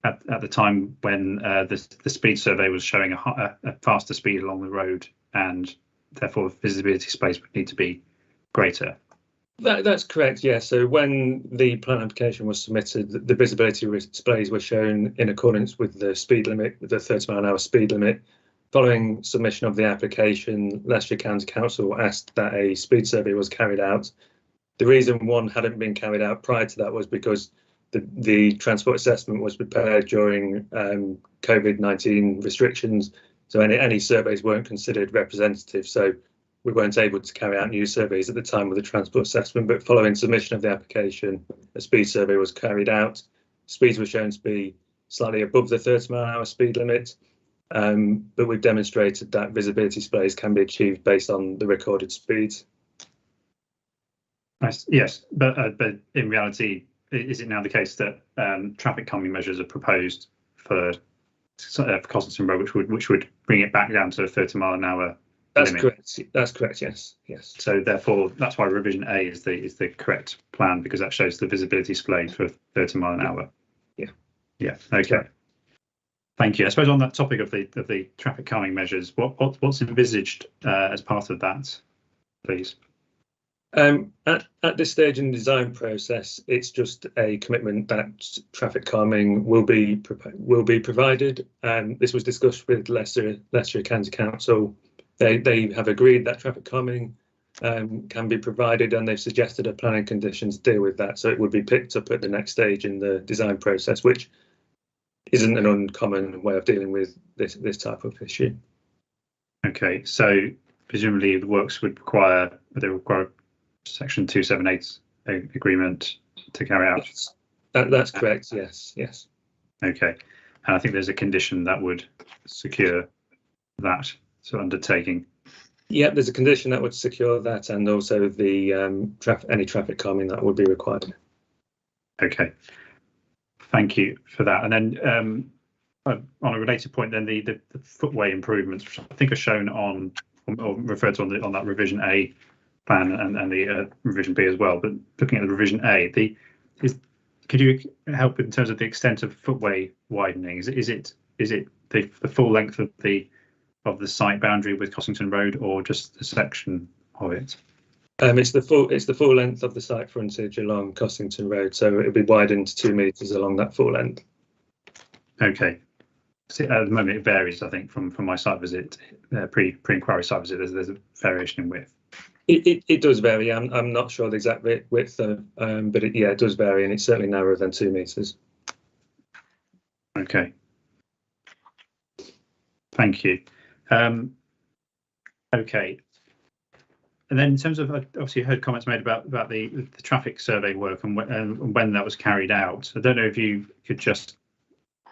at the time when the speed survey was showing a faster speed along the road, and therefore visibility space would need to be greater? That's correct, yeah. So when the plan application was submitted, the visibility displays were shown in accordance with the speed limit, with the 30-mile-an-hour speed limit. Following submission of the application, Leicestershire County Council asked that a speed survey was carried out. The reason one hadn't been carried out prior to that was because the transport assessment was prepared during COVID-19 restrictions, so any surveys weren't considered representative. So we weren't able to carry out new surveys at the time of the transport assessment, but following submission of the application, a speed survey was carried out. Speeds were shown to be slightly above the 30-mile-an-hour speed limit, but we've demonstrated that visibility displays can be achieved based on the recorded speeds. Yes, but in reality, is it now the case that traffic calming measures are proposed for Cossington Road, which would bring it back down to a 30-mile-an-hour? That's correct. That's correct. Yes. Yes. So therefore, that's why revision A is the correct plan, because that shows the visibility display for 30-mile-an-hour. Yeah. Yeah. Okay. Thank you. I suppose on that topic of the traffic calming measures, what's envisaged as part of that, please? At this stage in the design process, it's just a commitment that traffic calming will be provided. This was discussed with Leicestershire County Council. They have agreed that traffic calming can be provided, and they've suggested a planning condition to deal with that. So it would be picked up at the next stage in the design process, which isn't an uncommon way of dealing with this type of issue. Okay, so presumably the works would require Section 278 agreement to carry out. That's correct. Yes. Yes. Okay, and I think there's a condition that would secure that sort of undertaking. Yeah, there's a condition that would secure that, and also the any traffic calming that would be required. Okay, thank you for that. And then on a related point, then the footway improvements, which I think are shown on or referred to on that revision A plan and the revision B as well. But looking at the revision A, could you help in terms of the extent of footway widening? Is it the full length of the site boundary with Cossington Road, or just a section of it? It's the full length of the site frontage along Cossington Road, so it'll be widened to 2 metres along that full length. Okay. So at the moment it varies, I think, from my site visit, pre-inquiry site visit. There's a variation in width. It does vary. I'm not sure the exact width, but it does vary, and it's certainly narrower than 2 metres. Okay. Thank you. Okay. And then in terms of, obviously you heard comments made about the traffic survey work and when that was carried out. I don't know if you could just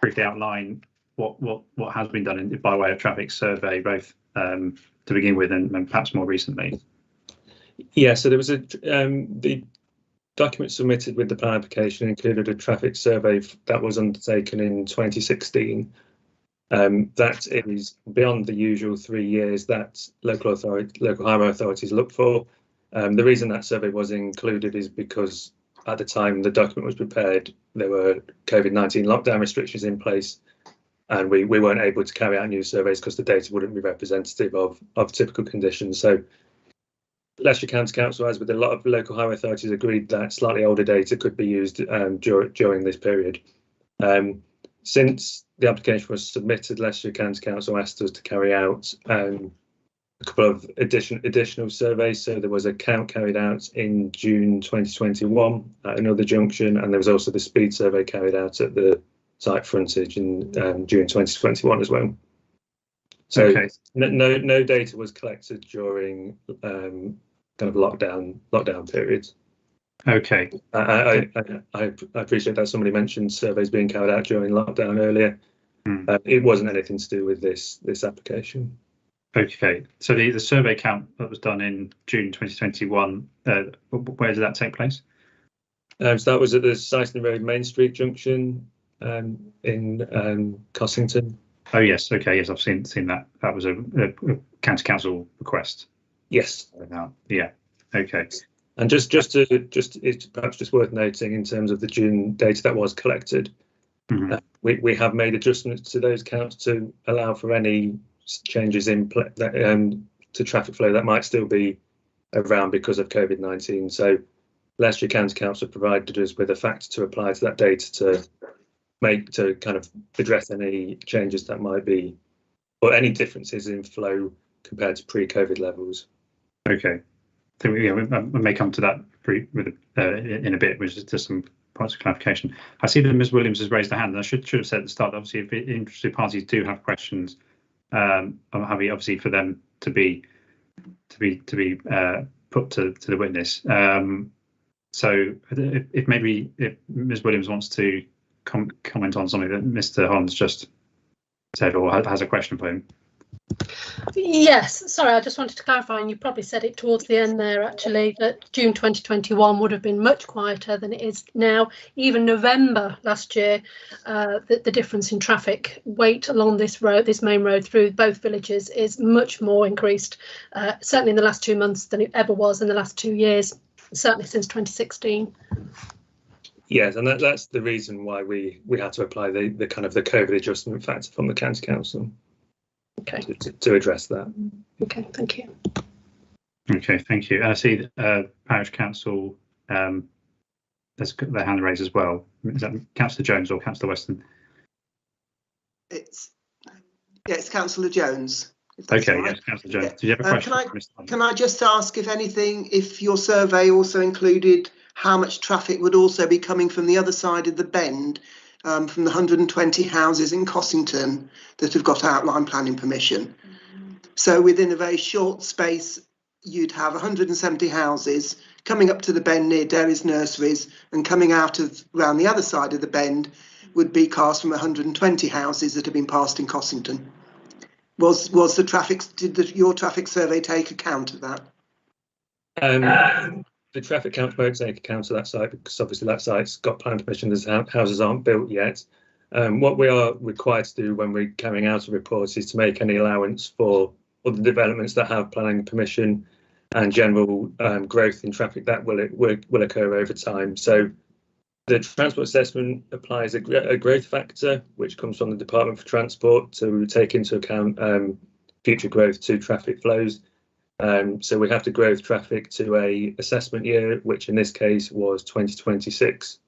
briefly outline what has been done by way of traffic survey, both to begin with and perhaps more recently. Yeah, so there was the document submitted with the plan application included a traffic survey that was undertaken in 2016. That is beyond the usual 3 years that local highway authorities look for. The reason that survey was included is because at the time the document was prepared, there were COVID-19 lockdown restrictions in place, and we weren't able to carry out new surveys because the data wouldn't be representative of typical conditions. So Leicestershire County Council, as with a lot of local highway authorities, agreed that slightly older data could be used during this period. Since the application was submitted, Leicestershire County Council asked us to carry out a couple of additional surveys. So there was a count carried out in June 2021 at another junction, and there was also the speed survey carried out at the site frontage in June 2021 as well. So Okay. no data was collected during kind of lockdown periods. Okay. I appreciate that somebody mentioned surveys being carried out during lockdown earlier. It wasn't anything to do with this application. Okay. So the survey count that was done in June 2021, where did that take place? So that was at the Cossington Road Main Street junction in Cossington. Oh yes. Okay. Yes, I've seen that. That was a county council request. Yes. Yeah. Okay. And it's perhaps just worth noting in terms of the June data that was collected, we have made adjustments to those counts to allow for any changes in to traffic flow that might still be around because of COVID-19. So Leicestershire County Council provided us with a factor to apply to that data to kind of address any changes that might be, or any differences in flow compared to pre-COVID levels. Okay. I think we may come to that in a bit, which is just some points of clarification. I see that Ms. Williams has raised her hand, and I should have said at the start, obviously, if interested parties do have questions, I'm happy, obviously, for them to be put to the witness. So if Ms. Williams wants to comment on something that Mr. Holland's just said, or has a question for him. Yes, sorry, I just wanted to clarify, and you probably said it towards the end there actually, that June 2021 would have been much quieter than it is now. Even November last year, the difference in traffic weight along this main road through both villages is much more increased, certainly in the last 2 months than it ever was in the last 2 years, certainly since 2016. Yes, and that's the reason why we had to apply the kind of the COVID adjustment factor from the County Council. Okay. To address that. Okay, thank you. Okay, thank you. I see Parish Council, there's their hand raised as well. Is that Councillor Jones or Councillor Weston? It's Councillor Jones. Okay, right. yes, Councillor Jones. Did you have a question? Can I just ask if your survey also included how much traffic would also be coming from the other side of the bend, from the 120 houses in Cossington that have got outline planning permission? So within a very short space, you'd have 170 houses coming up to the bend near Derry's Nurseries, and coming out of around the other side of the bend would be cars from 120 houses that have been passed in Cossington. Was the traffic? Did your traffic survey take account of that? The traffic count won't take account of that site, because obviously that site's got planning permission. The houses aren't built yet. What we are required to do when we're carrying out a report is to make any allowance for other developments that have planning permission and general growth in traffic that will occur over time. So the transport assessment applies a growth factor, which comes from the Department for Transport to take into account future growth to traffic flows. So we have to growth traffic to a assessment year, which in this case was 2026.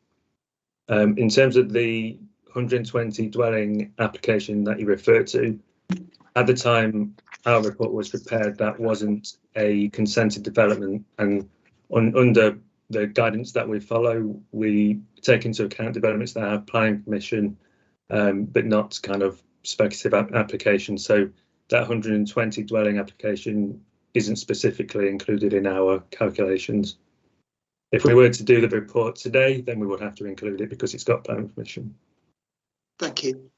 In terms of the 120 dwelling application that you referred to, at the time our report was prepared, that wasn't a consented development, and under the guidance that we follow, we take into account developments that have planning permission, but not kind of speculative applications. So that 120 dwelling application isn't specifically included in our calculations. If we were to do the report today, then we would have to include it because it's got planning permission. Thank you.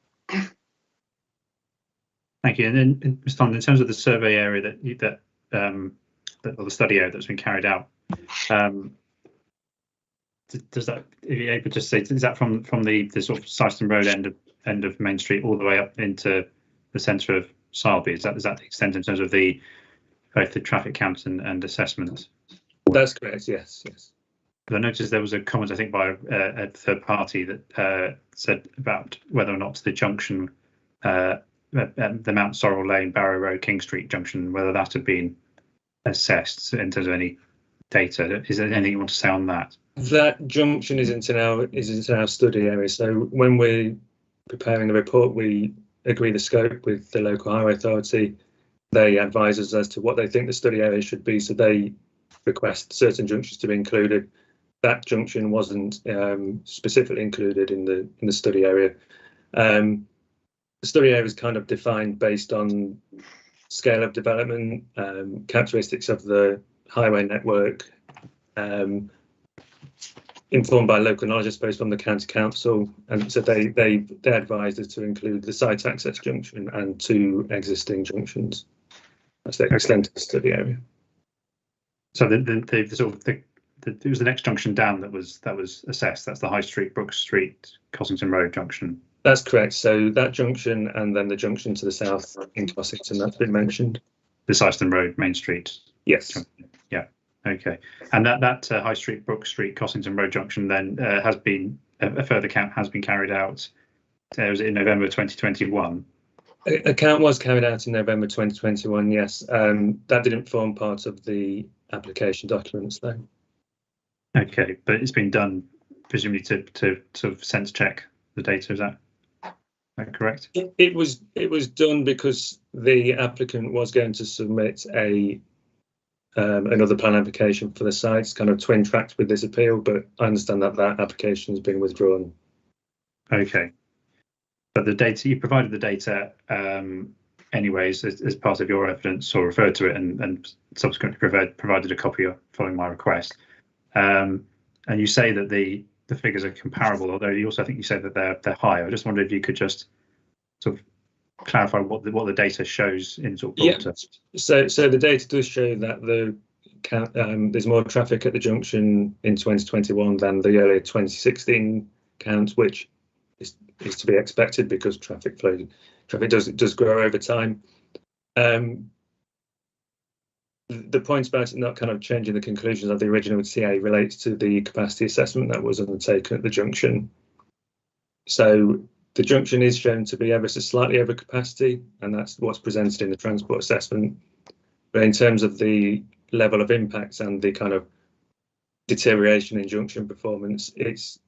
Thank you. And then, Mr. Holland, in terms of the survey area or the study area that's been carried out, does that, are you able to say, is that from the sort of Cossington Road end of Main Street all the way up into the centre of Sileby? Is that the extent in terms of both the traffic count and assessment? That's correct. Yes. But I noticed there was a comment, I think, by a third party that said about whether or not the junction, the Mount Sorrel Lane, Barrow Road, King Street junction, whether that had been assessed in terms of any data. Is there anything you want to say on that? That junction isn't in our study area. So when we're preparing the report, we agree the scope with the local highway authority. They advise us as to what they think the study area should be, so they request certain junctions to be included. That junction wasn't specifically included in the study area. The study area is kind of defined based on scale of development, characteristics of the highway network, informed by local knowledge, I suppose, from the county council, and so they advised us to include the site access junction and 2 existing junctions. That's the extent of the study area. So there was the next junction down that was assessed. That's the High Street, Brook Street, Cossington Road junction. That's correct. So that junction and then the junction to the south in Cossington, that's been mentioned. The Sileby Road, Main Street. Yes. Junction. Yeah. Okay. And that High Street, Brook Street, Cossington Road junction then has been a further count has been carried out. Was it in November 2021? A count was carried out in November 2021. Yes. That didn't form part of the application documents though. Okay, but it's been done presumably to sort of sense check the data. Is that correct? It was done because the applicant was going to submit another plan application for the sites, kind of twin tracked with this appeal, but I understand that application has been withdrawn. Okay, but the data, you provided the data anyways as part of your evidence, or referred to it and subsequently provided a copy following my request. And you say that the figures are comparable, although you also, I think you said that they're higher. I just wondered if you could just sort of clarify what the data shows in sort of broad terms. So the data does show that there's more traffic at the junction in 2021 than the earlier 2016 count, which is to be expected because traffic does grow over time. The point about it not kind of changing the conclusions of the original TA relates to the capacity assessment that was undertaken at the junction. So the junction is shown to be ever so slightly over capacity, and that's what's presented in the transport assessment. But in terms of the level of impacts and the kind of deterioration in junction performance, it's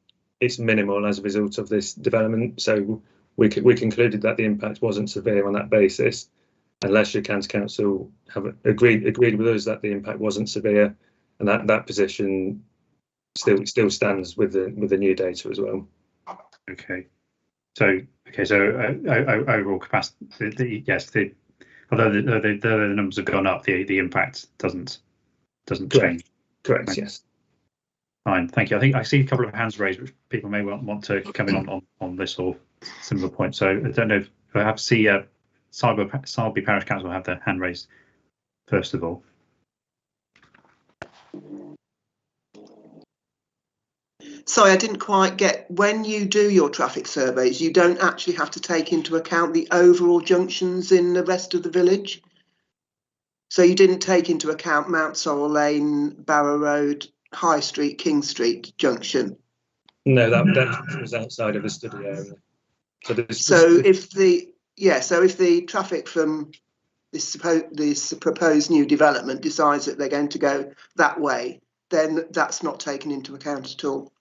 minimal as a result of this development. So we concluded that the impact wasn't severe on that basis. And Leicestershire County Council have agreed with us that the impact wasn't severe, and that position still stands with the new data as well. Okay. So overall capacity, although the numbers have gone up, the impact doesn't change. Correct. Yes. Fine. Thank you. I think I see a couple of hands raised, which people may want to come in on this or similar point. So I don't know if I have to see Sileby Parish Council have their hand raised first of all. Sorry, I didn't quite get, when you do your traffic surveys, you don't actually have to take into account the overall junctions in the rest of the village? So you didn't take into account Mount Sorrel Lane, Barrow Road, High Street, King Street junction? No, that was outside of the study area. So if the traffic from this proposed new development decides that they're going to go that way, then that's not taken into account at all.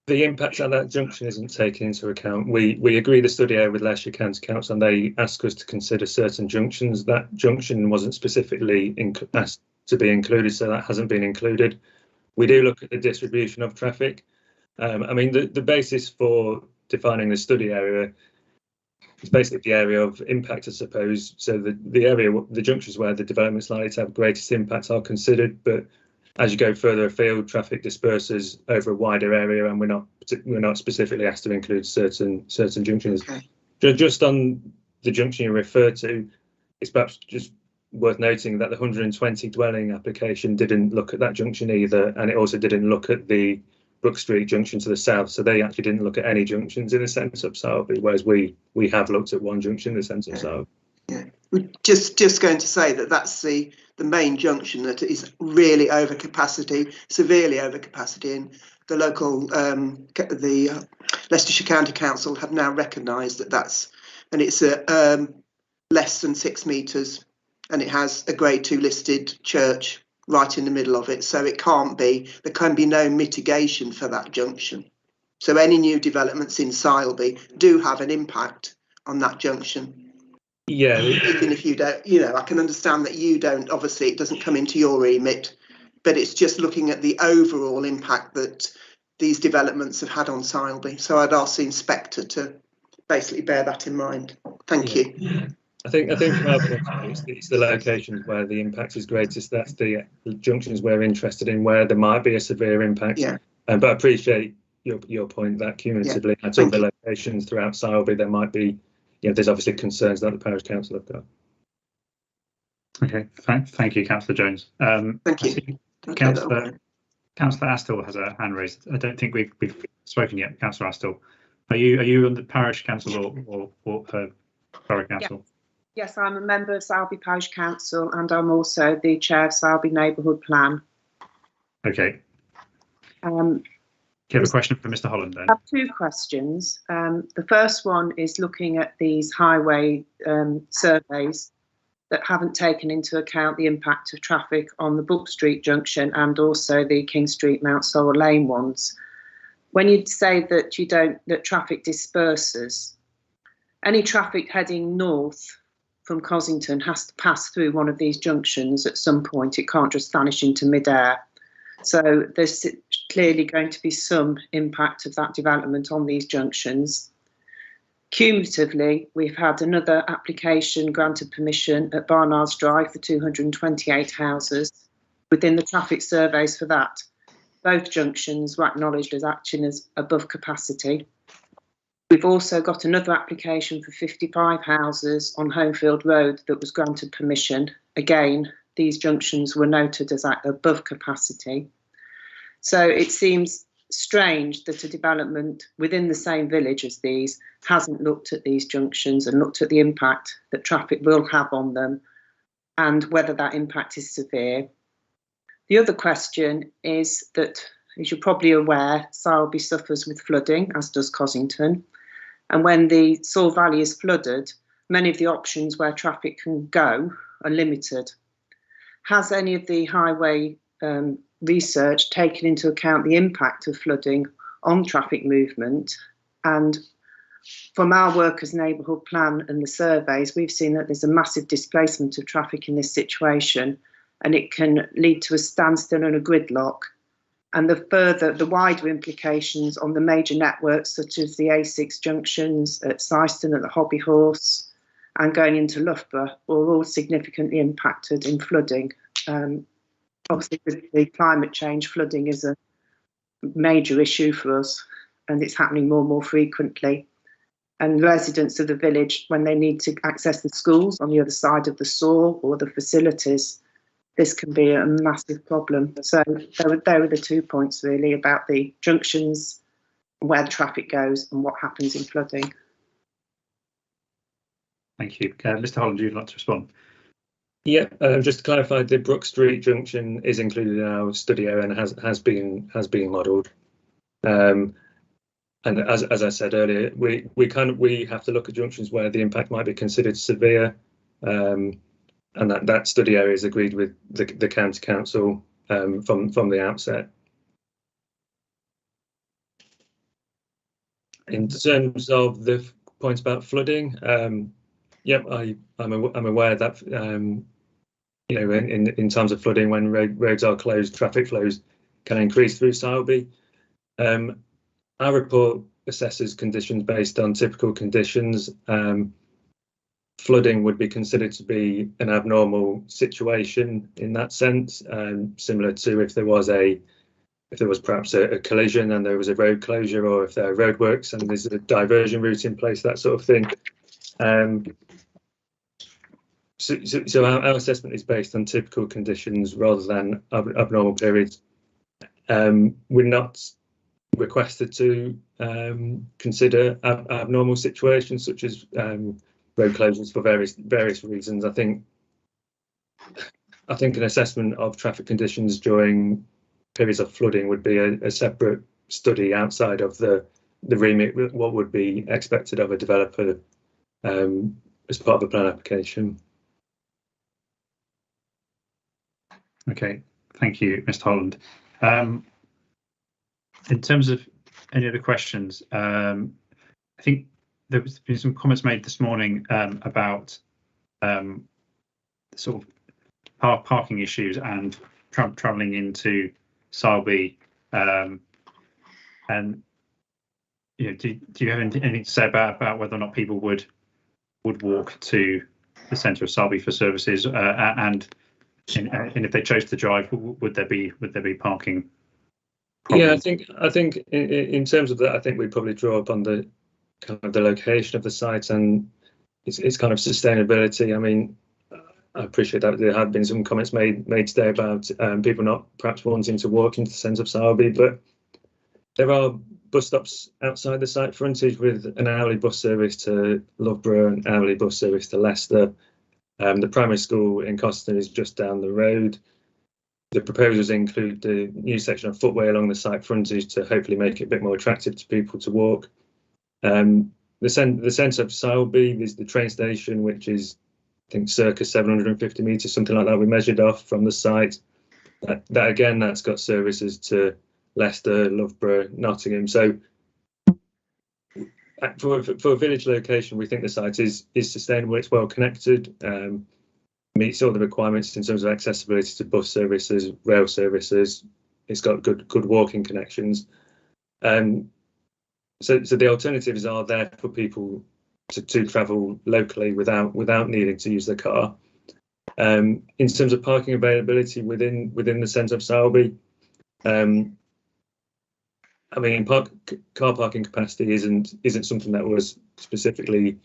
The impact on that junction isn't taken into account. We agree the study area with Leicestershire County Council, and they ask us to consider certain junctions. That junction wasn't specifically asked to be included, so that hasn't been included. We do look at the distribution of traffic. I mean, the basis for defining the study area is basically the area of impact, I suppose. So the junctions where the development's likely to have greatest impact are considered, but as you go further afield, traffic disperses over a wider area, and we're not specifically asked to include certain junctions. Okay. Just on the junction you referred to, it's perhaps just worth noting that the 120 dwelling application didn't look at that junction either, and it also didn't look at the Brook Street junction to the south, so they actually didn't look at any junctions in the centre of Sileby, whereas we have looked at one junction in the centre of Sileby. Yeah, we're just going to say that that's the main junction that is really over capacity, severely over capacity, and the local the Leicestershire County Council have now recognised that and it's less than 6 metres, and it has a Grade 2 listed church right in the middle of it, so there can be no mitigation for that junction. So any new developments in Sileby do have an impact on that junction. Yeah. Even if you don't, I can understand that you don't, obviously it doesn't come into your remit, but it's just looking at the overall impact that these developments have had on Sileby. So I'd ask the inspector to basically bear that in mind. Thank you. I think from our point of view, it's the locations where the impact is greatest. That's the junctions we're interested in, where there might be a severe impact. Yeah. But I appreciate your point that cumulatively at all the locations throughout Sileby, there might be, there's obviously concerns that the parish council have got. Okay, thank you, Councillor Jones. Thank you. Councillor Astill has a hand raised. I don't think we've spoken yet, Councillor Astill. Are you on the parish council or borough council? Yes, I'm a member of Sileby Parish Council and I'm also the chair of Sileby Neighbourhood Plan. Okay. Do you have a question for Mr. Holland then? I have two questions. The first one is looking at these highway surveys that haven't taken into account the impact of traffic on the Brook Street junction and also the King Street Mount Sorrel Lane ones. When you say that traffic disperses, any traffic heading north from Cossington has to pass through one of these junctions at some point. It can't just vanish into midair. So there's clearly going to be some impact of that development on these junctions. Cumulatively, we've had another application granted permission at Barnard's Drive for 228 houses. Within the traffic surveys for that, both junctions were acknowledged as acting as above capacity. We've also got another application for 55 houses on Homefield Road that was granted permission. Again, these junctions were noted as above capacity. So it seems strange that a development within the same village as these hasn't looked at these junctions and looked at the impact that traffic will have on them and whether that impact is severe. The other question is that, as you're probably aware, Sileby suffers with flooding, as does Cossington. And when the Soar Valley is flooded, many of the options where traffic can go are limited. Has any of the highway research taken into account the impact of flooding on traffic movement? And from our work as neighbourhood plan and the surveys, we've seen that there's a massive displacement of traffic in this situation, and it can lead to a standstill and a gridlock. And the wider implications on the major networks, such as the A6 junctions at Syston, at the Hobby Horse, and going into Loughborough, were all significantly impacted in flooding. Obviously, with the climate change, flooding is a major issue for us, and it's happening more and more frequently. And residents of the village, when they need to access the schools on the other side of the Soar or the facilities, this can be a massive problem. So there were the 2 points really about the junctions, where the traffic goes and what happens in flooding. Thank you. Mr. Holland, you'd like to respond? Yeah, just to clarify, the Brook Street junction is included in our study area and has been modelled. And as I said earlier, we have to look at junctions where the impact might be considered severe. And that study area is agreed with the county council from the outset. In terms of the points about flooding, yep, I'm aware that in times of flooding, when roads are closed, traffic flows can increase through Sileby. Our report assesses conditions based on typical conditions. Flooding would be considered to be an abnormal situation in that sense, similar to if there was perhaps a collision and there was a road closure, or if there are roadworks and there's a diversion route in place, that sort of thing. So our assessment is based on typical conditions rather than abnormal periods. We're not requested to consider abnormal situations such as road closures for various reasons. I think an assessment of traffic conditions during periods of flooding would be a separate study outside of the remit, what would be expected of a developer as part of a plan application. Okay, thank you, Mr. Holland. In terms of Any other questions? I think there was been some comments made this morning about sort of parking issues and travelling into Sileby, and you know, do you have anything to say about whether or not people would walk to the centre of Sileby for services, and if they chose to drive, would there be parking problems? Yeah, I think in terms of that, I think we'd probably draw upon the kind of the location of the site and its kind of sustainability. I mean, I appreciate that there have been some comments made today about people not perhaps wanting to walk into the centre of Sileby, but there are bus stops outside the site frontage with an hourly bus service to Loughborough and hourly bus service to Leicester. The primary school in Cossington is just down the road. The proposals include the new section of footway along the site frontage to hopefully make it a bit more attractive to people to walk. The centre of Sileby is the train station, which is, I think, circa 750 metres, something like that. We measured off from the site. That again, that's got services to Leicester, Loughborough, Nottingham. So for a village location, we think the site is sustainable. It's well connected, meets all the requirements in terms of accessibility to bus services, rail services. It's got good walking connections. So the alternatives are there for people to travel locally without needing to use their car. In terms of parking availability within the centre of Sileby, I mean, car parking capacity isn't something that was specifically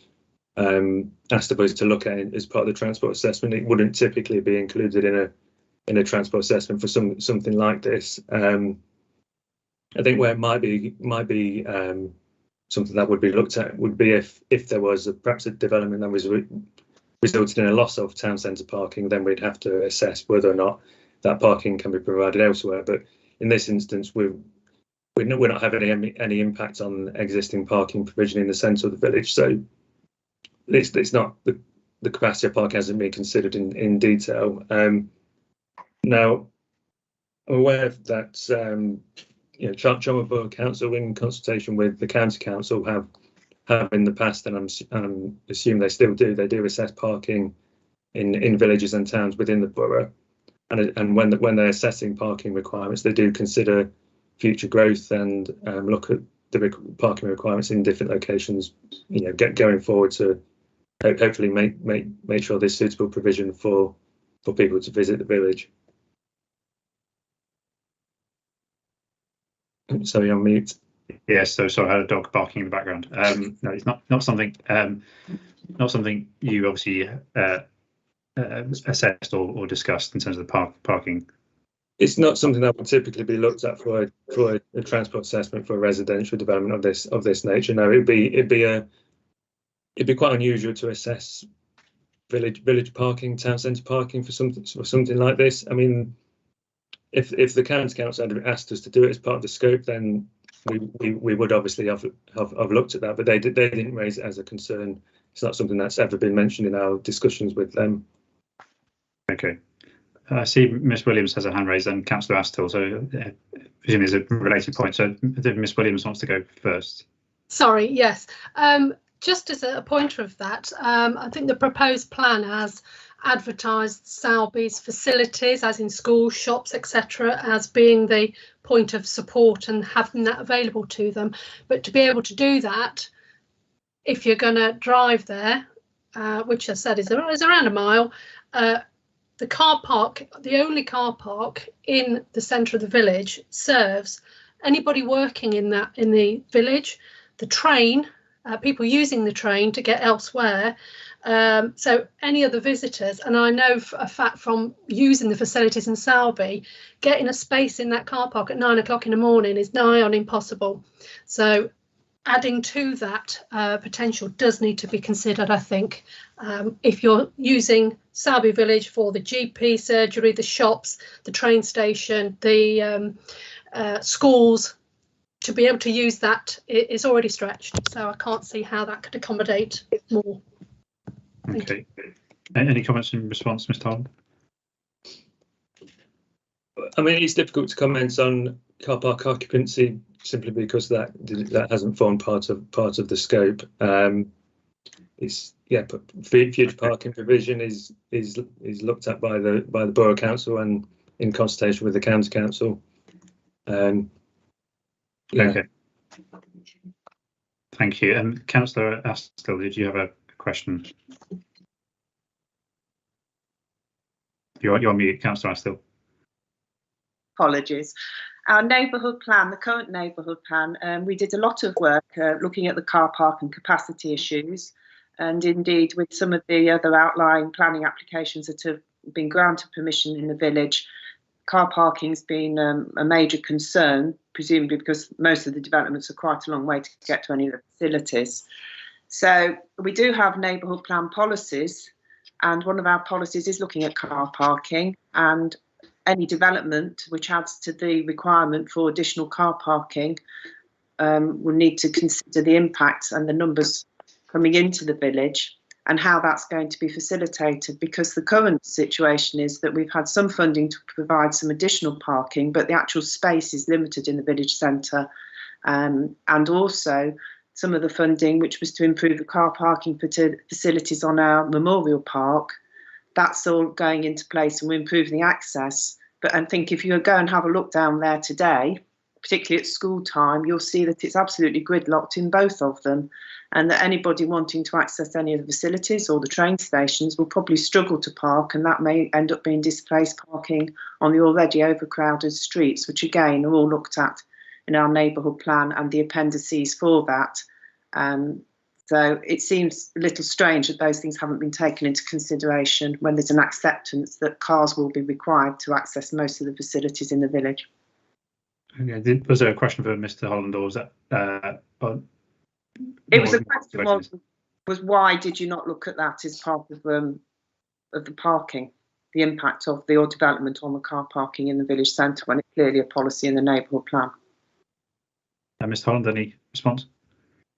asked of us to look at as part of the transport assessment. It wouldn't typically be included in a transport assessment for something like this. I think where it might be something that would be looked at would be if there was perhaps a development that was resulted in a loss of town centre parking, then we'd have to assess whether or not that parking can be provided elsewhere. But in this instance, we're not having any impact on existing parking provision in the centre of the village, so it's not the capacity of parking hasn't been considered in detail. Now, I'm aware that Chelmsford Borough Council, in consultation with the County Council, have in the past, and I'm assume they still do. They do assess parking in villages and towns within the borough, and when they're assessing parking requirements, they do consider future growth and look at the parking requirements in different locations. Going forward to hopefully make sure there's suitable provision for people to visit the village. Sorry, on mute. Yes, so sorry, I had a dog barking in the background. No, it's not something you obviously assessed or discussed in terms of the parking. It's not something that would typically be looked at for a transport assessment for a residential development of this nature. No, it'd be quite unusual to assess village parking, town centre parking for something like this. I mean, if the County Council had asked us to do it as part of the scope, then we would obviously have looked at that, but they didn't raise it as a concern. It's not something that's ever been mentioned in our discussions with them. Okay. I see Miss Williams has a hand raised and Councillor Astill, so presumably there's a related point. So if Miss Williams wants to go first. Sorry, yes. Just as a pointer of that, I think the proposed plan has advertised Sileby's facilities, as in schools, shops, etc., as being the point of support and having that available to them. But to be able to do that, if you're going to drive there, which I said is around a mile, the car park, the only car park in the centre of the village, serves anybody working in the village, the train, people using the train to get elsewhere. So any other visitors, and I know for a fact from using the facilities in Sileby, getting a space in that car park at 9 o'clock in the morning is nigh on impossible. So adding to that potential does need to be considered, I think. If you're using Sileby Village for the GP surgery, the shops, the train station, the schools, to be able to use that is already stretched. So I can't see how that could accommodate more. Okay. Any comments in response, Ms. Todd? I mean, it's difficult to comment on car park occupancy simply because that hasn't formed part of the scope. It's but future parking provision is looked at by the Borough Council and in consultation with the County Council. Okay. Thank you. Councillor Astle, did you have a question? You're on mute, Councillor Astle. Apologies. Our neighbourhood plan, the current neighbourhood plan, we did a lot of work looking at the car park and capacity issues, and indeed with some of the other outlying planning applications that have been granted permission in the village, car parking's been a major concern, presumably because most of the developments are quite a long way to get to any of the facilities. So we do have neighbourhood plan policies, and one of our policies is looking at car parking, and any development which adds to the requirement for additional car parking will need to consider the impacts and the numbers coming into the village and how that's going to be facilitated, because the current situation is that we've had some funding to provide some additional parking, but the actual space is limited in the village centre, and also some of the funding which was to improve the car parking facilities on our memorial park, that's all going into place and we're improving the access. But I think if you go and have a look down there today, particularly at school time, you'll see that it's absolutely gridlocked in both of them, and that anybody wanting to access any of the facilities or the train stations will probably struggle to park, and that may end up being displaced parking on the already overcrowded streets, which again are all looked at in our neighbourhood plan and the appendices for that. So it seems a little strange that those things haven't been taken into consideration when there's an acceptance that cars will be required to access most of the facilities in the village. Okay. Was there a question for Mr. Holland, or was that? It was a question was why did you not look at that as part of the parking, the impact of the development on the car parking in the village centre when it's clearly a policy in the neighbourhood plan? Mr. Holland, any response?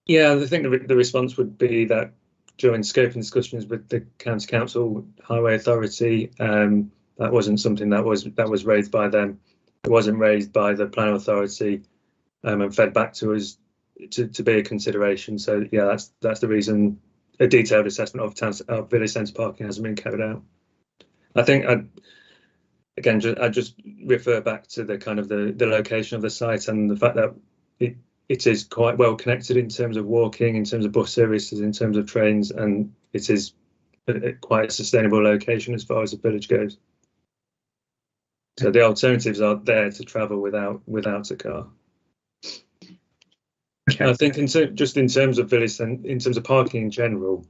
Yeah, I think the response would be that during scoping discussions with the County Council Highway Authority, that wasn't something that was raised by them. It wasn't raised by the Planning Authority, and fed back to us to be a consideration. So yeah, that's the reason a detailed assessment of village centre parking hasn't been carried out. I think I just refer back to the kind of the location of the site and the fact that it is quite well connected in terms of walking, in terms of bus services, in terms of trains, and it is quite a sustainable location as far as the village goes. So the alternatives are there to travel without a car. Okay. I think in terms of village and in terms of parking in general,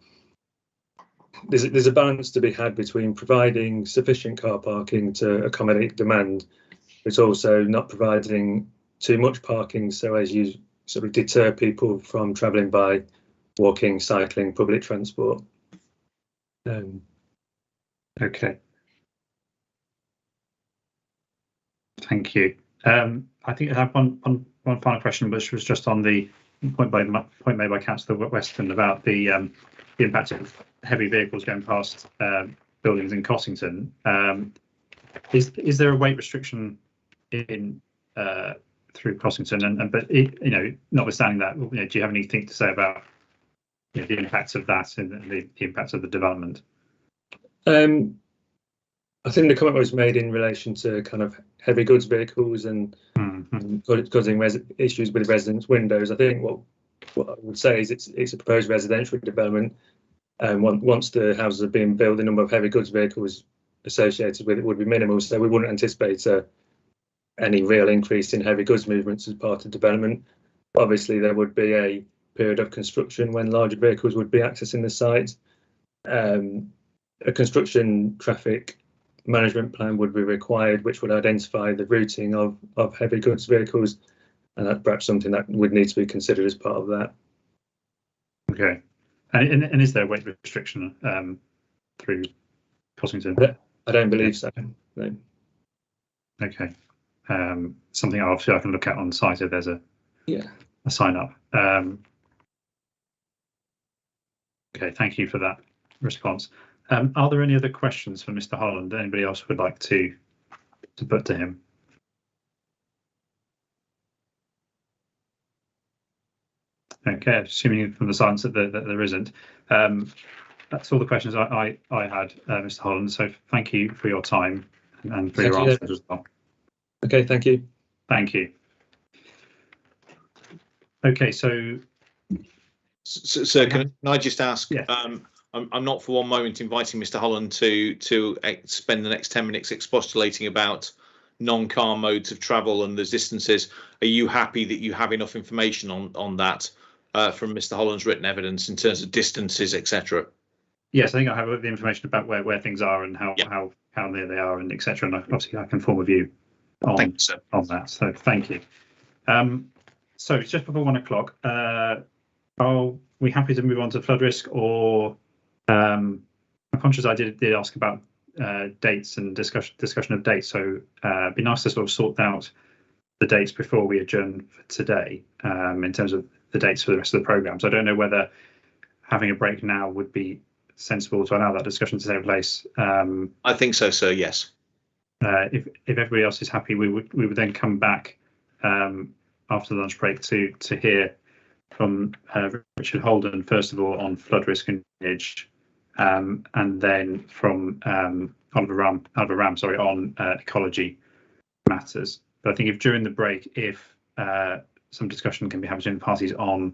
there's a balance to be had between providing sufficient car parking to accommodate demand, but also not providing too much parking so as you sort of deter people from travelling by walking, cycling, public transport. Okay. Thank you. I think I have one final question, which was just on the point made by Councillor Weston about the impact of heavy vehicles going past buildings in Cossington. Is there a weight restriction in through Cossington? But notwithstanding that, do you have anything to say about the impacts of that and the impacts of the development? I think the comment was made in relation to kind of heavy goods vehicles and causing issues with residents' windows. I think what I would say is it's a proposed residential development, and once the houses are being built, the number of heavy goods vehicles associated with it would be minimal. So we wouldn't anticipate any real increase in heavy goods movements as part of development. Obviously, there would be a period of construction when larger vehicles would be accessing the site. A construction traffic management plan would be required, which would identify the routing of heavy goods vehicles, and that's perhaps something that would need to be considered as part of that. Okay, and is there a weight restriction through Cossington? I don't believe so. No. Okay, something obviously I can look at on the site if there's a sign up. Okay, thank you for that response. Are there any other questions for Mr. Holland? Anybody else would like to to put to him? Okay, assuming from the silence that there isn't. That's all the questions I had, Mr. Holland. So thank you for your time and for your answers as well. Okay, thank you. Thank you. Okay, so Sir, can I just ask? Yeah. I'm not for one moment inviting Mr. Holland to spend the next 10 minutes expostulating about non-car modes of travel and the distances. Are you happy that you have enough information on that from Mr. Holland's written evidence in terms of distances, etc.? Yes, I think I have the information about where things are and how near they are and etc. And obviously I can form a view on that. So thank you. So it's just before 1 o'clock. Are we happy to move on to flood risk, or I'm conscious I did ask about dates and discussion of dates. So it'd be nice to sort of sort out the dates before we adjourn for today in terms of the dates for the rest of the programme. So I don't know whether having a break now would be sensible to allow that discussion to take place. I think so, sir. Yes. If everybody else is happy, we would then come back after the lunch break to hear from Richard Holden first of all on flood risk and drainage, and then from Oliver Ram on ecology matters. But I think if during the break, if some discussion can be had between the parties on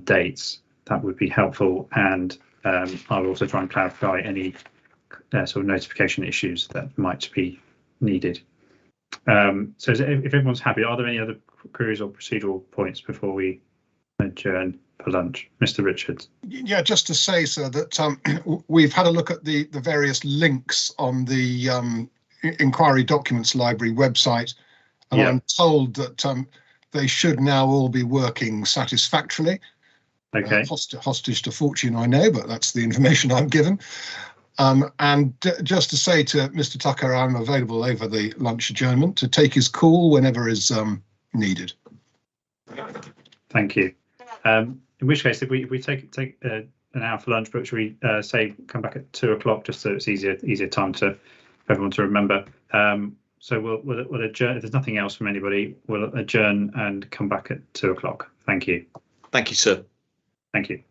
dates, that would be helpful, and I'll also try and clarify any sort of notification issues that might be needed. So if everyone's happy, are there any other queries or procedural points before we adjourn for lunch? Mr. Richards. Yeah, just to say, sir, that we've had a look at the various links on the Inquiry Documents Library website, and I'm told that they should now all be working satisfactorily. Okay. Hostage to fortune, I know, but that's the information I'm given. And just to say to Mr. Tucker, I'm available over the lunch adjournment to take his call whenever is needed. Thank you. In which case, if we take an hour for lunch, but should we say come back at 2 o'clock, just so it's easier time for everyone to remember. So we'll adjourn. If there's nothing else from anybody, we'll adjourn and come back at 2 o'clock. Thank you. Thank you, sir. Thank you.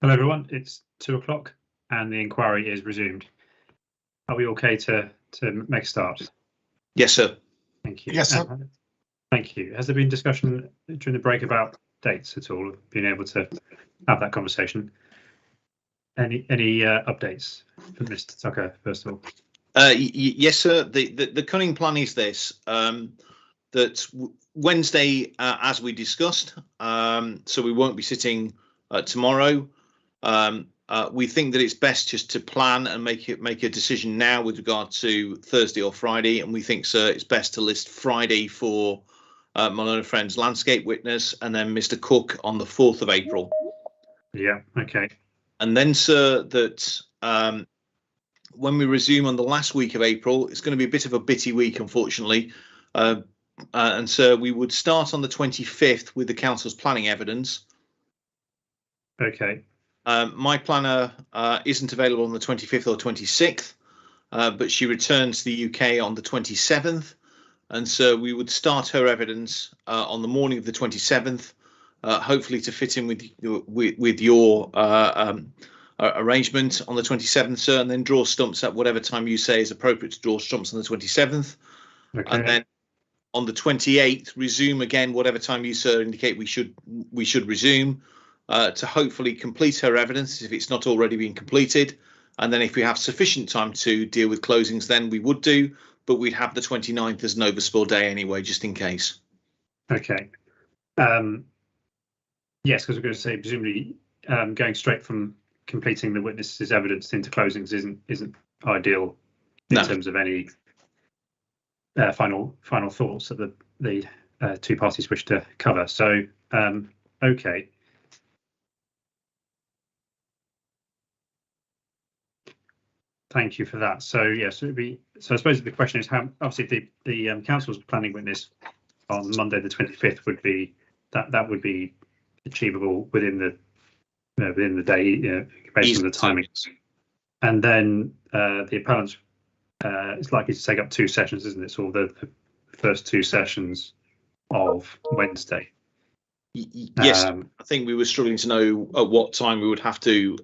Hello everyone, it's 2 o'clock and the inquiry is resumed. Are we okay to make a start? Yes, sir. Thank you. Yes, sir. Thank you. Has there been discussion during the break about dates at all? Being able to have that conversation? Any updates from Mr. Tucker, first of all? Yes, sir. The cunning plan is this, that Wednesday, as we discussed, so we won't be sitting tomorrow. We think that it's best just to plan and make a decision now with regard to Thursday or Friday, and we think, sir, it's best to list Friday for my learned friend's landscape witness, and then Mr. Cook on the 4th of April. Yeah. Okay. And then, sir, that when we resume on the last week of April, it's going to be a bit of a bitty week, unfortunately. And so we would start on the 25th with the council's planning evidence. Okay. My planner isn't available on the 25th or 26th, but she returns to the UK on the 27th. And so we would start her evidence on the morning of the 27th, hopefully to fit in with your arrangement on the 27th, sir, and then draw stumps at whatever time you say is appropriate to draw stumps on the 27th. Okay. And then on the 28th, resume again whatever time you, sir, indicate we should resume to hopefully complete her evidence if it's not already been completed. And then if we have sufficient time to deal with closings, then we would do, but we'd have the 29th as an overspill day anyway, just in case. Okay. Yes, because we're going to say presumably going straight from completing the witness's evidence into closings isn't ideal in terms of any final thoughts that the two parties wish to cover. So okay. Thank you for that. So yes, so I suppose the question is how obviously the council's planning witness on Monday the 25th would be that would be achievable within the day, based on the timings. And then the appellants it's likely to take up 2 sessions, isn't it? So the first 2 sessions of Wednesday. Yes, I think we were struggling to know at what time we would have to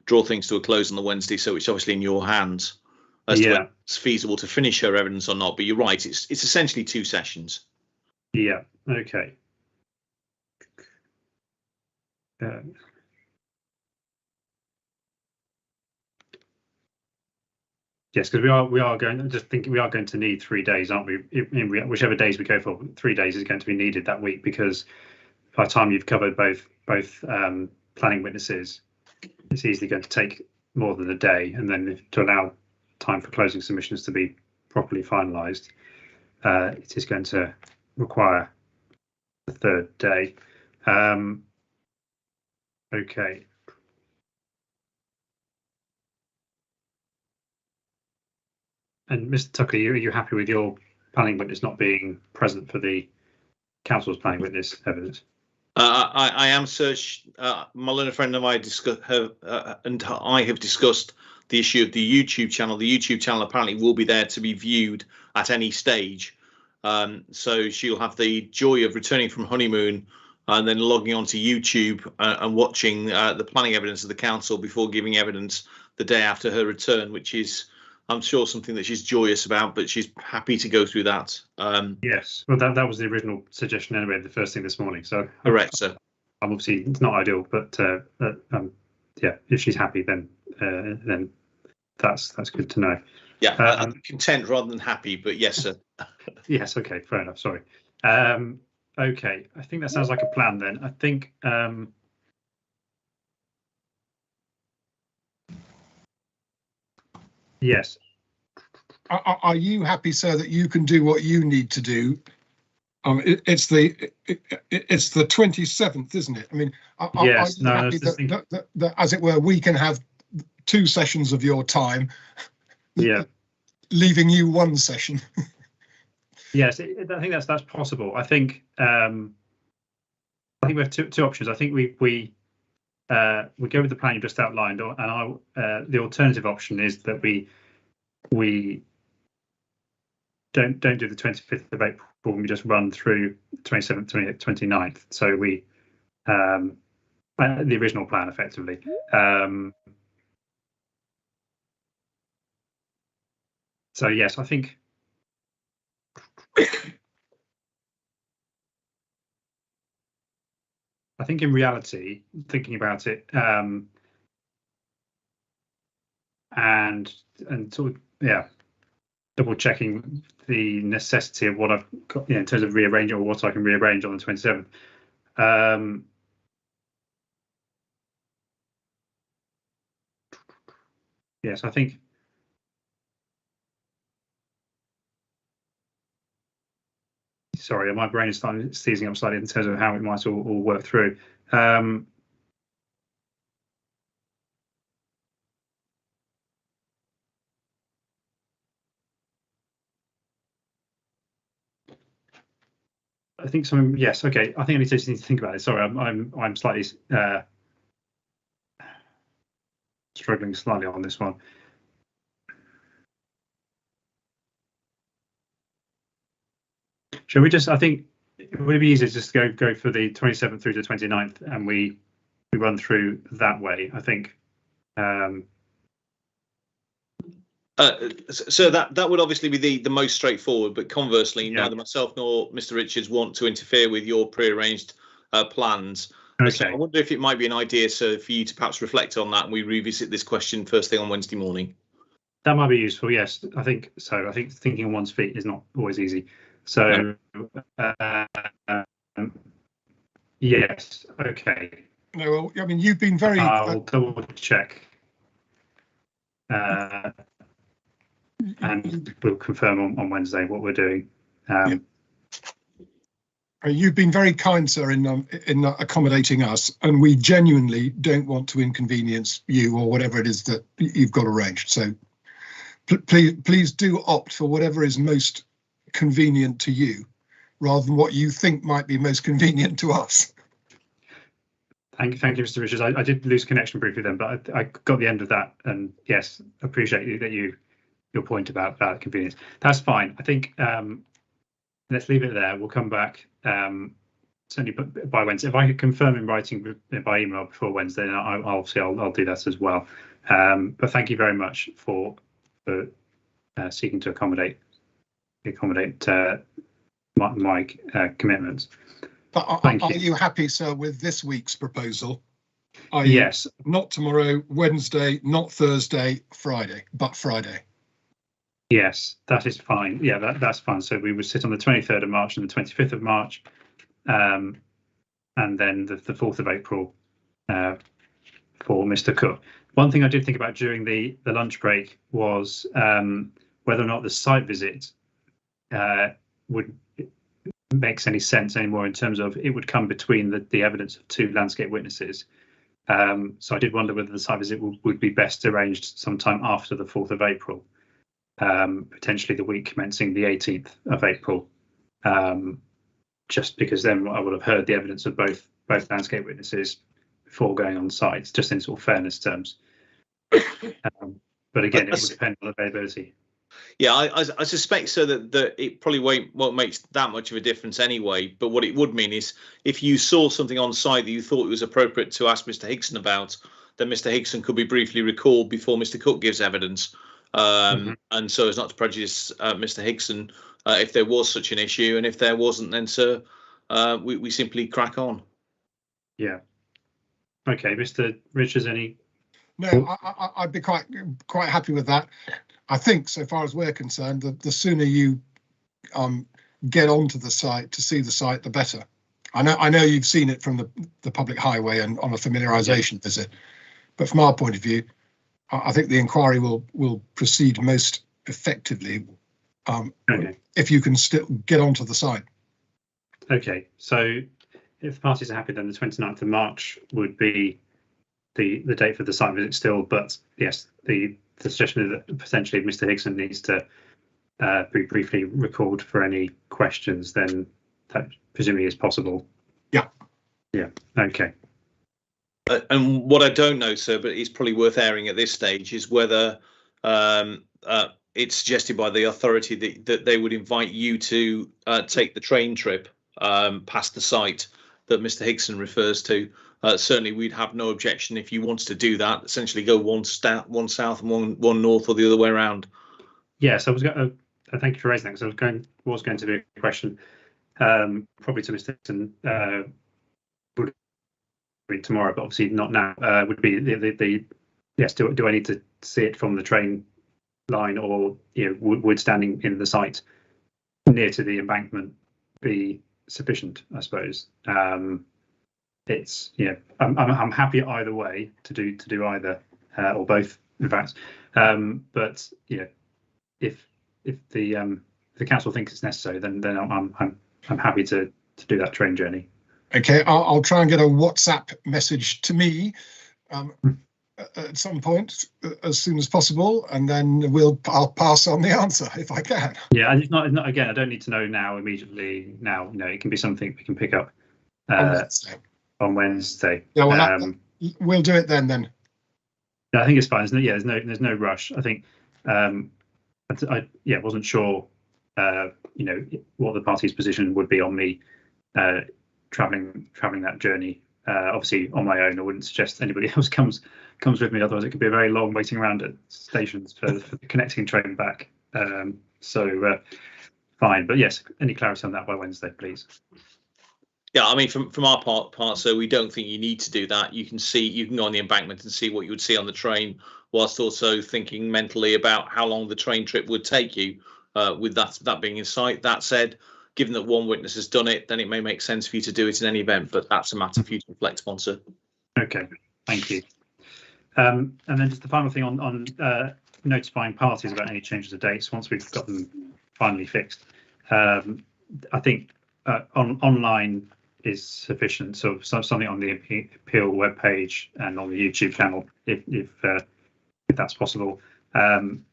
draw things to a close on the Wednesday, so it's obviously in your hands as to whether it's feasible to finish her evidence or not. But you're right, it's essentially 2 sessions. Yeah. Okay. Yes, because we are going. Just thinking we are going to need 3 days, aren't we? Whichever days we go for, 3 days is going to be needed that week, because by the time you've covered both planning witnesses, it's easily going to take more than a day, and then to allow time for closing submissions to be properly finalised, it is going to require the 3rd day. Okay. And Mr. Tucker, are you happy with your planning witness not being present for the council's planning witness evidence? I am, sir. My learned friend and I have discussed the issue of the YouTube channel. The YouTube channel apparently will be there to be viewed at any stage. So she'll have the joy of returning from honeymoon and then logging onto YouTube and watching the planning evidence of the council before giving evidence the day after her return, which is, I'm sure, something that she's joyous about, but she's happy to go through that. Yes, well, that was the original suggestion anyway, the first thing this morning. So correct, sir. Obviously, it's not ideal, but yeah, if she's happy, then that's good to know. Yeah, I'm content rather than happy, but yes, sir. Yes, okay, fair enough. Sorry. Okay, I think that sounds like a plan then. I think. Yes. Are you happy, sir, that you can do what you need to do? It's the 27th, isn't it? I mean, yes, no, happy that, as it were, we can have 2 sessions of your time. Yeah. Leaving you 1 session. Yes, I think that's possible. I think we have two options. I think we go with the plan you just outlined, and the alternative option is that we don't do the 25th of April, we just run through 27th, 28th, 29th. So we the original plan effectively. So yes, I think in reality, thinking about it, and sort of, yeah, double checking the necessity of what I've got, in terms of rearranging, or what I can rearrange on the 27th. Yes, I think. Sorry, my brain is starting seizing up slightly in terms of how it might all work through. I think some. Yes. Okay. I think I just need to think about it. Sorry, I'm slightly struggling slightly on this one. Shall we just? I think it would be easier just to go for the 27th through to 29th, and we run through that way. I think. So that would obviously be the most straightforward, but conversely, neither myself nor Mr. Richards want to interfere with your prearranged plans. Okay. So I wonder if it might be an idea, sir, for you to perhaps reflect on that and we revisit this question first thing on Wednesday morning. That might be useful. Yes, I think so. I think thinking on one's feet is not always easy. So, yes. Okay. No, well, I mean, you've been very. I'll double check. And we'll confirm on Wednesday what we're doing. You've been very kind, sir, in accommodating us, and we genuinely don't want to inconvenience you or whatever it is that you've got arranged. So please do opt for whatever is most convenient to you, rather than what you think might be most convenient to us. Thank you, Mr. Richards. I did lose connection briefly then, but I got the end of that, and yes, appreciate your point about convenience. That's fine. I think let's leave it there. We'll come back certainly by Wednesday. If I could confirm in writing by email before Wednesday, then I'll do that as well. But thank you very much for seeking to accommodate my commitments. But are you happy, sir, with this week's proposal? Yes. Not tomorrow, Wednesday, not Thursday, Friday, but Friday. Yes, that is fine. Yeah, that's fine. So we would sit on the 23rd of March and the 25th of March, and then the 4th of April for Mr. Cook. One thing I did think about during the lunch break was whether or not the site visit would makes any sense anymore in terms of it would come between the evidence of two landscape witnesses. So I did wonder whether the site visit would be best arranged sometime after the 4th of April. Potentially the week commencing the 18th of April, just because then I would have heard the evidence of both landscape witnesses before going on site, just in sort of fairness terms. But again, it would depend on availability. Yeah, I suspect so that it probably won't make that much of a difference anyway. But what it would mean is if you saw something on site that you thought it was appropriate to ask Mr. Higson about, then Mr. Higson could be briefly recalled before Mr. Cook gives evidence. And so as not to prejudice Mr. Higson if there was such an issue, and if there wasn't, then sir, we simply crack on. Yeah. Okay, Mr. Richards, any? No, I'd be quite happy with that. I think, so far as we're concerned, the sooner you get onto the site to see the site, the better. I know you've seen it from the public highway and on a familiarisation visit, but from our point of view, I think the inquiry will proceed most effectively if you can still get onto the site. Okay, so if the parties are happy, then the 29th of March would be the date for the site visit still. But yes, the suggestion is that potentially if Mr. Higson needs to be briefly recalled for any questions, then that presumably is possible. Yeah. Yeah. Okay. And what I don't know, sir, but it's probably worth airing at this stage, is whether it's suggested by the authority that they would invite you to take the train trip past the site that Mr. Higson refers to. Certainly, we'd have no objection if you wanted to do that. Essentially, go one south and one north, or the other way around. Yes, I was going. Thank you for raising that, because was going to be a question, probably to Mr. Higson. Tomorrow, but obviously not now. Would be the yes. Do I need to see it from the train line, or would standing in the site near to the embankment be sufficient? I suppose it's I'm happy either way to do either or both, in fact. But if the council thinks it's necessary, then I'm happy to do that train journey. Okay, I'll try and get a WhatsApp message to me at some point as soon as possible, and then I'll pass on the answer if I can. Yeah, and it's not again. I don't need to know now immediately. Now, it can be something we can pick up on Wednesday. Yeah, well, we'll do it then. Yeah, I think it's fine. There's no rush. I think I wasn't sure what the party's position would be on me traveling that journey. Obviously on my own. I wouldn't suggest anybody else comes with me, otherwise it could be a very long waiting around at stations for the connecting train back. Fine, but yes, any clarity on that by Wednesday, please. Yeah, I mean, from our part, so we don't think you need to do that. You can go on the embankment and see what you would see on the train, whilst also thinking mentally about how long the train trip would take you, with that being in sight. That said, given that one witness has done it, then it may make sense for you to do it in any event, but that's a matter for you to reflect upon, sir. Okay, thank you. And then just the final thing on notifying parties about any changes of dates once we've got them finally fixed. I think online is sufficient. So something on the appeal webpage and on the YouTube channel, if that's possible. And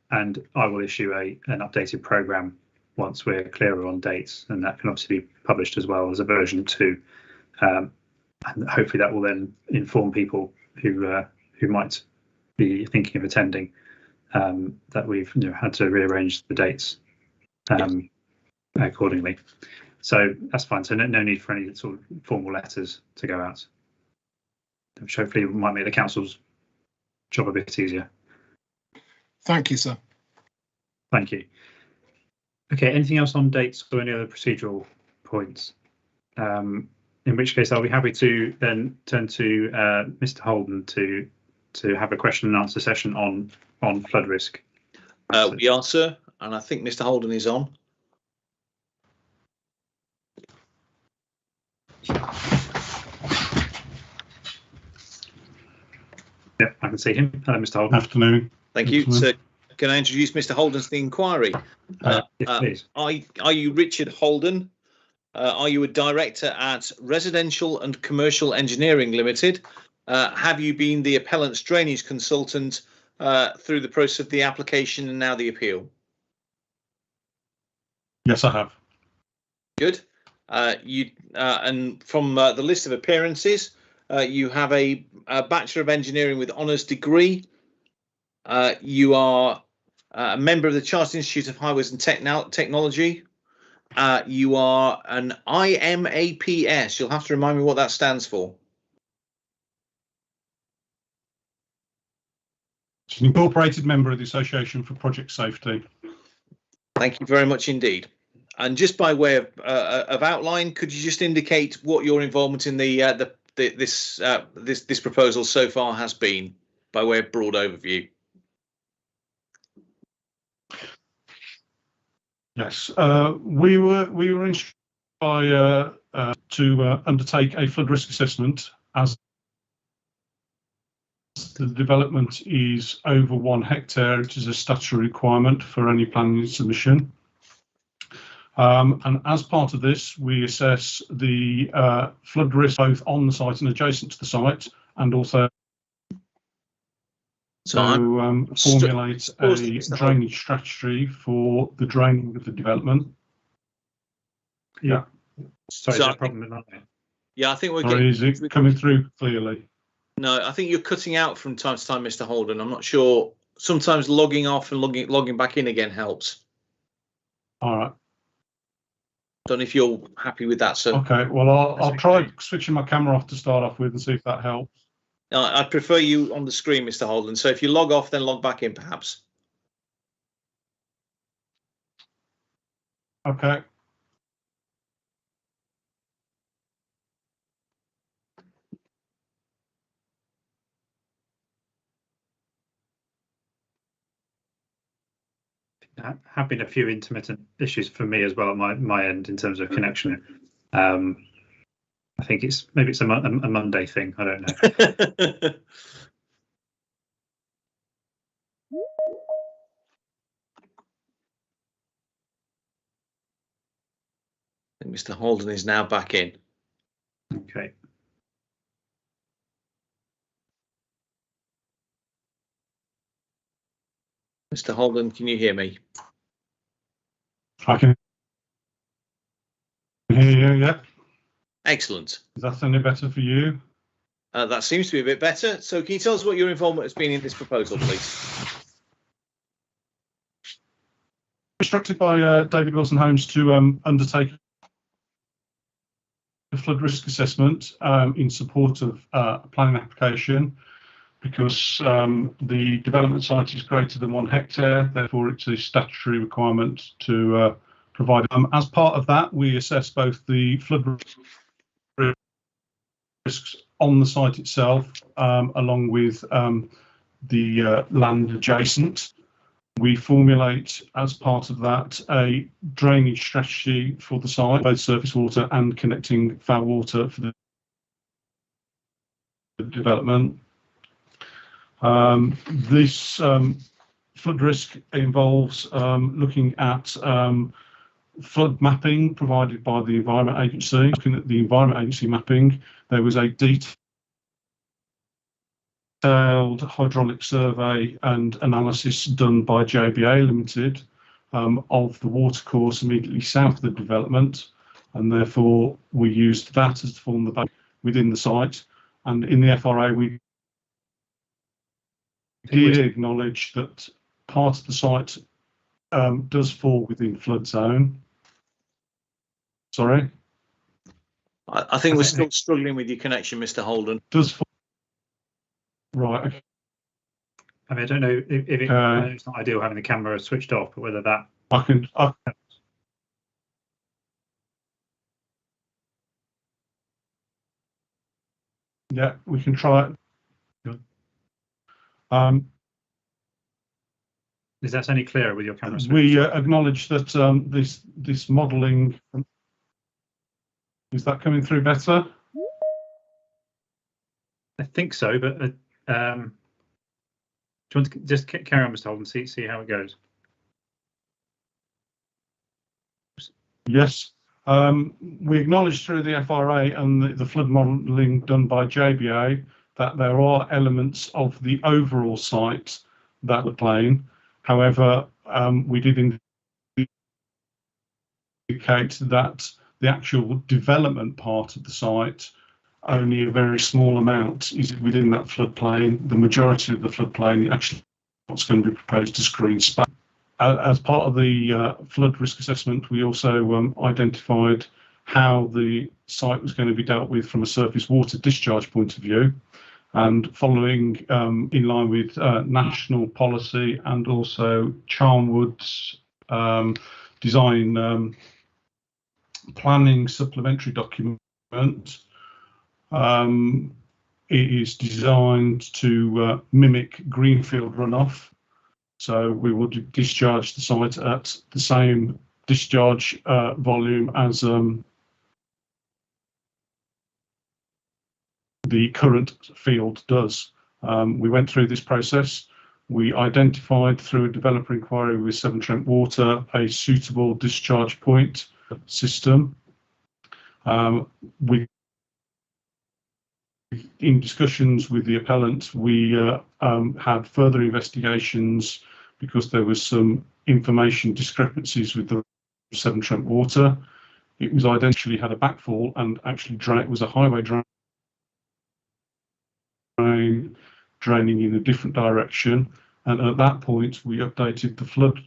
I will issue an updated programme once we're clearer on dates, and that can obviously be published as well as a version 2. And hopefully that will then inform people who might be thinking of attending that we've had to rearrange the dates accordingly. So that's fine. So no need for any sort of formal letters to go out, which hopefully might make the council's job a bit easier. Thank you, sir. Thank you. Okay, anything else on dates or any other procedural points? In which case I'll be happy to then turn to Mr. Holden to have a question and answer session on flood risk. We are, sir, and I think Mr. Holden is on. Yep, I can see him. Hello, Mr. Holden. Afternoon. Thank you. So can I introduce Mr. Holden to the inquiry? Yes, please. Are you Richard Holden? Are you a director at Residential and Commercial Engineering Limited? Have you been the appellant's drainage consultant through the process of the application and now the appeal? Yes, I have. Good. And from the list of appearances, you have a Bachelor of Engineering with honours degree. You are a member of the Chartered Institute of Highways and Technology. You are an IMAPS. You'll have to remind me what that stands for. She's an incorporated member of the Association for Project Safety. Thank you very much indeed. And just by way of outline, could you just indicate what your involvement in this proposal so far has been, by way of broad overview? Yes, we were instructed by to undertake a flood risk assessment as the development is over 1 hectare. It is a statutory requirement for any planning submission. And as part of this, we assess the flood risk both on the site and adjacent to the site, and also formulate a drainage strategy for the draining of the development. Yeah. Sorry, there's a problem with that. Yeah, I think we're getting. Is it coming through clearly? No, I think you're cutting out from time to time, Mr. Holden. I'm not sure. Sometimes logging off and logging back in again helps. All right. Don't know if you're happy with that, sir. Okay, well, I'll try switching my camera off to start off with and see if that helps. I'd prefer you on the screen, Mr. Holden. So if you log off, then log back in, perhaps. Okay. Have been a few intermittent issues for me as well at my end in terms of connection. I think maybe it's a Monday thing. I don't know. I think Mr. Holden is now back in. Okay. Mr. Holden, can you hear me? I can hear you, yeah. Excellent. Is that any better for you? That seems to be a bit better. So can you tell us what your involvement has been in this proposal, please? Instructed by David Wilson Homes to undertake a flood risk assessment in support of a planning application, because the development site is greater than 1 hectare, therefore it's a statutory requirement to provide. As part of that, we assess both the flood risks on the site itself, along with the land adjacent. We formulate, as part of that, a drainage strategy for the site, both surface water and connecting foul water for the development. This flood risk involves looking at flood mapping provided by the Environment Agency. Looking at the Environment Agency mapping, there was a detailed hydraulic survey and analysis done by JBA Limited of the watercourse immediately south of the development, and therefore we used that as to form the basis within the site. And in the FRA, we did acknowledge that part of the site does fall within flood zone. Sorry? I think we're still struggling with your connection, Mr. Holden. Does fall. Right. Okay. I mean, I don't know if it, I know it's not ideal having the camera switched off, but whether that. Yeah, we can try it. Is that any clearer with your camera switched? We acknowledge that this modelling, is that coming through better? I think so, but do you want to just carry on, Mr. Holden, see how it goes? Yes, we acknowledge through the FRA and the flood modelling done by JBA that there are elements of the overall site that were plain. However, we did indicate that the actual development part of the site, only a very small amount is within that floodplain. The majority of the floodplain actually what's going to be proposed as green space. As part of the flood risk assessment, we also identified how the site was going to be dealt with from a surface water discharge point of view, and following in line with national policy and also Charnwood's design planning supplementary document. It is designed to mimic greenfield runoff. So we will discharge the site at the same discharge volume as the current field does. We went through this process. We identified through a developer inquiry with Severn Trent Water a suitable discharge point system. In discussions with the appellant, we had further investigations because there was some information discrepancies with the Severn Trent Water. It was identically had a backfall and actually it was a highway drain draining in a different direction. And at that point, we updated the flood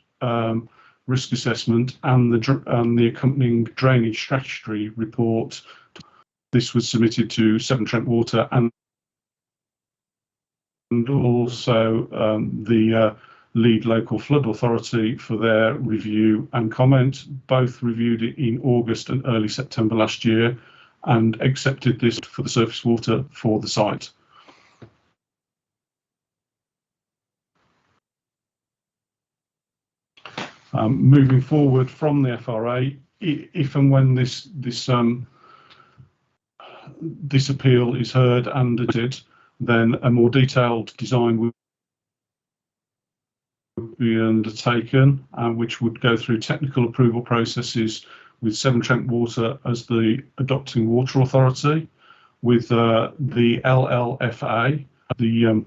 risk assessment and the accompanying drainage strategy report. This was submitted to Severn Trent Water and also the lead local flood authority for their review and comment. Both reviewed it in August and early September last year and accepted this for the surface water for the site. Moving forward from the FRA, if and when this appeal is heard and admitted, then a more detailed design will be undertaken, which would go through technical approval processes with Severn Trent Water as the adopting water authority, with the LLFA, the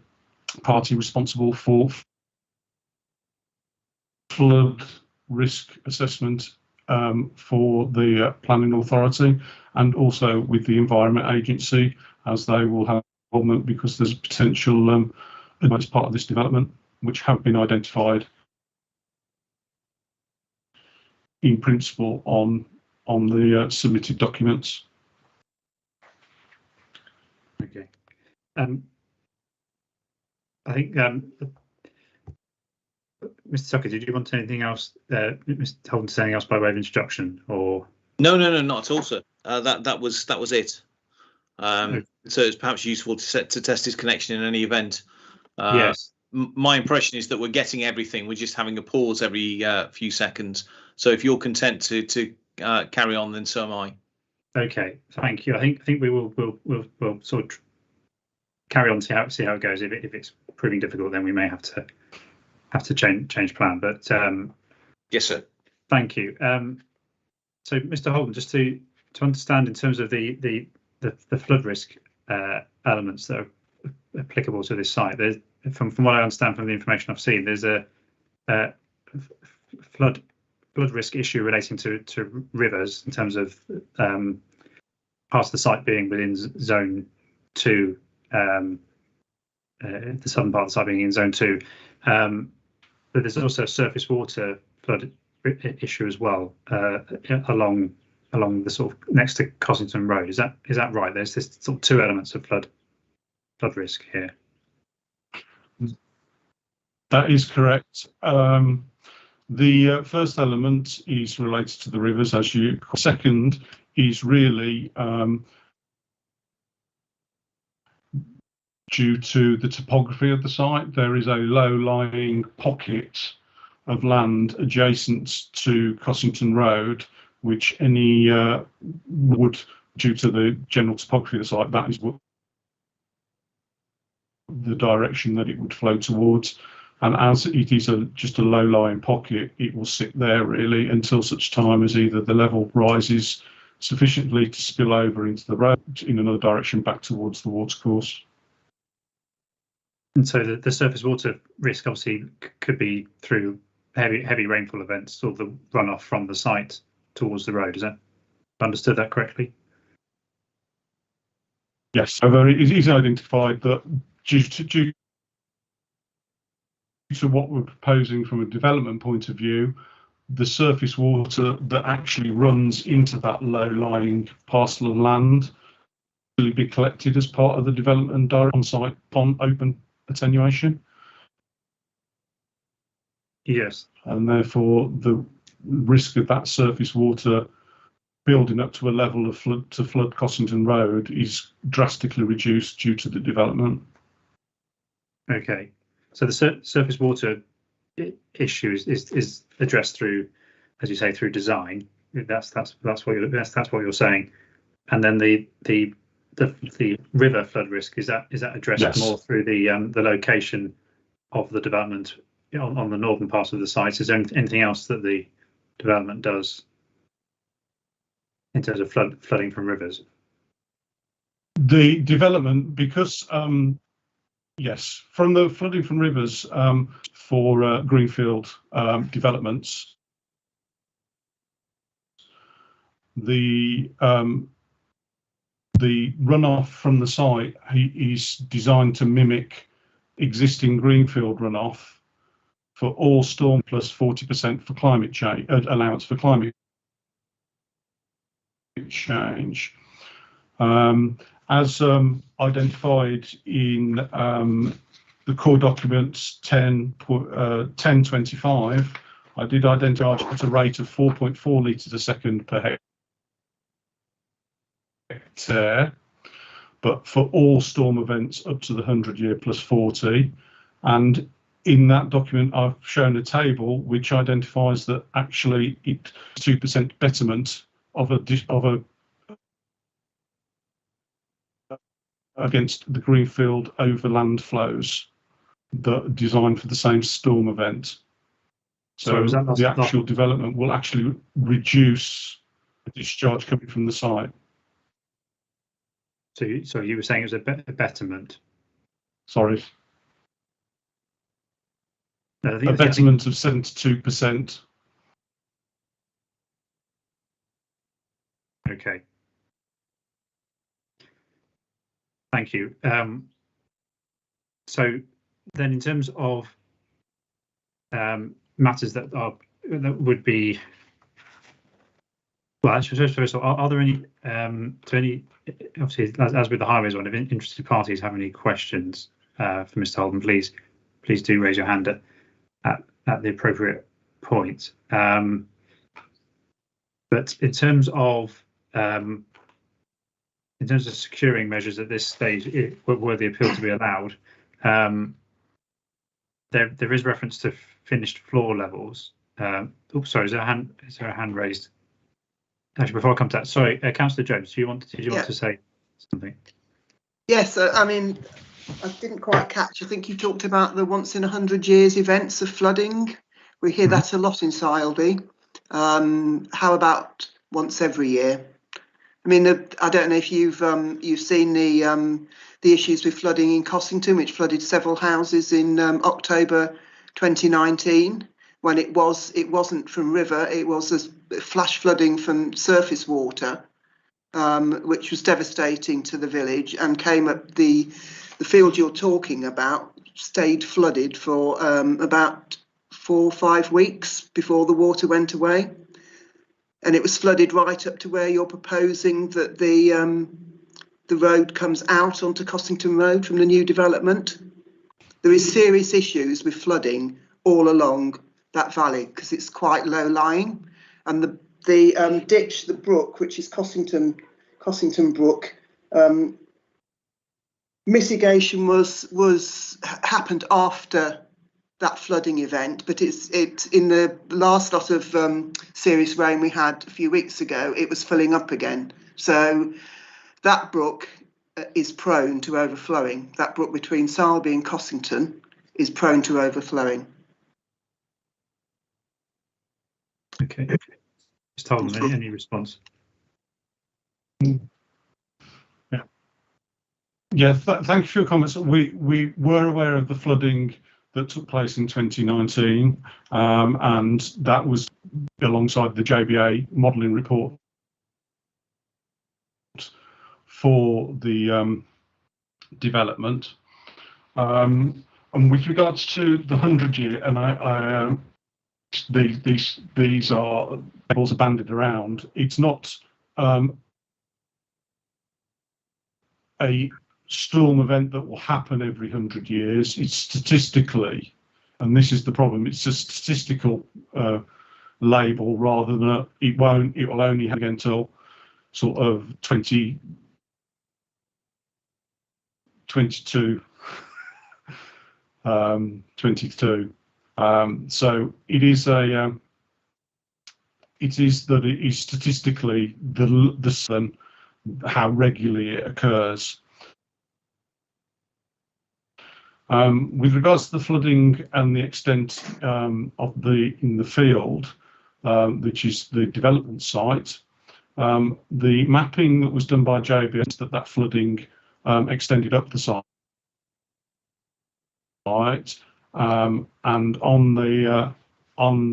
party responsible for flood risk assessment for the planning authority, and also with the Environment Agency, as they will have involvement because there's potential as part of this development which have been identified in principle on the submitted documents. Okay. I think Mr. Tucker, did you want anything else, Mr. Holden, to say anything else by way of introduction, or? No, not at all, sir. That was it. So it's perhaps useful to test his connection in any event. Yes. My impression is that we're getting everything. We're just having a pause every few seconds. So if you're content to carry on, then so am I. Okay, thank you. I think we'll sort of carry on, see how it goes. If it's proving difficult, then we may have to change plan. But yes, sir. Thank you. So, Mr. Holden, just to understand in terms of the flood risk elements that are applicable to this site, there's from what I understand from the information I've seen, there's a flood risk issue relating to rivers in terms of parts of the site being within zone 2, the southern part of the site being in zone 2, but there's also a surface water flood issue as well along the sort of next to Cossington Road. Is that right? There's this sort of 2 elements of flood risk here. That is correct. The first element is related to the rivers, as you. Second is really due to the topography of the site. There is a low-lying pocket of land adjacent to Cossington Road, which any would, due to the general topography of the site, that is what the direction that it would flow towards. And as it is just a low-lying pocket, it will sit there really until such time as either the level rises sufficiently to spill over into the road in another direction back towards the watercourse. And so the surface water risk obviously could be through heavy rainfall events or the runoff from the site towards the road. Is that understood that correctly? Yes, so it is identified that due to what we're proposing from a development point of view, the surface water that actually runs into that low-lying parcel of land will be collected as part of the development on-site pond open attenuation. Yes. And therefore the risk of that surface water building up to a level of flood Cossington Road is drastically reduced due to the development. Okay. So the surface water issue is addressed through, as you say, through design. That's what you're saying. And then the river flood risk, is that addressed Yes. more through the location of the development on the northern part of the site? Is there anything else that the development does in terms of flooding from rivers? The development, because yes, from the flooding from rivers for greenfield developments, the runoff from the site is designed to mimic existing greenfield runoff for all storm plus 40% for climate change, allowance for climate change. As identified in the core documents 1025, I did identify at a rate of 4.4 litres a second per hectare, but for all storm events up to the 100-year plus 40. And in that document, I've shown a table which identifies that actually it 2% betterment of a against the greenfield overland flows that are designed for the same storm event. So the actual development will actually reduce the discharge coming from the site. So you were saying it was a betterment? Sorry. a betterment of 72%. Okay. Thank you. So then, in terms of matters that would be, well, actually, first of all, are there any obviously, as with the highways one, if interested parties have any questions for Mr. Holden, please do raise your hand at the appropriate point. But in terms of securing measures at this stage, were the appeal to be allowed, there is reference to finished floor levels. Oops, sorry, is there a hand raised? Actually, before I come to that, sorry, Councillor Jones, did you want to say something? Yes, I mean, I didn't quite catch. I think you talked about the once in 100 years events of flooding. We hear that a lot in Sileby. How about once every year? I mean, I don't know if you've seen the issues with flooding in Cossington, which flooded several houses in October 2019. When it wasn't from river, it was a flash flooding from surface water, which was devastating to the village, and came up the field you're talking about stayed flooded for about 4 or 5 weeks before the water went away. And it was flooded right up to where you're proposing that the road comes out onto Cossington Road from the new development. There is serious issues with flooding all along that valley because it's quite low lying, and the ditch, the brook, which is Cossington Brook, mitigation was happened after that flooding event, but it's in the last lot of serious rain we had a few weeks ago, it was filling up again. So that brook is prone to overflowing. That brook between Sileby and Cossington is prone to overflowing. Okay. Just hold on, any response? Yeah, thank you for your comments. We were aware of the flooding that took place in 2019, and that was alongside the JBA modelling report for the development. And with regards to the 100-year, and these are levels banded around. It's not a storm event that will happen every 100 years. It's statistically, and this is the problem, it's a statistical label rather than it will only happen until sort of 2022. So it is that it is statistically the how regularly it occurs. With regards to the flooding and the extent of in the field, which is the development site, the mapping that was done by JBS that flooding extended up the site, and on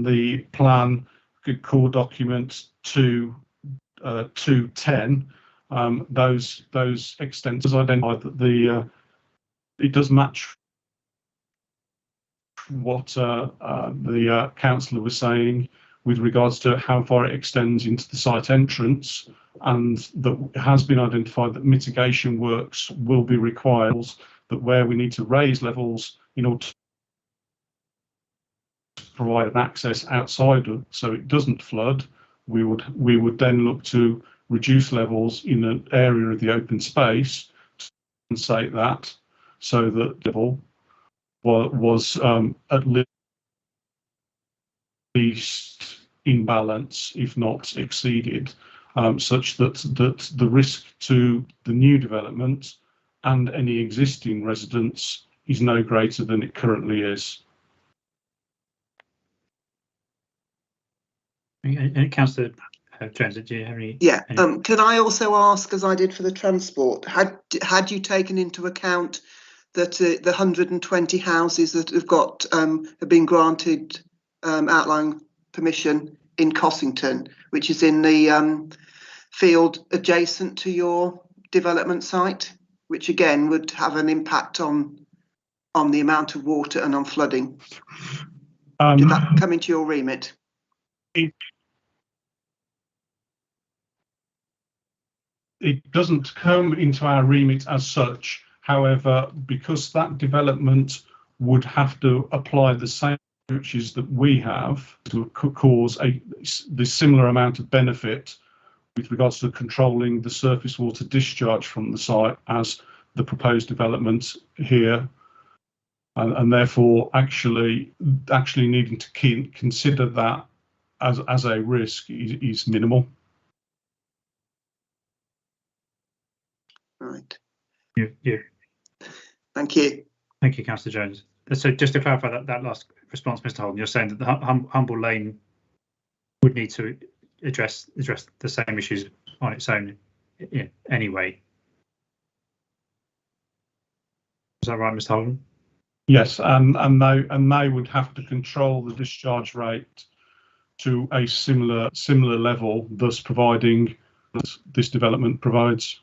the plan, core document 210, those extents identified that it does match what the councillor was saying with regards to how far it extends into the site entrance, and that it has been identified that mitigation works will be required, that where we need to raise levels in order to provide an access outside so it doesn't flood, we would then look to reduce levels in an area of the open space to compensate that, so that level was at least in balance, if not exceeded, such that the risk to the new development and any existing residents is no greater than it currently is. And Councillor Jones, do you have any? Yeah. Can I also ask, as I did for the transport, had you taken into account that the 120 houses that have been granted outline permission in Cossington, which is in the field adjacent to your development site, which again would have an impact on the amount of water and on flooding. Did that come into your remit? It doesn't come into our remit as such. However, because that development would have to apply the same approaches that we have to cause the similar amount of benefit with regards to controlling the surface water discharge from the site as the proposed development here, and therefore actually needing to consider that as a risk is minimal. Right. Yeah. Thank you. Thank you, Councillor Jones. So just to clarify that last response, Mr. Holden, you're saying that the Humble Lane would need to address the same issues on its own anyway. Is that right, Mr. Holden? Yes, and they would have to control the discharge rate to a similar level, thus providing this development provides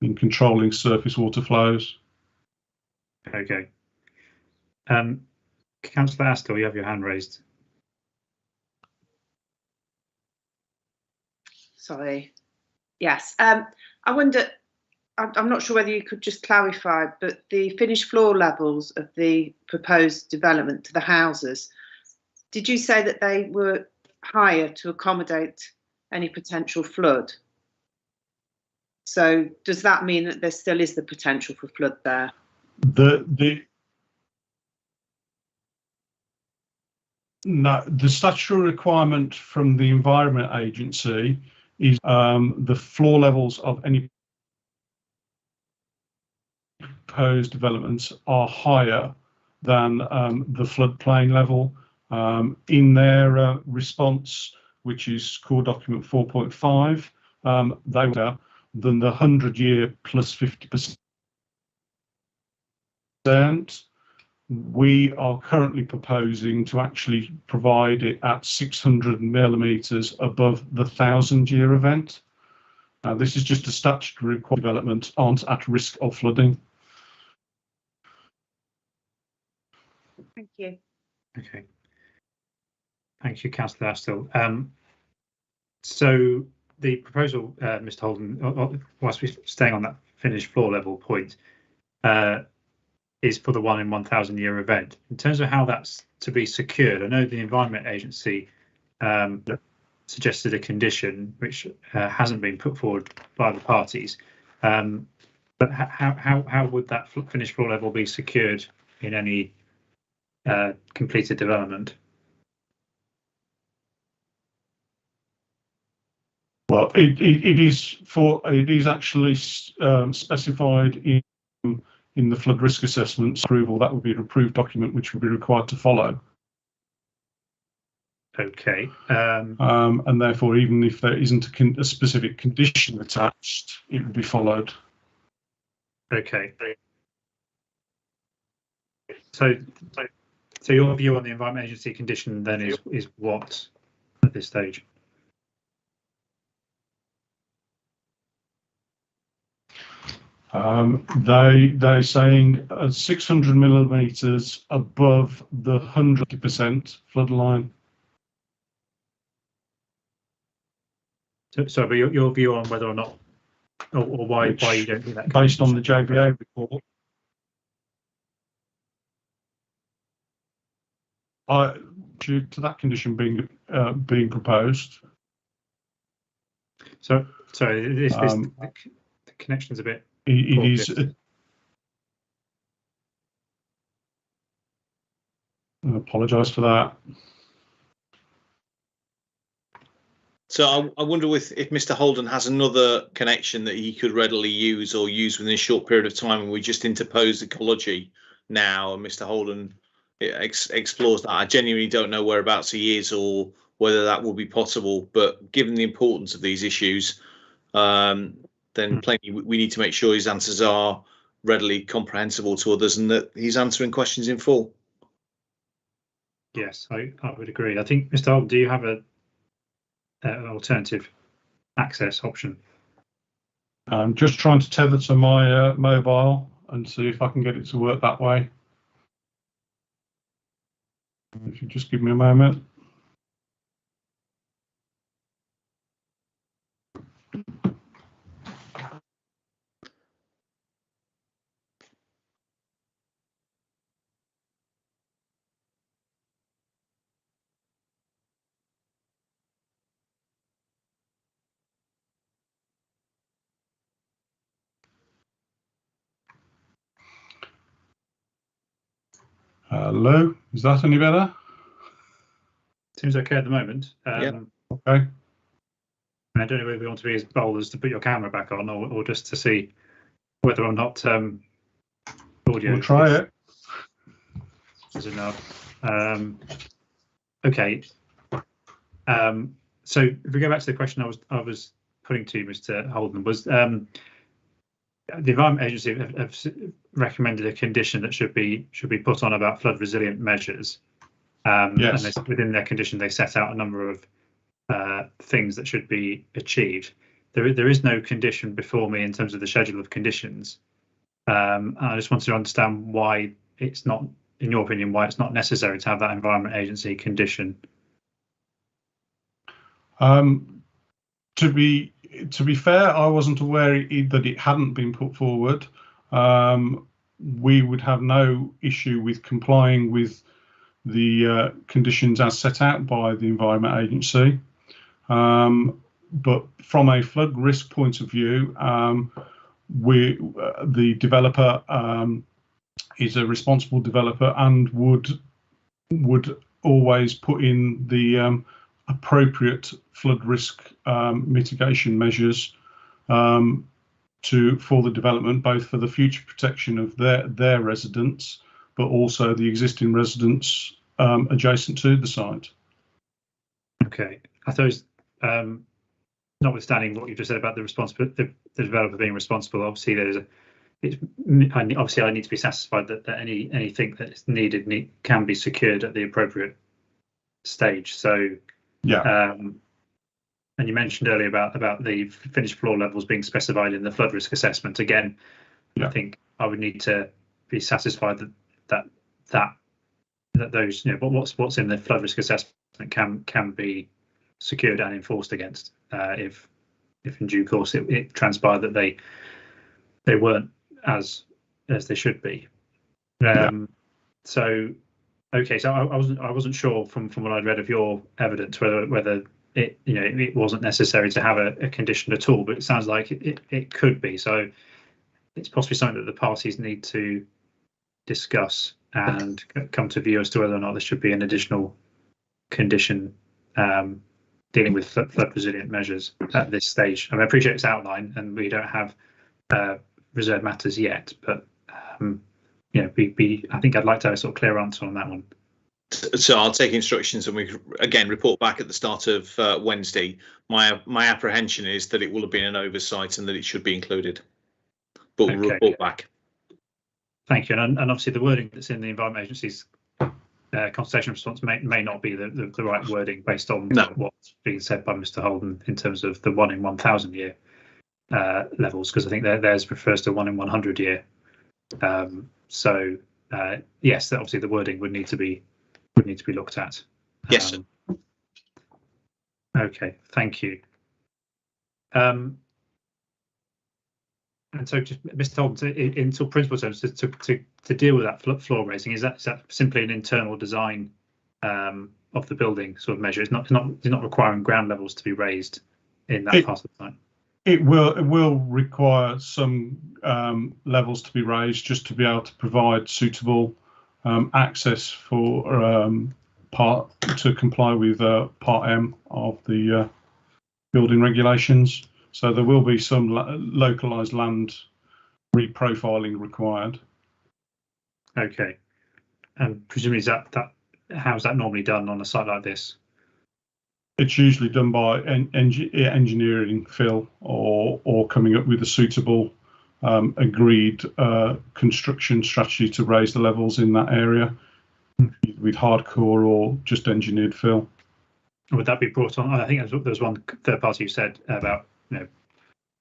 in controlling surface water flows. Okay. Councillor Astle, you have your hand raised. Sorry. Yes. I wonder, I'm not sure whether you could just clarify, but the finished floor levels of the proposed development to the houses, did you say that they were higher to accommodate any potential flood? So does that mean that there still is the potential for flood there? No, the statutory requirement from the Environment Agency is the floor levels of any proposed developments are higher than the floodplain level. In their response, which is core document 4.5, they were than the 100-year plus 50%. We are currently proposing to actually provide it at 600 millimetres above the 1,000-year event. This is just a statutory development, aren't at risk of flooding. Thank you. Okay. Thank you, Councillor Astle. So the proposal, Mr. Holden, whilst we're staying on that finished floor level point, is for the 1 in 1,000 year event. In terms of how that's to be secured, I know the Environment Agency suggested a condition which hasn't been put forward by the parties. But how would that finished floor level be secured in any completed development? Well, it is actually specified in the flood risk assessment approval. That would be an approved document which would be required to follow. Okay. And therefore, even if there isn't a specific condition attached, it would be followed. Okay. So your view on the Environment Agency condition then is what at this stage? They're saying 600 millimetres above the 100% flood line. So but your view on whether or not, or why you don't think that? Based on the JVA report. Due to that condition being proposed. So sorry, the connection's a bit. It is. I apologise for that. So I wonder if Mr. Holden has another connection that he could readily use or use within a short period of time, and we just interpose Ecology now, and Mr. Holden explores that. I genuinely don't know whereabouts he is or whether that will be possible, but given the importance of these issues, then plainly we need to make sure his answers are readily comprehensible to others and that he's answering questions in full. Yes, I would agree. I think, Mr. Holden, do you have an alternative access option? I'm just trying to tether to my mobile and see if I can get it to work that way. If you just give me a moment. Hello, is that any better? Seems okay at the moment. Yeah. Okay. I don't know whether we want to be as bold as to put your camera back on or just to see whether or not audio. We'll try it. Is enough. Okay. So if we go back to the question I was putting to you, Mr. Holden, was the Environment Agency have recommended a condition that should be put on about flood resilient measures. Yes. And within their condition, they set out a number of things that should be achieved. There is no condition before me in terms of the schedule of conditions. I just wanted to understand why it's not, in your opinion, why it's not necessary to have that Environment Agency condition. To be fair, I wasn't aware that it hadn't been put forward. We would have no issue with complying with the conditions as set out by the Environment Agency. But from a flood risk point of view, the developer is a responsible developer and would always put in the appropriate flood risk mitigation measures for the development, both for the future protection of their residents, but also the existing residents adjacent to the site. Okay, I suppose, notwithstanding what you just said about the developer being responsible, obviously obviously I need to be satisfied that anything that is needed can be secured at the appropriate stage. So yeah. And you mentioned earlier about the finished floor levels being specified in the flood risk assessment. Again, yeah. I think I would need to be satisfied that those, you know, what's in the flood risk assessment can be secured and enforced against if in due course it transpired that they weren't as they should be. So okay, so I wasn't sure from what I'd read of your evidence whether it wasn't necessary to have a condition at all, but it sounds like it could be. So it's possibly something that the parties need to discuss and come to view as to whether or not there should be an additional condition dealing with flood resilient measures at this stage. I mean, I appreciate it's outlined and we don't have reserved matters yet, but I think I'd like to have a sort of clear answer on that one. So I'll take instructions and we again report back at the start of Wednesday. My apprehension is that it will have been an oversight and that it should be included, but we'll report back. Thank you. And obviously the wording that's in the Environment Agency's consultation response may not be the right wording based on what's being said by Mr. Holden in terms of the 1 in 1,000 year levels, because I think theirs refers to 1 in 100 year. Yes, obviously the wording would need to be looked at. Yes. Okay, thank you. And so, just Mr. Holden, in sort of principal terms, to deal with that floor raising, is that simply an internal design of the building sort of measure? It's not requiring ground levels to be raised in that part of the site. It will require some levels to be raised just to be able to provide suitable access for to comply with Part M of the building regulations. So there will be some localised land reprofiling required. Okay, and presumably how's that normally done on a site like this? It's usually done by engineering, Phil, or coming up with a suitable agreed construction strategy to raise the levels in that area with hardcore or just engineered fill. Would that be brought on? I think there was one third party who said about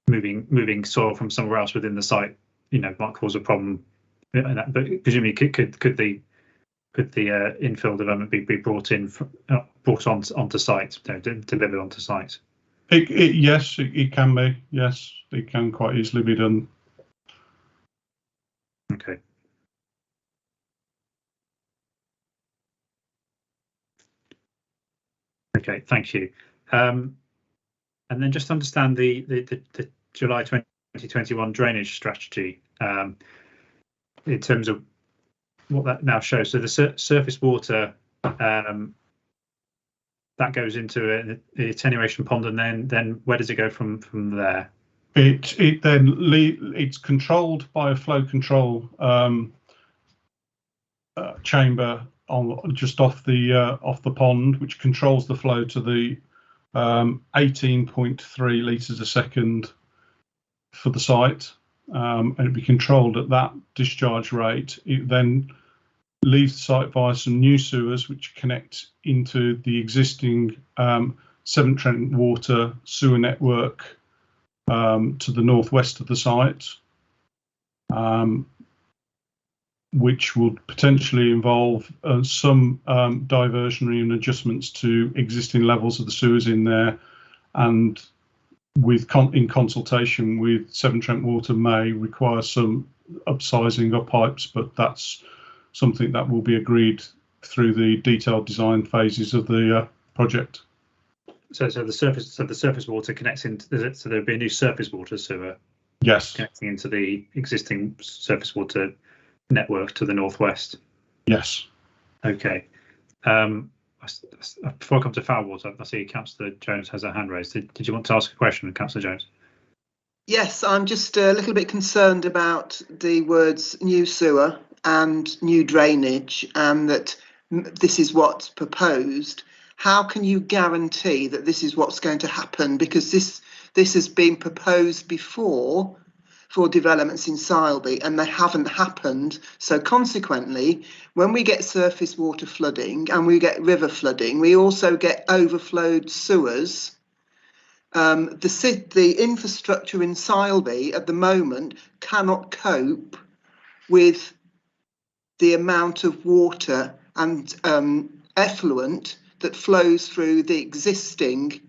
moving soil from somewhere else within the site, might cause a problem. But presumably, could the infill development be brought onto site, delivered onto site? Yes, it can be. Yes, it can quite easily be done. Okay. Okay, thank you. And then just understand the July 2021 drainage strategy in terms of what that now shows. So the surface water that goes into an attenuation pond, and then where does it go from there? It's controlled by a flow control chamber just off the pond, which controls the flow to the 18.3 litres a second for the site, and it'll be controlled at that discharge rate. It then leaves the site via some new sewers which connect into the existing Severn Trent Water sewer network to the northwest of the site, which would potentially involve some diversionary and adjustments to existing levels of the sewers in there, and in consultation with Severn Trent Water may require some upsizing of pipes, but that's something that will be agreed through the detailed design phases of the project. So the surface water connects into, so there'd be a new surface water sewer. Yes. Connecting into the existing surface water network to the northwest. Yes. Okay. Before I come to foul water, I see Councillor Jones has her hand raised. Did you want to ask a question, Councillor Jones? Yes, I'm just a little bit concerned about the words new sewer and new drainage, and that this is what's proposed. How can you guarantee that this is what's going to happen? Because this has been proposed before for developments in Sileby, and they haven't happened. So consequently, when we get surface water flooding and we get river flooding, we also get overflowed sewers. The infrastructure in Sileby at the moment cannot cope with the amount of water and effluent that flows through the existing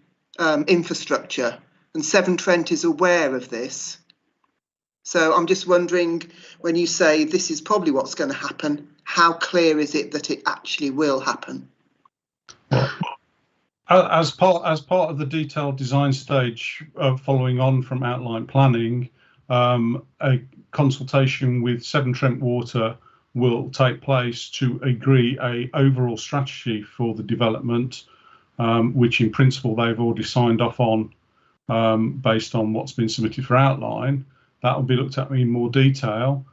infrastructure, and Severn Trent is aware of this. So I'm just wondering, when you say this is probably what's going to happen, how clear is it that it actually will happen? As part of the detailed design stage, following on from outline planning, a consultation with Severn Trent Water will take place to agree a overall strategy for the development, which in principle they've already signed off on based on what's been submitted for outline. That will be looked at in more detail.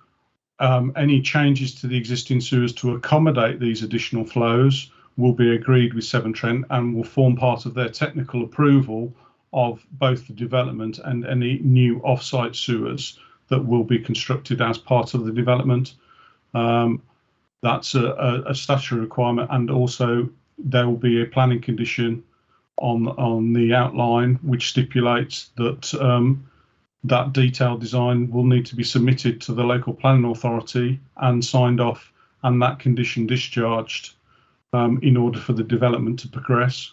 Any changes to the existing sewers to accommodate these additional flows will be agreed with Severn Trent and will form part of their technical approval of both the development and any new off-site sewers that will be constructed as part of the development. That's a statutory requirement, and also there will be a planning condition on the outline which stipulates that that detailed design will need to be submitted to the local planning authority and signed off, and that condition discharged in order for the development to progress.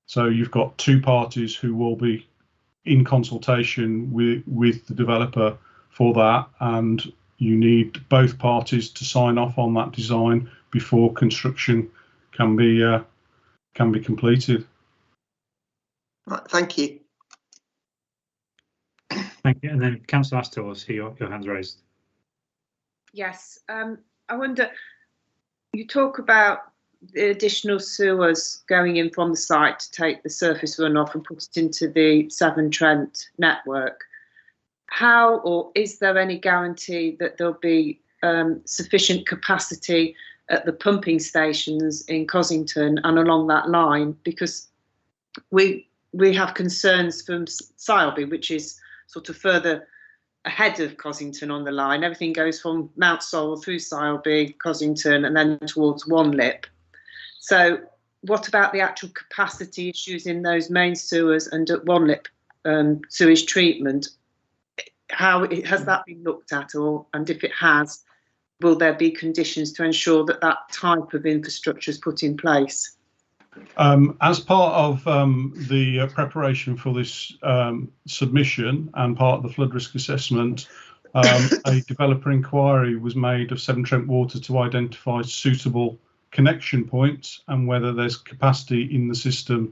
So you've got two parties who will be in consultation with the developer for that, and you need both parties to sign off on that design before construction can be completed. Right, thank you. Thank you. And then Councillor Astor, I see your hand's raised. Yes, I wonder, you talk about the additional sewers going in from the site to take the surface runoff and put it into the Severn Trent network. How, or is there any guarantee that there'll be sufficient capacity at the pumping stations in Cossington and along that line? Because we have concerns from Sileby, which is sort of further ahead of Cossington on the line. Everything goes from Mount Sorrel through Sileby, Cossington, and then towards Wanlip. So what about the actual capacity issues in those main sewers and at Wanlip sewage treatment? How has that been looked at, and if it has, will there be conditions to ensure that that type of infrastructure is put in place? As part of the preparation for this submission and part of the flood risk assessment, a developer inquiry was made of Severn Trent Water to identify suitable connection points and whether there's capacity in the system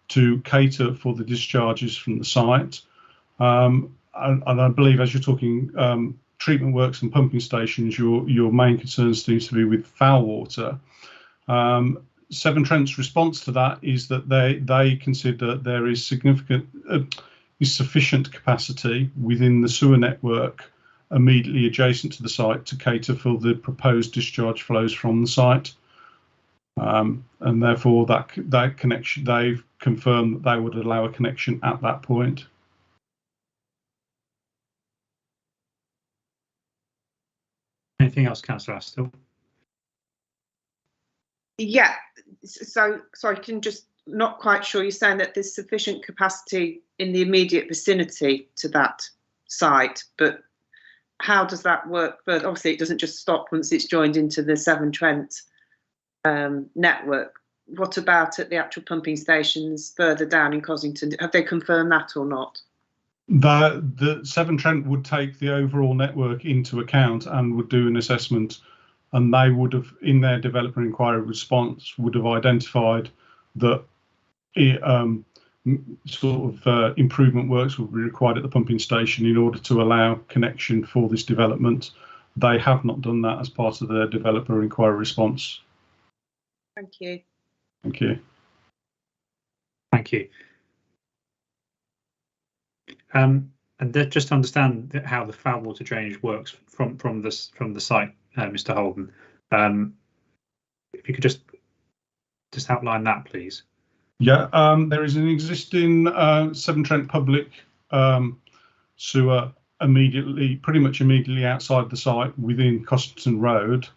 to cater for the discharges from the site. And I believe, as you're talking treatment works and pumping stations, your main concern seems to be with foul water. Severn Trent's response to that is that they consider there is sufficient capacity within the sewer network immediately adjacent to the site to cater for the proposed discharge flows from the site. And therefore that connection, they've confirmed that they would allow a connection at that point. Anything else, Councillor Astle? Yeah, so sorry, can just not quite sure. You're saying that there's sufficient capacity in the immediate vicinity to that site, but how does that work further? Obviously, it doesn't just stop once it's joined into the Severn Trent network. What about at the actual pumping stations further down in Cossington? Have they confirmed that or not? The Severn Trent would take the overall network into account and would do an assessment, and they would have, in their developer inquiry response, would have identified that improvement works would be required at the pumping station in order to allow connection for this development. They have not done that as part of their developer inquiry response. Thank you. Thank you. Thank you. And just to understand how the foul water drainage works from the site, Mr. Holden, if you could just outline that, please. Yeah, there is an existing Severn Trent public sewer pretty much immediately outside the site within Cossington Road.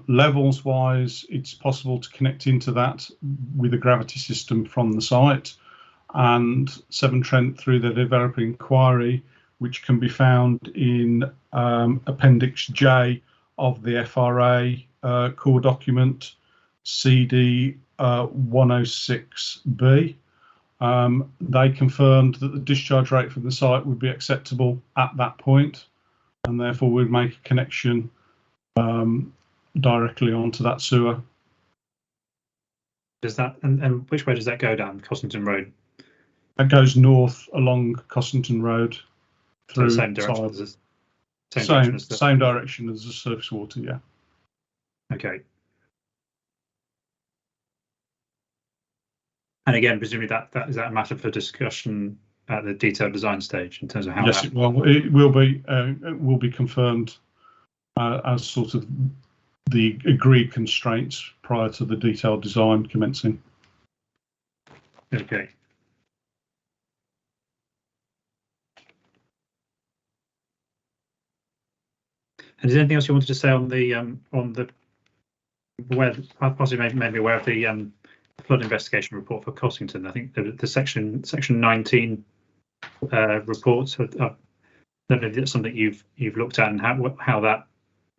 Levels wise, it's possible to connect into that with a gravity system from the site, and Severn Trent, through their developer inquiry, which can be found in Appendix J of the FRA core document CD 106B, they confirmed that the discharge rate from the site would be acceptable at that point, and therefore would make a connection directly onto that sewer. Does that, and which way does that go down Cossington Road? That goes north along Cossington Road through the same direction as the same direction as the surface water, yeah. Okay. And again, presumably that is that a matter for discussion at the detailed design stage in terms of how. Yes, it will be confirmed as sort of the agreed constraints prior to the detailed design commencing. Okay. And is there anything else you wanted to say on the where possibly maybe aware of the flood investigation report for Cossington? I think the section 19 reports. I don't know if that's something you've looked at and how that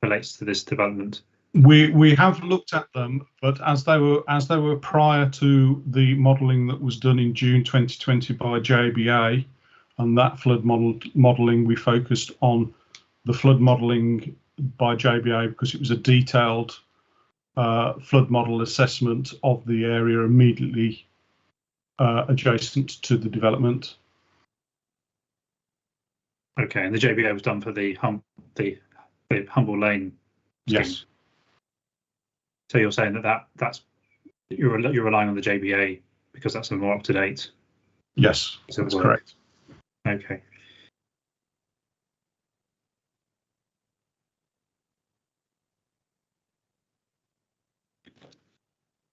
relates to this development. We have looked at them, but as they were prior to the modelling that was done in June 2020 by JBA, and that flood modelling, we focused on the flood modelling by JBA because it was a detailed flood model assessment of the area immediately adjacent to the development. Okay, and the JBA was done for the Humble Lane scheme. Yes. So you're saying that's you're relying on the JBA because that's more up to date. Yes, that's correct. Okay.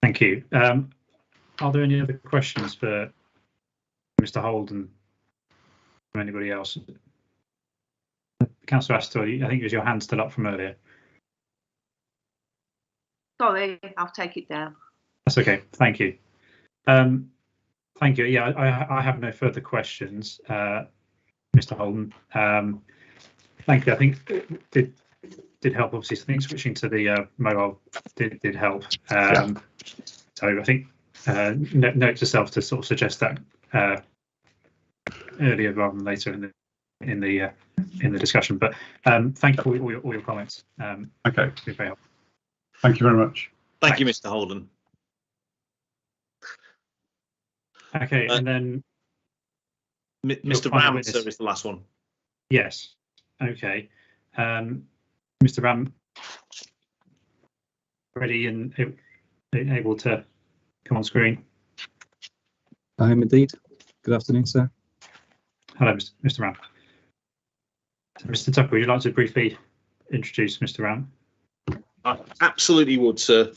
Thank you. Are there any other questions for Mr. Holden from anybody else? Councillor Astor, I think it was your hand still up from earlier. Sorry, I'll take it down. That's okay. Thank you. Thank you. Yeah, I have no further questions, Mr. Holden. Thank you. I think it did help. Obviously, I think switching to the mobile did help. So I think note to self to sort of suggest that earlier rather than later in the discussion. But thank you for all your comments. Okay. Very helpful. Thank you very much. Thank you, Mr. Holden. Okay, and then Mr. Ram, sir, is the last one. Yes. Okay. Mr. Ram, ready and able to come on screen? I am indeed. Good afternoon, sir. Hello, Mr. Ram. Mr. Tucker, would you like to briefly introduce Mr. Ram? I absolutely would, sir.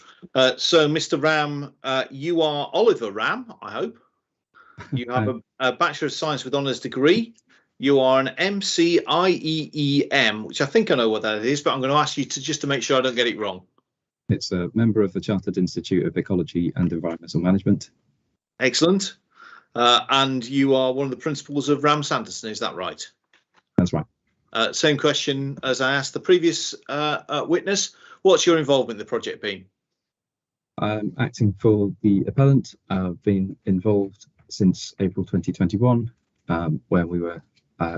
So, Mr. Ram, you are Oliver Ram, I hope. You have a Bachelor of Science with Honours degree. You are an MCIEEM, which I think I know what that is, but I'm going to ask you just to make sure I don't get it wrong. It's a member of the Chartered Institute of Ecology and Environmental Management. Excellent. And you are one of the principals of Ram Sanderson, is that right? That's right. Same question as I asked the previous witness. What's your involvement in the project been? I'm acting for the appellant. I've been involved since April 2021, when we were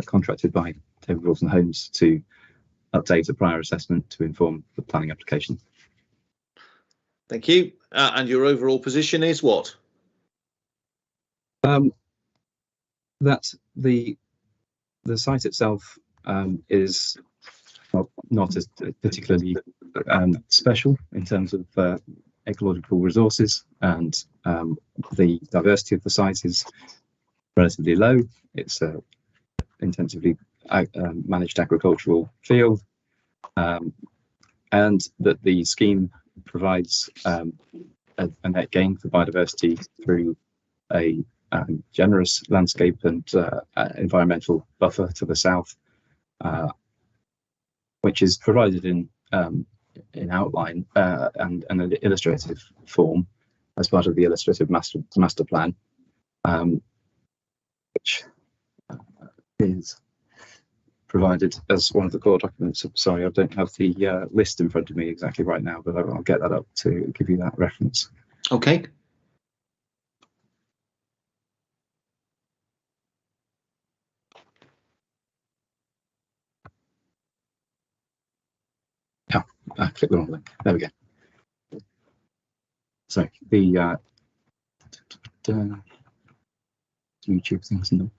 contracted by David Wilson Homes to update a prior assessment to inform the planning application. Thank you. And your overall position is what? That the site itself is not as particularly special in terms of ecological resources, and the diversity of the site is relatively low. It's a intensively managed agricultural field, and that the scheme provides a net gain for biodiversity through a generous landscape and environmental buffer to the south, which is provided in outline and an illustrative form as part of the illustrative master plan, which is provided as one of the core documents. Sorry, I don't have the list in front of me exactly right now, but I'll get that up to give you that reference. Okay. I clicked the wrong link. There we go. So the YouTube thing's not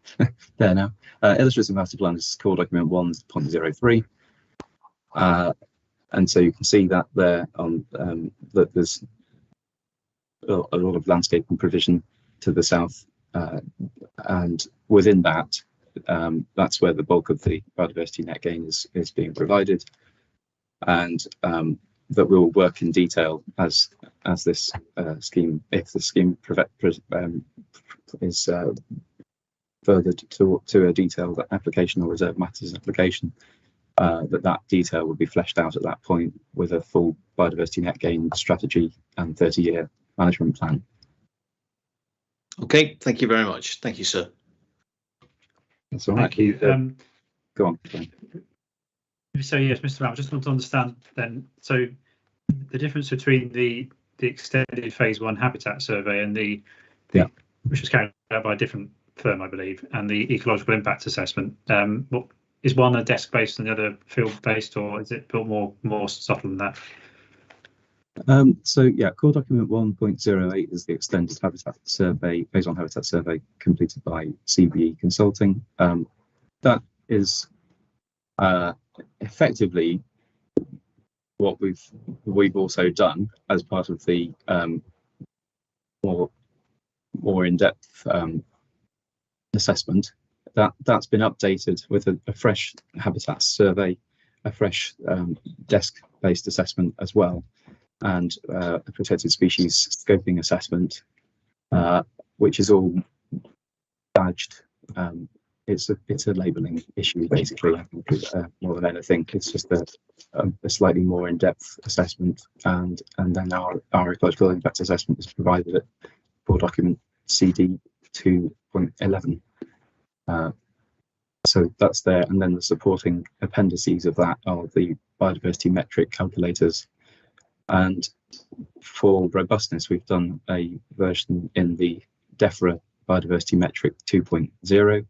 there now. Illustrative master plan is core document 1.03, and so you can see that there on that there's a lot of landscape and provision to the south, and within that, that's where the bulk of the biodiversity net gain is being provided. And that will work in detail as this scheme, if the scheme is furthered to a detailed application or reserve matters application, that detail will be fleshed out at that point with a full biodiversity net gain strategy and 30-year management plan. Okay, thank you very much. Thank you, sir. That's all right. Thank you. Go on. So yes, Mr. Ram, I just want to understand then, so the difference between the extended phase 1 habitat survey and the which was carried out by a different firm, I believe, and the ecological impact assessment, what is one a desk based and the other field based, or is it built more subtle than that? So yeah, core document 1.08 is the extended habitat survey, phase 1 habitat survey completed by CBE Consulting. That is effectively what we've also done as part of the more in-depth assessment. That's been updated with a fresh habitat survey, a fresh desk-based assessment as well, and a protected species scoping assessment, which is all badged. It's a labelling issue, basically. I think more than anything, it's just a slightly more in-depth assessment, and then our ecological impact assessment is provided for document CD 2.11. So that's there, and then the supporting appendices of that are the biodiversity metric calculators. And for robustness, we've done a version in the DEFRA biodiversity metric 2.0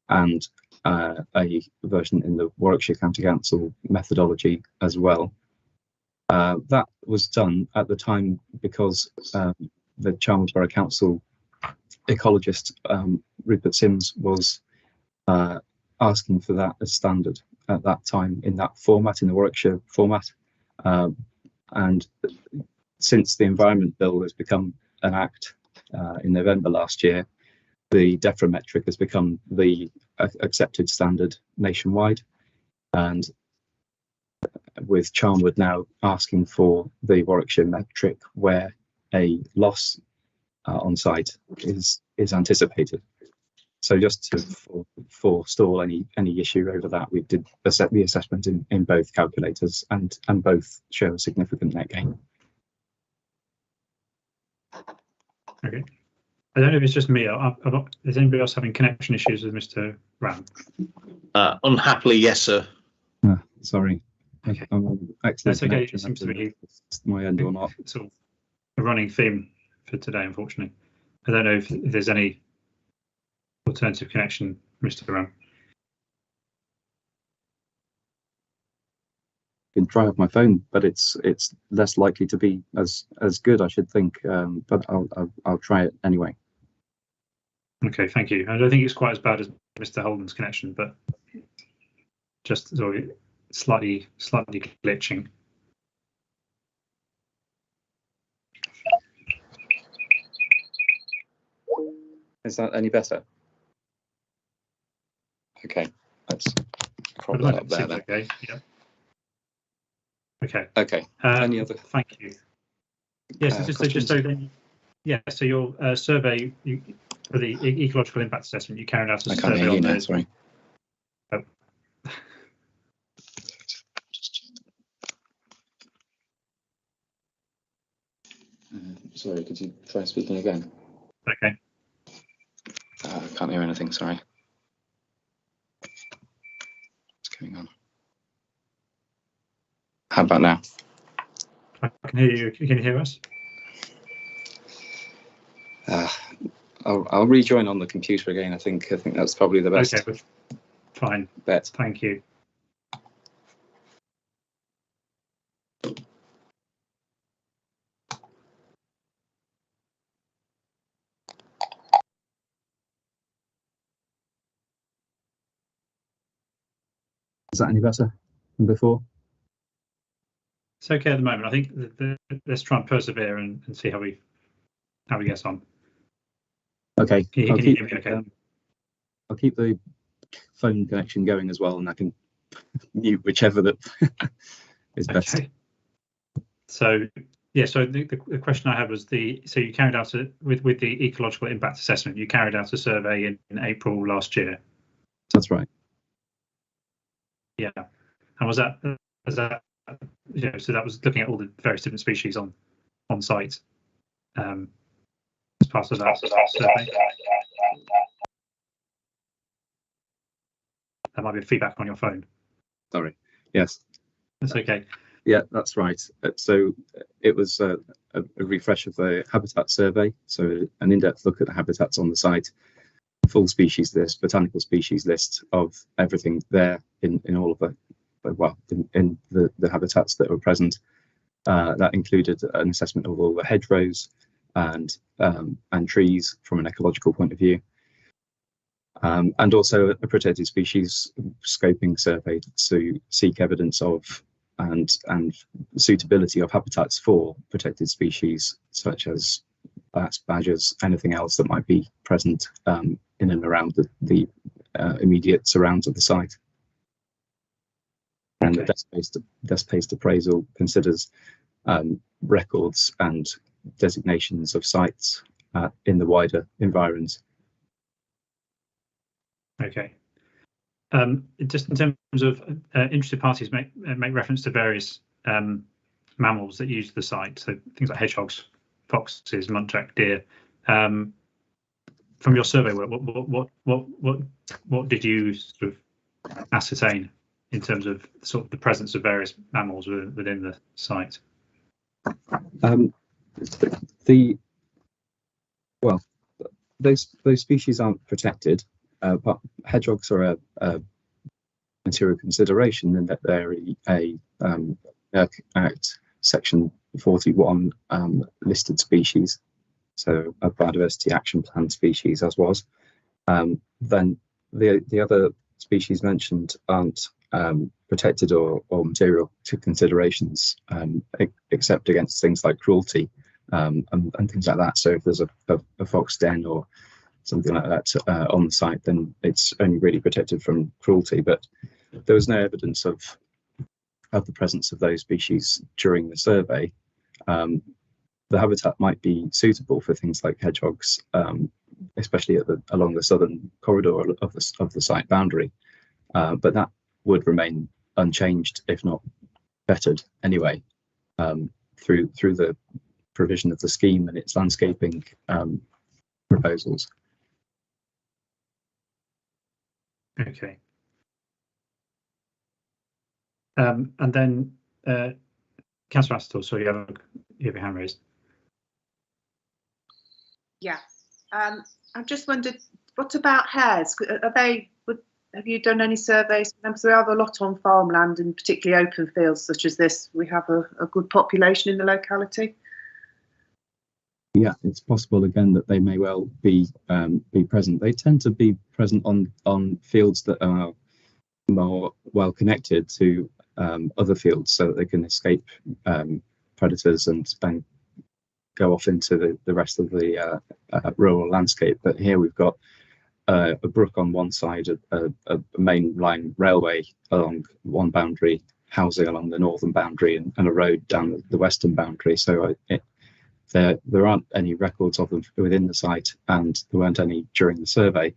and a version in the Warwickshire County Council methodology as well. That was done at the time because the Charnwood Borough Council ecologist Rupert Sims was asking for that as standard at that time in that format, in the Warwickshire format. And since the Environment Bill has become an act in November last year, the DEFRA metric has become the accepted standard nationwide. And with Charnwood now asking for the Warwickshire metric where a loss on site is anticipated. So just to forestall any issue over that, we did the assessment in both calculators, and both show a significant net gain. Okay. I don't know if it's just me. Is anybody else having connection issues with Mr. Ram? Unhappily, yes, sir. Sorry. Okay. That's okay. It seems to be my end or not. Sort of a running theme for today, unfortunately. I don't know if there's any alternative connection, Mr. Ram. Can try off my phone, but it's less likely to be as good, I should think. But I'll try it anyway. Okay, thank you. I don't think it's quite as bad as Mr. Holden's connection, but just sort of slightly glitching. Is that any better? Okay, let's prop that up there then. Okay, yeah. Okay. Okay. Any other? Thank you. Yes, just so then, yeah. So your survey for the ecological impact assessment, you carried out a survey. I can't hear you now. Sorry. Oh. Sorry, could you try speaking again? Okay. I can't hear anything. Sorry. What's going on? How about now? I can hear you. Can you hear us? I'll rejoin on the computer again. I think that's probably the best. Okay, fine. Bet. Thank you. Is that any better than before? It's okay at the moment. I think let's try and persevere and see how we get on. Okay. Can you hear me okay? I'll keep the phone connection going as well, and I can mute whichever that is best. Okay. So yeah, so the question I had was so you carried out with the ecological impact assessment, you carried out a survey in April last year. That's right. Yeah, and was that you know, so that was looking at all the various different species on site as part of that survey. That might be feedback on your phone. Sorry. Yes. That's okay. Yeah, that's right. So it was a refresh of the habitat survey. So an in-depth look at the habitats on the site, full species list, botanical species list of everything there in all of the, well, in the habitats that were present. That included an assessment of all the hedgerows and trees from an ecological point of view. And also a protected species scoping survey to seek evidence of and suitability of habitats for protected species, such as bats, badgers, anything else that might be present in and around the immediate surrounds of the site. And the desk-based appraisal considers records and designations of sites in the wider environs. Okay. Just in terms of interested parties make reference to various mammals that use the site, so things like hedgehogs, foxes, muntjac deer. From your survey work, what did you sort of ascertain in terms of sort of the presence of various mammals within the site? Well, those species aren't protected, but hedgehogs are a material consideration in that they're a Act Section 41 listed species, so a biodiversity action plan species as was. Then the other species mentioned aren't protected or material to considerations, except against things like cruelty and things like that. So if there's a fox den or something like that on the site, then it's only really protected from cruelty. But there was no evidence of the presence of those species during the survey. The habitat might be suitable for things like hedgehogs, especially along the southern corridor of the site boundary, but that would remain unchanged, if not bettered anyway, through the provision of the scheme and its landscaping proposals. Okay. And then, Councillor Astle, so you have your hand raised. Yeah, I just wondered, what about hares? Have you done any surveys? Because we have a lot on farmland, and particularly open fields such as this. We have a good population in the locality. Yeah, it's possible again that they may well be present. They tend to be present on fields that are more well connected to other fields, so that they can escape predators and go off into the rest of the rural landscape. But here we've got a brook on one side, a main line railway along one boundary, housing along the northern boundary, and a road down the western boundary. So there aren't any records of them within the site, and there weren't any during the survey.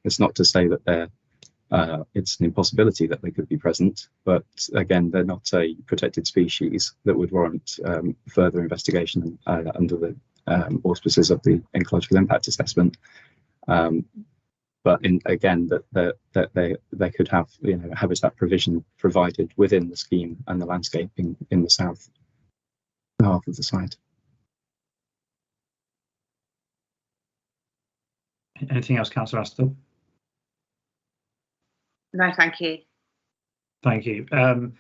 It's not to say that it's an impossibility that they could be present, but again, they're not a protected species that would warrant further investigation under the auspices of the ecological impact assessment. But again, that they could have habitat provision provided within the scheme and the landscaping in the south half of the site. Anything else, Councillor Astle? No, thank you. Thank you. And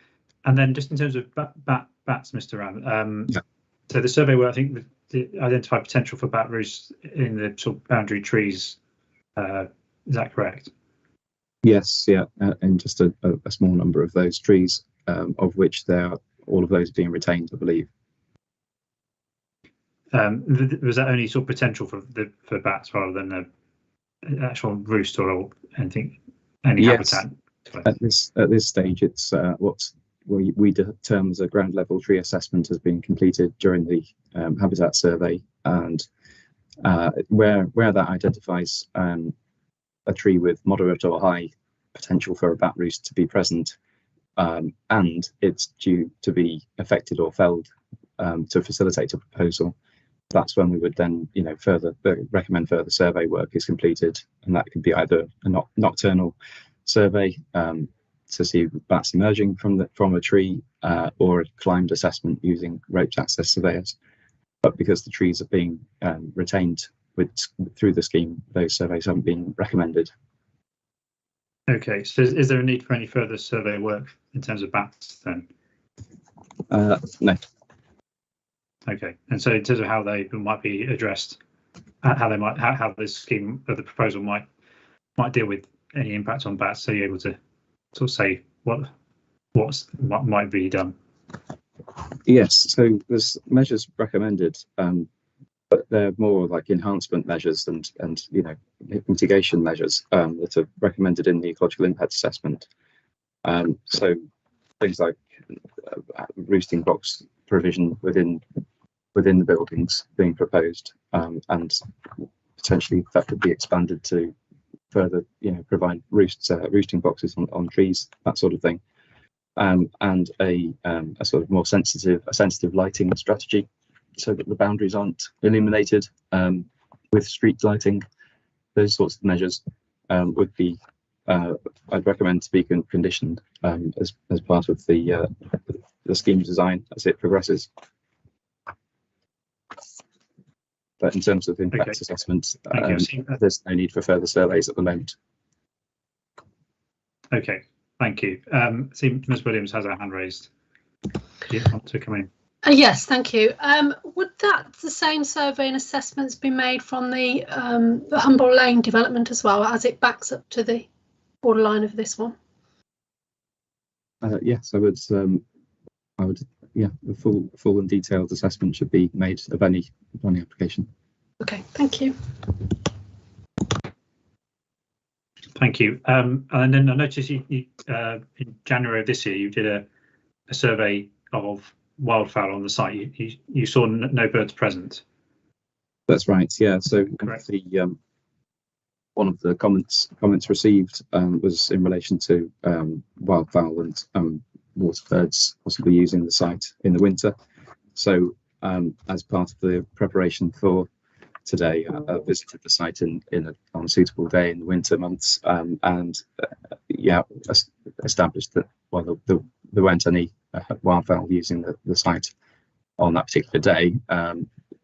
then just in terms of bats, Mr. Ram, yeah. So the survey where I think identified potential for bat roosts in the sort of boundary trees, is that correct? Yes, yeah, and just a small number of those trees, of which all of those being retained, I believe. Was that only sort of potential for bats rather than an actual roost or anything? Any yes. habitat? At this stage, it's what we term as a ground level tree assessment has been completed during the habitat survey, and where that identifies a tree with moderate or high potential for a bat roost to be present, and it's due to be affected or felled to facilitate a proposal. That's when we would then, further recommend further survey work is completed, and that could be either a nocturnal survey to see bats emerging from a tree, or a climbed assessment using roped access surveyors. But because the trees are being retained through the scheme, those surveys haven't been recommended. Okay, so is there a need for any further survey work in terms of bats then? No. Okay, and so in terms of how they might be addressed, how the scheme of the proposal might deal with any impact on bats, so you're able to sort of say what might be done. Yes, so there's measures recommended, but they're more like enhancement measures and mitigation measures that are recommended in the ecological impact assessment. So things like roosting box provision within within the buildings being proposed, and potentially that could be expanded to further, provide roosting boxes on trees, that sort of thing, and a sort of more sensitive lighting strategy, so that the boundaries aren't illuminated with street lighting. Those sorts of measures would be, I'd recommend to be conditioned as part of the scheme design as it progresses. But in terms of impact assessment, there's no need for further surveys at the moment. Okay, thank you. See, Ms. Williams has her hand raised. Do you want to come in? Yes, thank you. Would the same survey and assessments be made from the Humble Lane development as well, as it backs up to the borderline of this one? Yes, I would. Yeah, a full and detailed assessment should be made of any planning application. Okay, thank you. Thank you. And then I noticed you in January of this year you did a survey of wildfowl on the site. You saw no birds present. That's right. Yeah. So correct. One of the comments received was in relation to wildfowl and water birds possibly using the site in the winter. So as part of the preparation for today, I visited the site on a suitable day in the winter months, and established that while there weren't any wildfowl using the site on that particular day,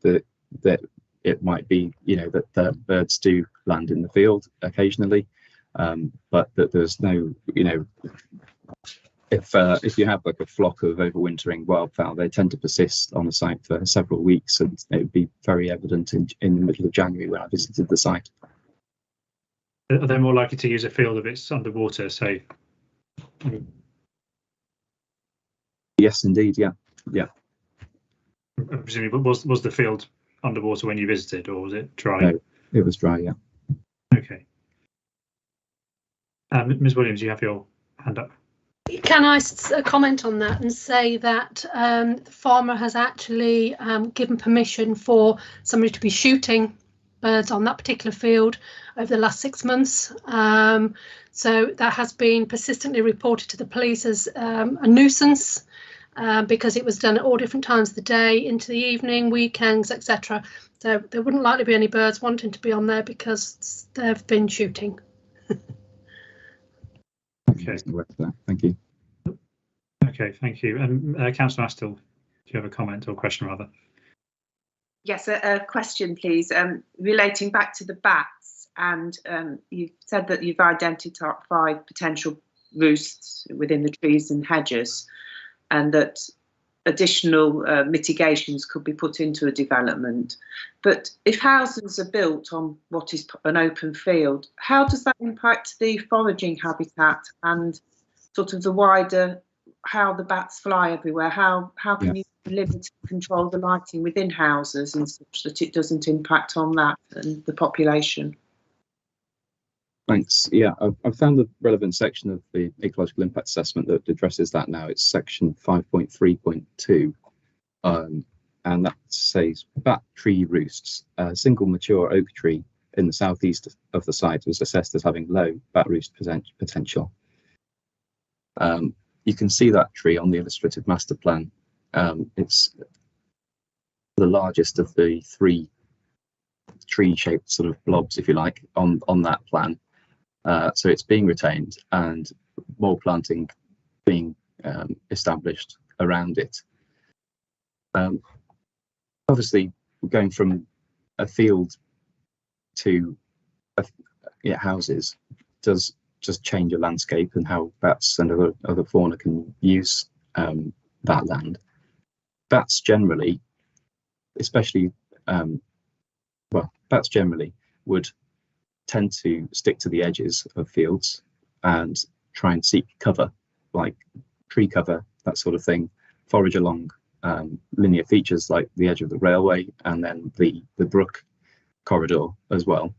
that it might be, that the birds do land in the field occasionally, but that there's no, if you have like a flock of overwintering wildfowl, they tend to persist on the site for several weeks, and it would be very evident in the middle of January when I visited the site. Are they more likely to use a field if it's underwater? So. Yes, indeed. Yeah. Presumably, was the field underwater when you visited, or was it dry? No, it was dry. Yeah. Okay. Ms. Williams, you have your hand up. Can I comment on that and say that the farmer has actually given permission for somebody to be shooting birds on that particular field over the last 6 months. So that has been persistently reported to the police as a nuisance because it was done at all different times of the day, into the evening, weekends, etc. So there wouldn't likely be any birds wanting to be on there because they've been shooting. Okay. Thank you. Okay, thank you. And Councillor Astill, do you have a comment or question rather? Yes, a question, please. Relating back to the bats, and you said that you've identified potential roosts within the trees and hedges, and that additional mitigations could be put into a development. But if houses are built on what is an open field, how does that impact the foraging habitat and sort of the wider, how the bats fly everywhere? How can you limit and control the lighting within houses and such that it doesn't impact on that and the population? Thanks. Yeah, I've found the relevant section of the ecological impact assessment that addresses that now. It's section 5.3.2, and that says bat tree roosts. A single mature oak tree in the southeast of the site was assessed as having low bat roost potential. You can see that tree on the illustrative master plan. It's the largest of the 3 tree-shaped sort of blobs, if you like, on that plan. So it's being retained and more planting being established around it. Obviously, going from a field to houses does just change a landscape and how bats and other fauna can use that land. Bats generally, especially, bats generally would tend to stick to the edges of fields and try and seek cover, like tree cover, that sort of thing, forage along linear features like the edge of the railway and then the brook corridor as well,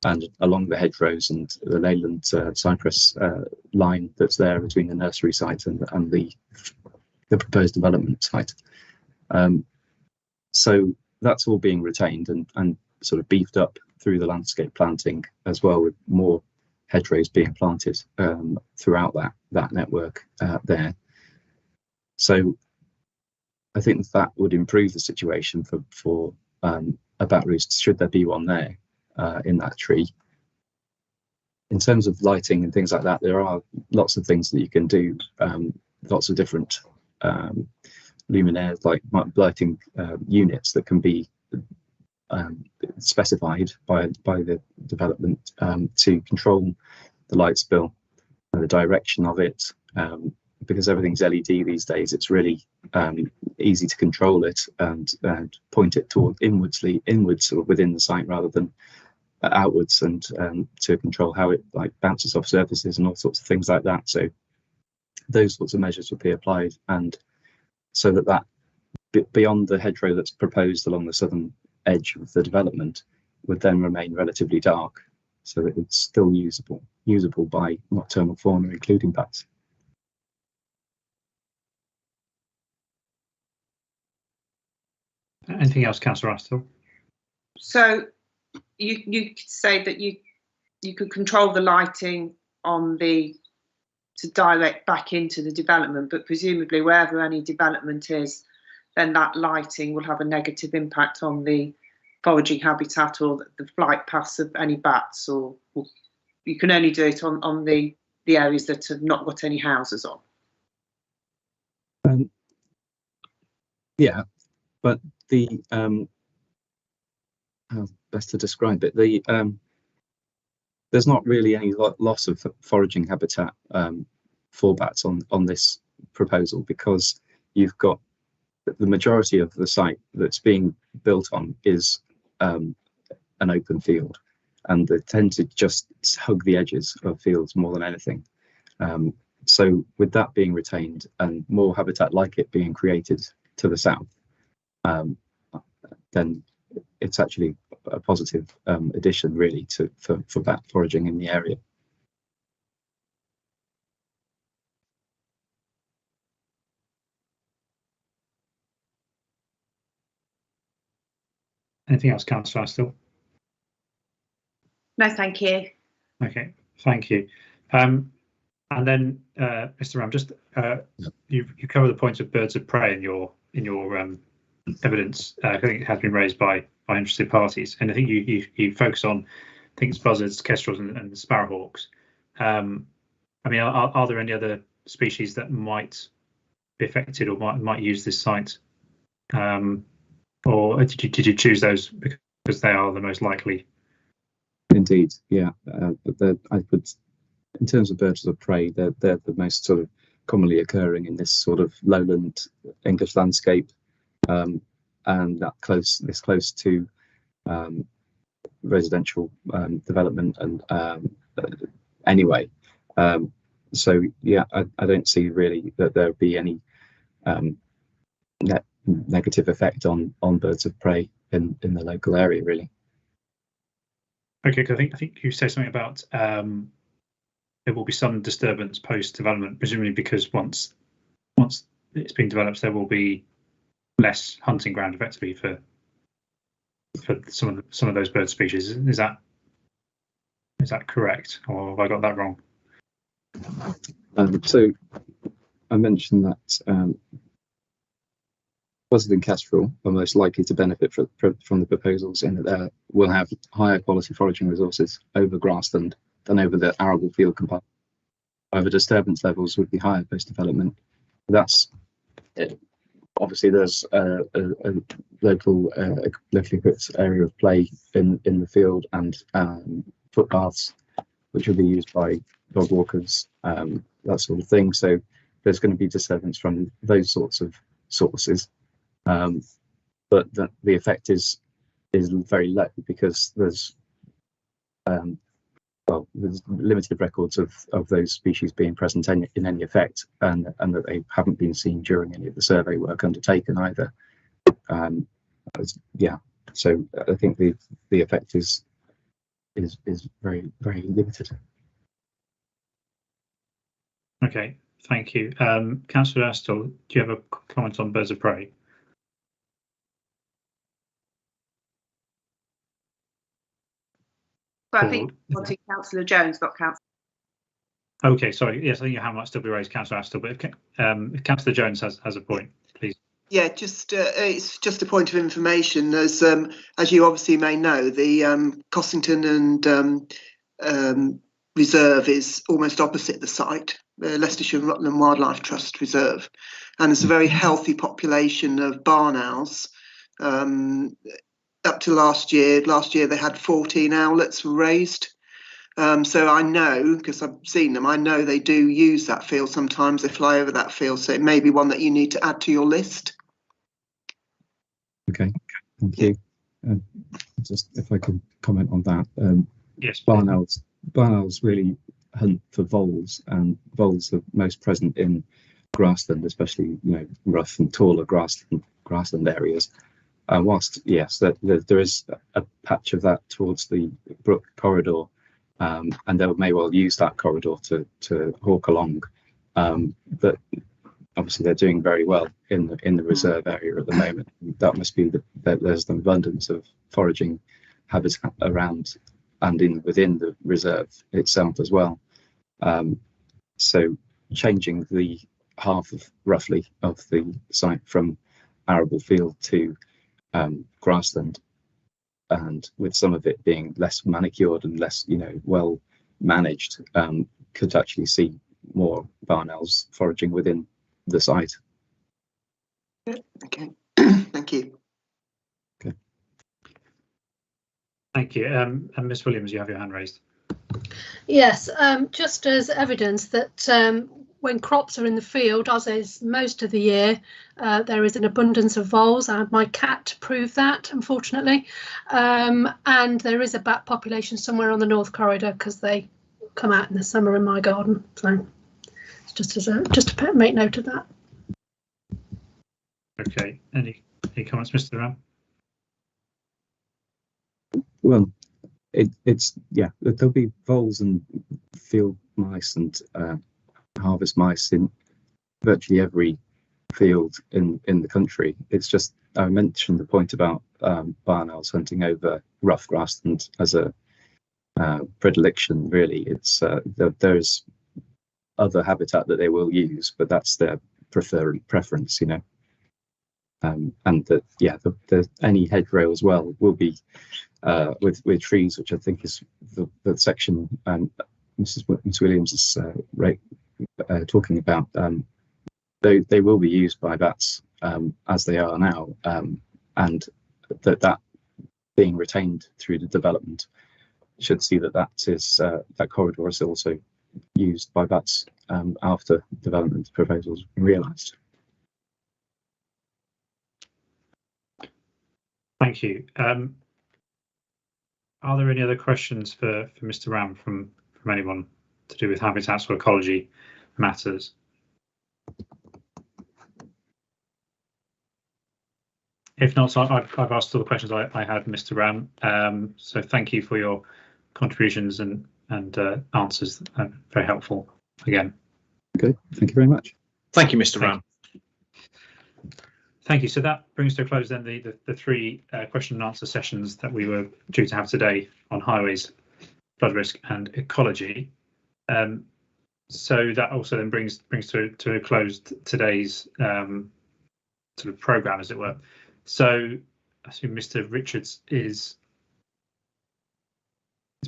and along the hedgerows and the leyland cypress line that's there between the nursery site and the proposed development site. So that's all being retained and sort of beefed up through the landscape planting as well, with more hedgerows being planted throughout that network there. So I think that would improve the situation for a bat roost, should there be one there in that tree. In terms of lighting and things like that, there are lots of things that you can do, lots of different luminaires, like lighting units that can be specified by the development to control the light spill and the direction of it. Because everything's LED these days, it's really easy to control it and point it toward inwards or within the site rather than outwards, and to control how it like bounces off surfaces and all sorts of things like that. So those sorts of measures would be applied, and so that beyond the hedgerow that's proposed along the southern edge of the development would then remain relatively dark, so that it's still usable by nocturnal fauna, including bats. Anything else, Councillor Astle? So you could say that you could control the lighting on to direct back into the development, but presumably wherever any development is, then that lighting will have a negative impact on the foraging habitat or the flight paths of any bats, or you can only do it on the areas that have not got any houses on. Yeah, but the how best to describe it, there's not really any loss of foraging habitat for bats on this proposal, because you've got the majority of the site that's being built on is an open field, and they tend to just hug the edges of fields more than anything. So with that being retained and more habitat like it being created to the south, then it's actually a positive addition really for bat foraging in the area. Anything else, Councillor Astle? No, thank you. Okay, thank you. And then, Mr. Ram, just you cover the point of birds of prey in your evidence. I think it has been raised by interested parties, and I think you focus on, I think it's buzzards, kestrels, and sparrowhawks. I mean, are there any other species that might be affected or might use this site, or did you choose those because they are the most likely? Indeed, yeah. I would, in terms of birds of prey, they're the most sort of commonly occurring in this sort of lowland English landscape, and this close to residential development, and anyway. So yeah, I don't see really that there would be any negative effect on birds of prey in the local area, really. Okay, because I think you said something about there will be some disturbance post development, presumably because once it's been developed, there will be less hunting ground effectively for some of those bird species. Is that correct, or have I got that wrong? So I mentioned that buzzard and kestrel are most likely to benefit from the proposals, in that we'll have higher quality foraging resources over grassland than over the arable field compartment. However, disturbance levels would be higher post development. That's it. Obviously, there's a locally equipped area of play in the field, and footpaths which will be used by dog walkers, that sort of thing. So there's going to be disturbance from those sorts of sources, but the effect is very low, because there's there's limited records of those species being present in any effect, and that they haven't been seen during any of the survey work undertaken either. Yeah, so I think the effect is very, very limited. Okay, thank you. Councillor Astle, do you have a comment on birds of prey? But I think Councillor Jones, not Councillor. Okay, sorry. Yes, I think your hand might still be raised, Councillor Astle, but if Councillor Jones has a point, please. Yeah, it's just a point of information. As you obviously may know, the Cossington and Reserve is almost opposite the site, the Leicestershire and Rutland Wildlife Trust Reserve, and there's a very healthy population of barn owls. Up to last year they had 14 owlets raised. So I know, because I've seen them, I know they do use that field sometimes. They fly over that field, so it may be one that you need to add to your list. Okay, thank you. Just if I could comment on that. Yes. Barn owls really hunt for voles, and voles are most present in grassland, especially rough and taller grassland areas. Whilst yes, there is a patch of that towards the brook corridor. And they may well use that corridor to hawk along, but obviously they're doing very well in the reserve area at the moment. That must be that there's an abundance of foraging habitat around and within the reserve itself as well. So changing the half of roughly of the site from arable field to grassland, and with some of it being less manicured and less, well managed, could actually see more barn owls foraging within the site. Okay, thank you. Okay. Thank you. And Ms. Williams, you have your hand raised. Yes, just as evidence that when crops are in the field, as is most of the year, there is an abundance of voles. I had my cat to prove that, unfortunately. And there is a bat population somewhere on the North Corridor because they come out in the summer in my garden. So it's just to make note of that. Okay. Any comments, Mr. Ram? Well, it's there'll be voles and field mice and harvest mice in virtually every field in the country. It's just I mentioned the point about barn owls hunting over rough grassland as a predilection. Really, it's there's other habitat that they will use, but that's their preference, and that any hedgerow as well will be with trees, which I think is the section Miss Williams is talking about. They will be used by bats as they are now, and that being retained through the development should see that corridor is also used by bats after development proposals realised. Thank you. Are there any other questions for Mr. Ram from anyone to do with habitats or ecology matters? If not, so I've asked all the questions I had, Mr. Ram. So thank you for your contributions and answers. Very helpful again. Okay, thank you very much. Thank you, Mr. Ram. Thank you. So that brings to a close then the three question and answer sessions that we were due to have today on highways, flood risk and ecology. So that also then brings to a close today's sort of programme, as it were. So I assume Mr. Richards is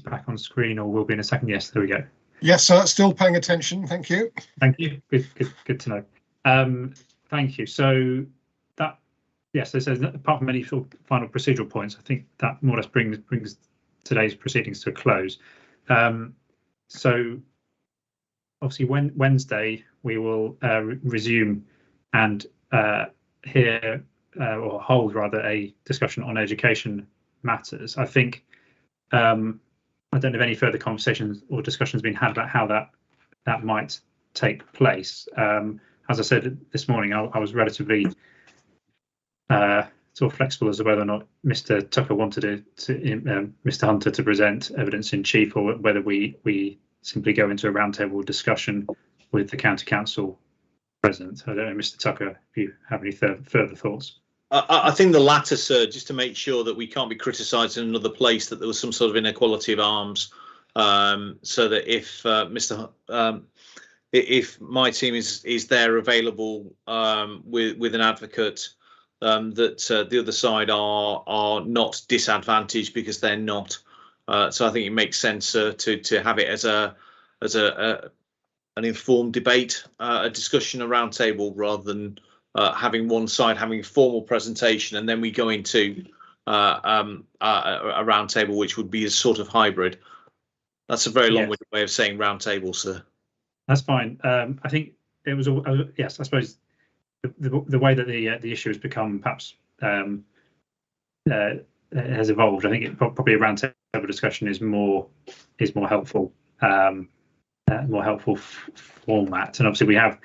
back on screen, or will be in a second. Yes, there we go. Yes, sir. Still paying attention. Thank you. Thank you. Good to know. Thank you. So that, yes, so apart from any sort of final procedural points, I think that more or less brings today's proceedings to a close. So obviously Wednesday we will resume and hear or hold rather a discussion on education matters. I think I don't know if any further conversations or discussions been had about how that might take place. As I said this morning, I was relatively sort of flexible as to whether or not Mr. Tucker wanted Mr. Hunter to present evidence in chief, or whether we simply go into a roundtable discussion with the county council present. I don't know, Mr. Tucker, if you have any further thoughts. I think the latter, sir, just to make sure that we can't be criticised in another place that there was some sort of inequality of arms, so that if my team is there available with an advocate, that the other side are not disadvantaged because they're not. So I think it makes sense to have it as an informed debate, a discussion, a round table, rather than having one side having a formal presentation and then we go into a round table, which would be a sort of hybrid. That's a very long-winded way of saying round table, sir. That's fine. I think it was yes. I suppose the way that the issue has become perhaps has evolved. I think probably a round table discussion is more helpful. More helpful format, and obviously we have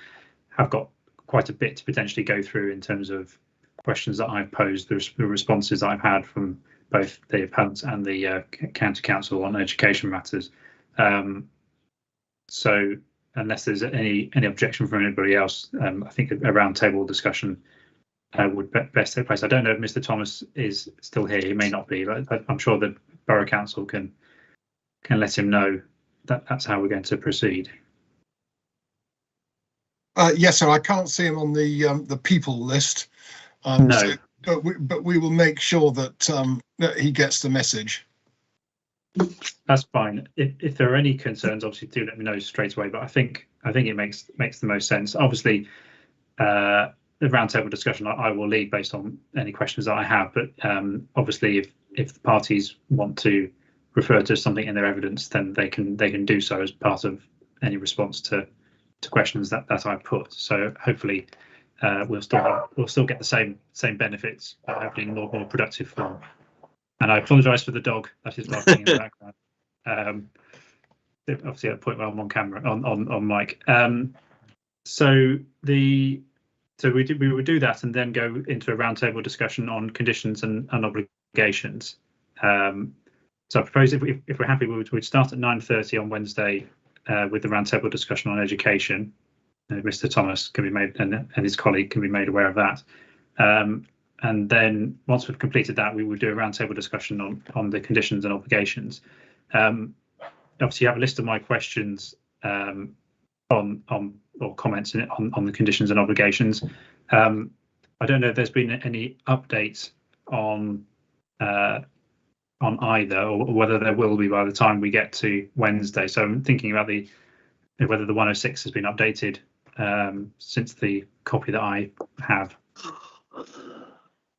got quite a bit to potentially go through in terms of questions that I've posed, the responses that I've had from both the appellants and the county council on education matters. So unless there's any objection from anybody else, I think a round table discussion would best take place. I don't know if Mr. Thomas is still here. He may not be, but I'm sure the Borough Council can let him know that that's how we're going to proceed. Yes, so I can't see him on the people list. No, so, but we will make sure that that he gets the message. That's fine. If there are any concerns, obviously do let me know straight away. But I think it makes the most sense. Obviously, the roundtable discussion I will lead based on any questions that I have. But obviously, if the parties want to refer to something in their evidence, then they can do so as part of any response to questions that I put. So hopefully we'll still get the same benefits, but hopefully in a more productive form. And I apologise for the dog that is barking in the background. Obviously at a point where I'm on camera on mic. So we would do that and then go into a roundtable discussion on conditions and obligations. So I propose if we're happy, we'd start at 9:30 on Wednesday with the roundtable discussion on education. Mr. Thomas can be made and his colleague can be made aware of that. And then once we've completed that, we will do a roundtable discussion on the conditions and obligations. Obviously, you have a list of my questions on or comments on the conditions and obligations. I don't know if there's been any updates on either, or whether there will be by the time we get to Wednesday. So I'm thinking about whether the 106 has been updated since the copy that I have.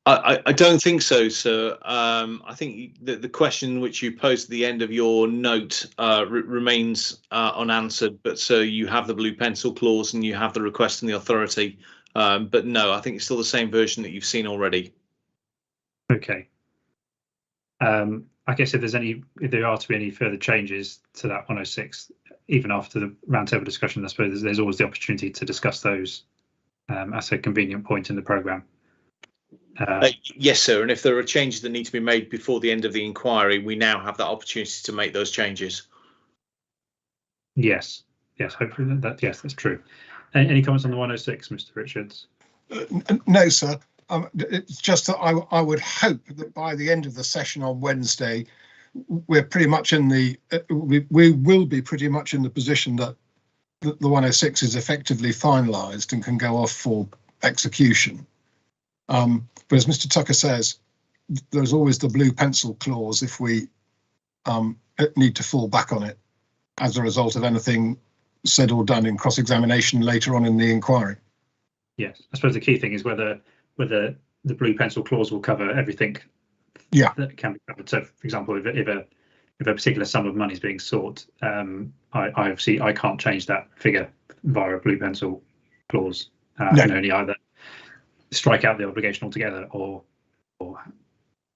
I don't think so, sir. I think the question which you posed at the end of your note remains unanswered, but so you have the blue pencil clause and you have the request from the authority. But no, I think it's still the same version that you've seen already. Okay. I guess if there are to be any further changes to that 106, even after the roundtable discussion, I suppose there's always the opportunity to discuss those at a convenient point in the programme. Yes, sir. And if there are changes that need to be made before the end of the inquiry, we now have that opportunity to make those changes. Yes, hopefully yes, that's true. Any comments on the 106, Mr. Richards? No, sir. It's just that I would hope that by the end of the session on Wednesday, we're pretty much we will be pretty much in the position that the 106 is effectively finalised and can go off for execution. But as Mr. Tucker says, there's always the blue pencil clause if we need to fall back on it as a result of anything said or done in cross-examination later on in the inquiry. Yes, I suppose the key thing is whether the blue pencil clause will cover everything that can be covered. So, for example, if a particular sum of money is being sought, I can't change that figure via a blue pencil clause. I can only either strike out the obligation altogether or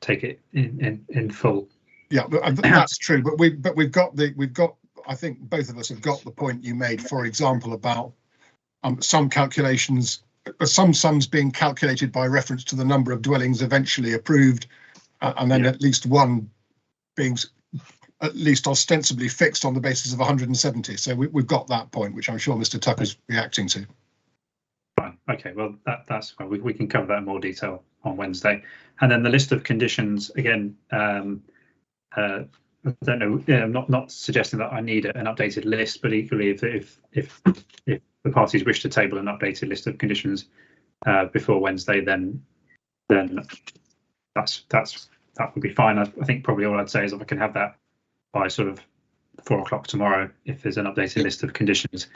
take it in full. Yeah, that's true. But we've got I think both of us have got the point you made. For example, about some calculations. Some sums being calculated by reference to the number of dwellings eventually approved, and then at least one being at least ostensibly fixed on the basis of 170. So we've got that point, which I'm sure Mr. Tucker's reacting to. Fine. Okay, well, that's fine. We can cover that in more detail on Wednesday. And then the list of conditions, again, I don't know, I'm not suggesting that I need an updated list, but equally, if the parties wish to table an updated list of conditions before Wednesday, then that would be fine. I think probably all I'd say is if I can have that by sort of 4 o'clock tomorrow, if there's an updated list of conditions.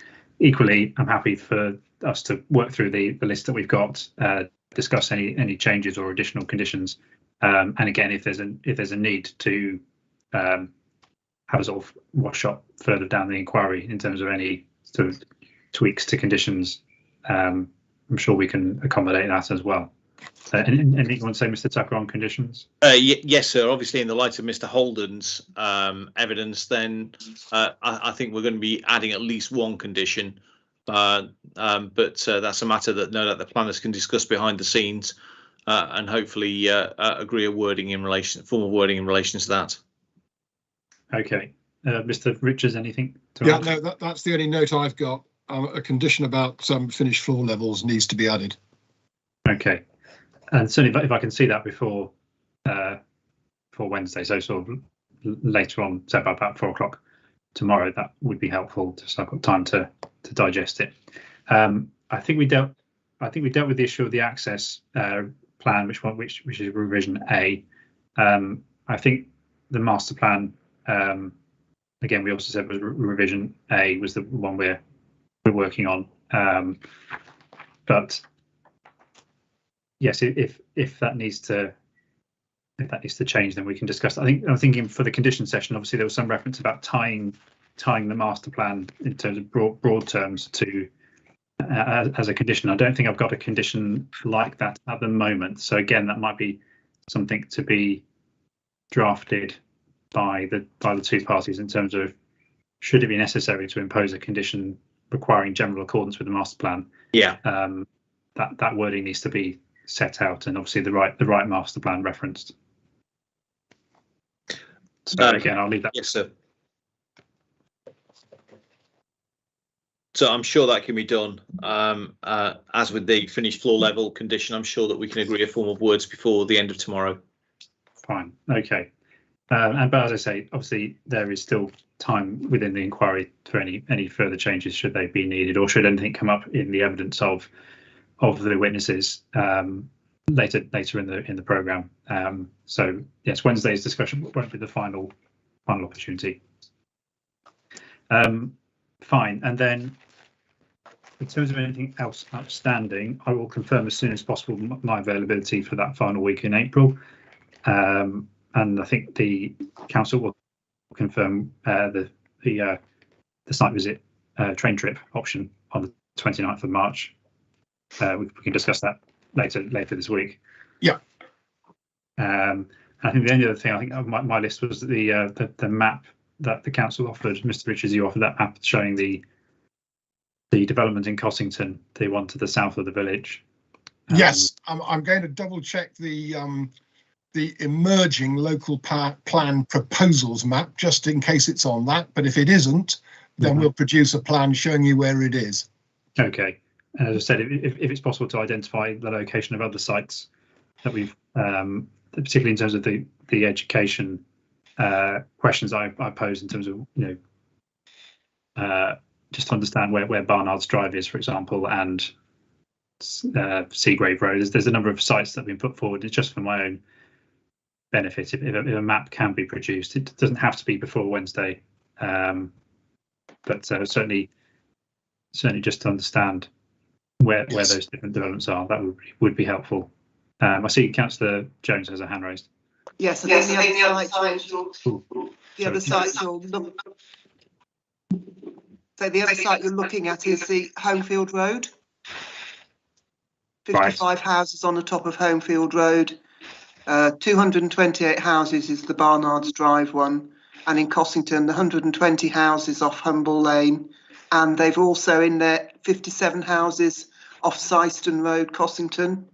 Equally, I'm happy for us to work through the list that we've got, discuss any changes or additional conditions, and again, if there's a need to have a sort of wash up further down the inquiry in terms of any sort of tweaks to conditions, I'm sure we can accommodate that as well. Anything you want to say, Mr. Tucker, on conditions? Yes, sir. Obviously, in the light of Mr. Holden's evidence, then I think we're going to be adding at least one condition, but that's a matter that no doubt the planners can discuss behind the scenes and hopefully agree a wording in relation, formal wording in relation to that. Okay, Mr. Richards, anything to Yeah, add? no, that's the only note I've got. A condition about finished floor levels needs to be added. Okay. And certainly, if I can see that before Wednesday, so sort of later on, say about 4 o'clock tomorrow, that would be helpful. Just so I've got time to digest it. I think we dealt with the issue of the access plan, which is revision A. I think the master plan, again, we also said was revision A was the one we're working on, but. Yes, if that needs to change, then we can discuss. I'm thinking for the condition session. Obviously, there was some reference about tying the master plan in terms of broad terms to as a condition. I don't think I've got a condition like that at the moment. So again, that might be something to be drafted by the two parties in terms of should it be necessary to impose a condition requiring general accordance with the master plan. Yeah. That wording needs to be set out, and obviously the right master plan referenced. So again, I'll leave that. Yes, sir. So I'm sure that can be done. As with the finished floor level condition, I'm sure that we can agree a form of words before the end of tomorrow. Fine. Okay. But as I say, obviously there is still time within the inquiry for any further changes should they be needed, or should anything come up in the evidence of the witnesses later in the programme. So yes, Wednesday's discussion won't be the final opportunity. Fine, and then in terms of anything else outstanding, I will confirm as soon as possible my availability for that final week in April, and I think the council will confirm the site visit train trip option on the 29th of March. We can discuss that later this week. Yeah. I think the only other thing I think on my list was the map that the council offered. Mr. Richards, you offered that map showing the development in Cossington, the one to the south of the village. Yes, I'm going to double check the emerging local plan proposals map just in case it's on that. But if it isn't, then we'll produce a plan showing you where it is. Okay. And as I said, if it's possible to identify the location of other sites that we've, particularly in terms of the education questions I posed in terms of, just to understand where Barnard's Drive is, for example, and Seagrave Road. There's a number of sites that have been put forward. It's just for my own benefit. If a map can be produced, it doesn't have to be before Wednesday, but certainly just to understand where those different developments are, that would be helpful. I see Councillor Jones has a hand raised. Yes, the other site you're looking at is the Homefield Road. 55 houses on the top of Homefield Road. 228 houses is the Barnard's Drive one, and in Cossington, the 120 houses off Humble Lane, and they've also in there 57 houses off Syston Road, Cossington,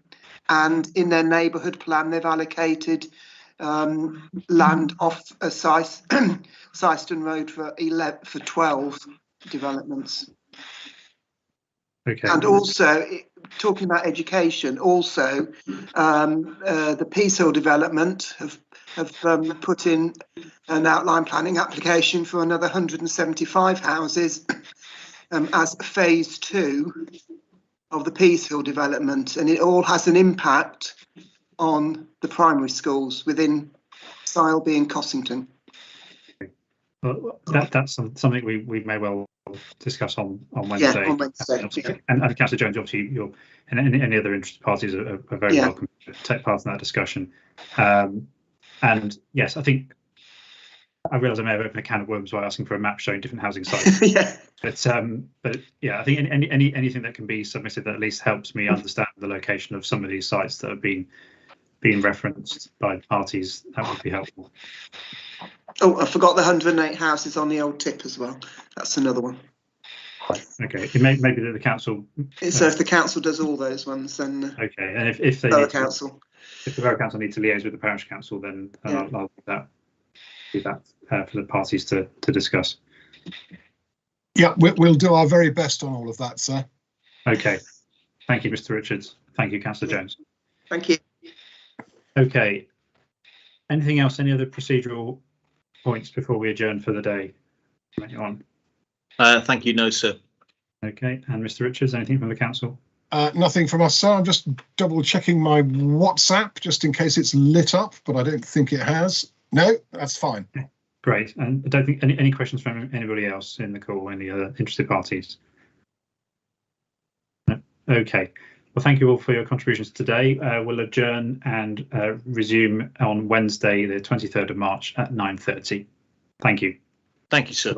and in their neighbourhood plan they've allocated land off Syston Road for 12 developments. Okay. And also talking about education, also the Peace Hill development have put in an outline planning application for another 175 houses as phase 2 of the Peace Hill development, and it all has an impact on the primary schools within Sileby and Cossington. Well, that's something we may well discuss on Wednesday. Yeah, on Wednesday. And Councillor Jones, obviously, you're and any other interested parties are very welcome to take part in that discussion. And yes, I think I realise I may have opened a can of worms by asking for a map showing different housing sites. But yeah, I think anything that can be submitted that at least helps me understand the location of some of these sites that have been referenced by parties, that would be helpful. Oh, I forgot the 108 houses on the old tip as well. That's another one. Okay, it maybe that the council. So if the council does all those ones, then okay, and if they borough council, if the borough council need to liaise with the parish council, then I'll do that for the parties to discuss. Yeah, we'll do our very best on all of that, sir. Okay, thank you, Mr. Richards. Thank you, Councillor Jones. Thank you. Okay, anything else? Any other procedural points before we adjourn for the day? Anyone? Thank you, no, sir. Okay, and Mr. Richards, anything from the council? Nothing from us, sir. I'm just double checking my WhatsApp just in case it's lit up, but I don't think it has. No, that's fine. Great. And I don't think any questions from anybody else in the call, any other interested parties? No? Okay. Well, thank you all for your contributions today. We'll adjourn and resume on Wednesday, the 23rd of March at 9:30. Thank you. Thank you, sir.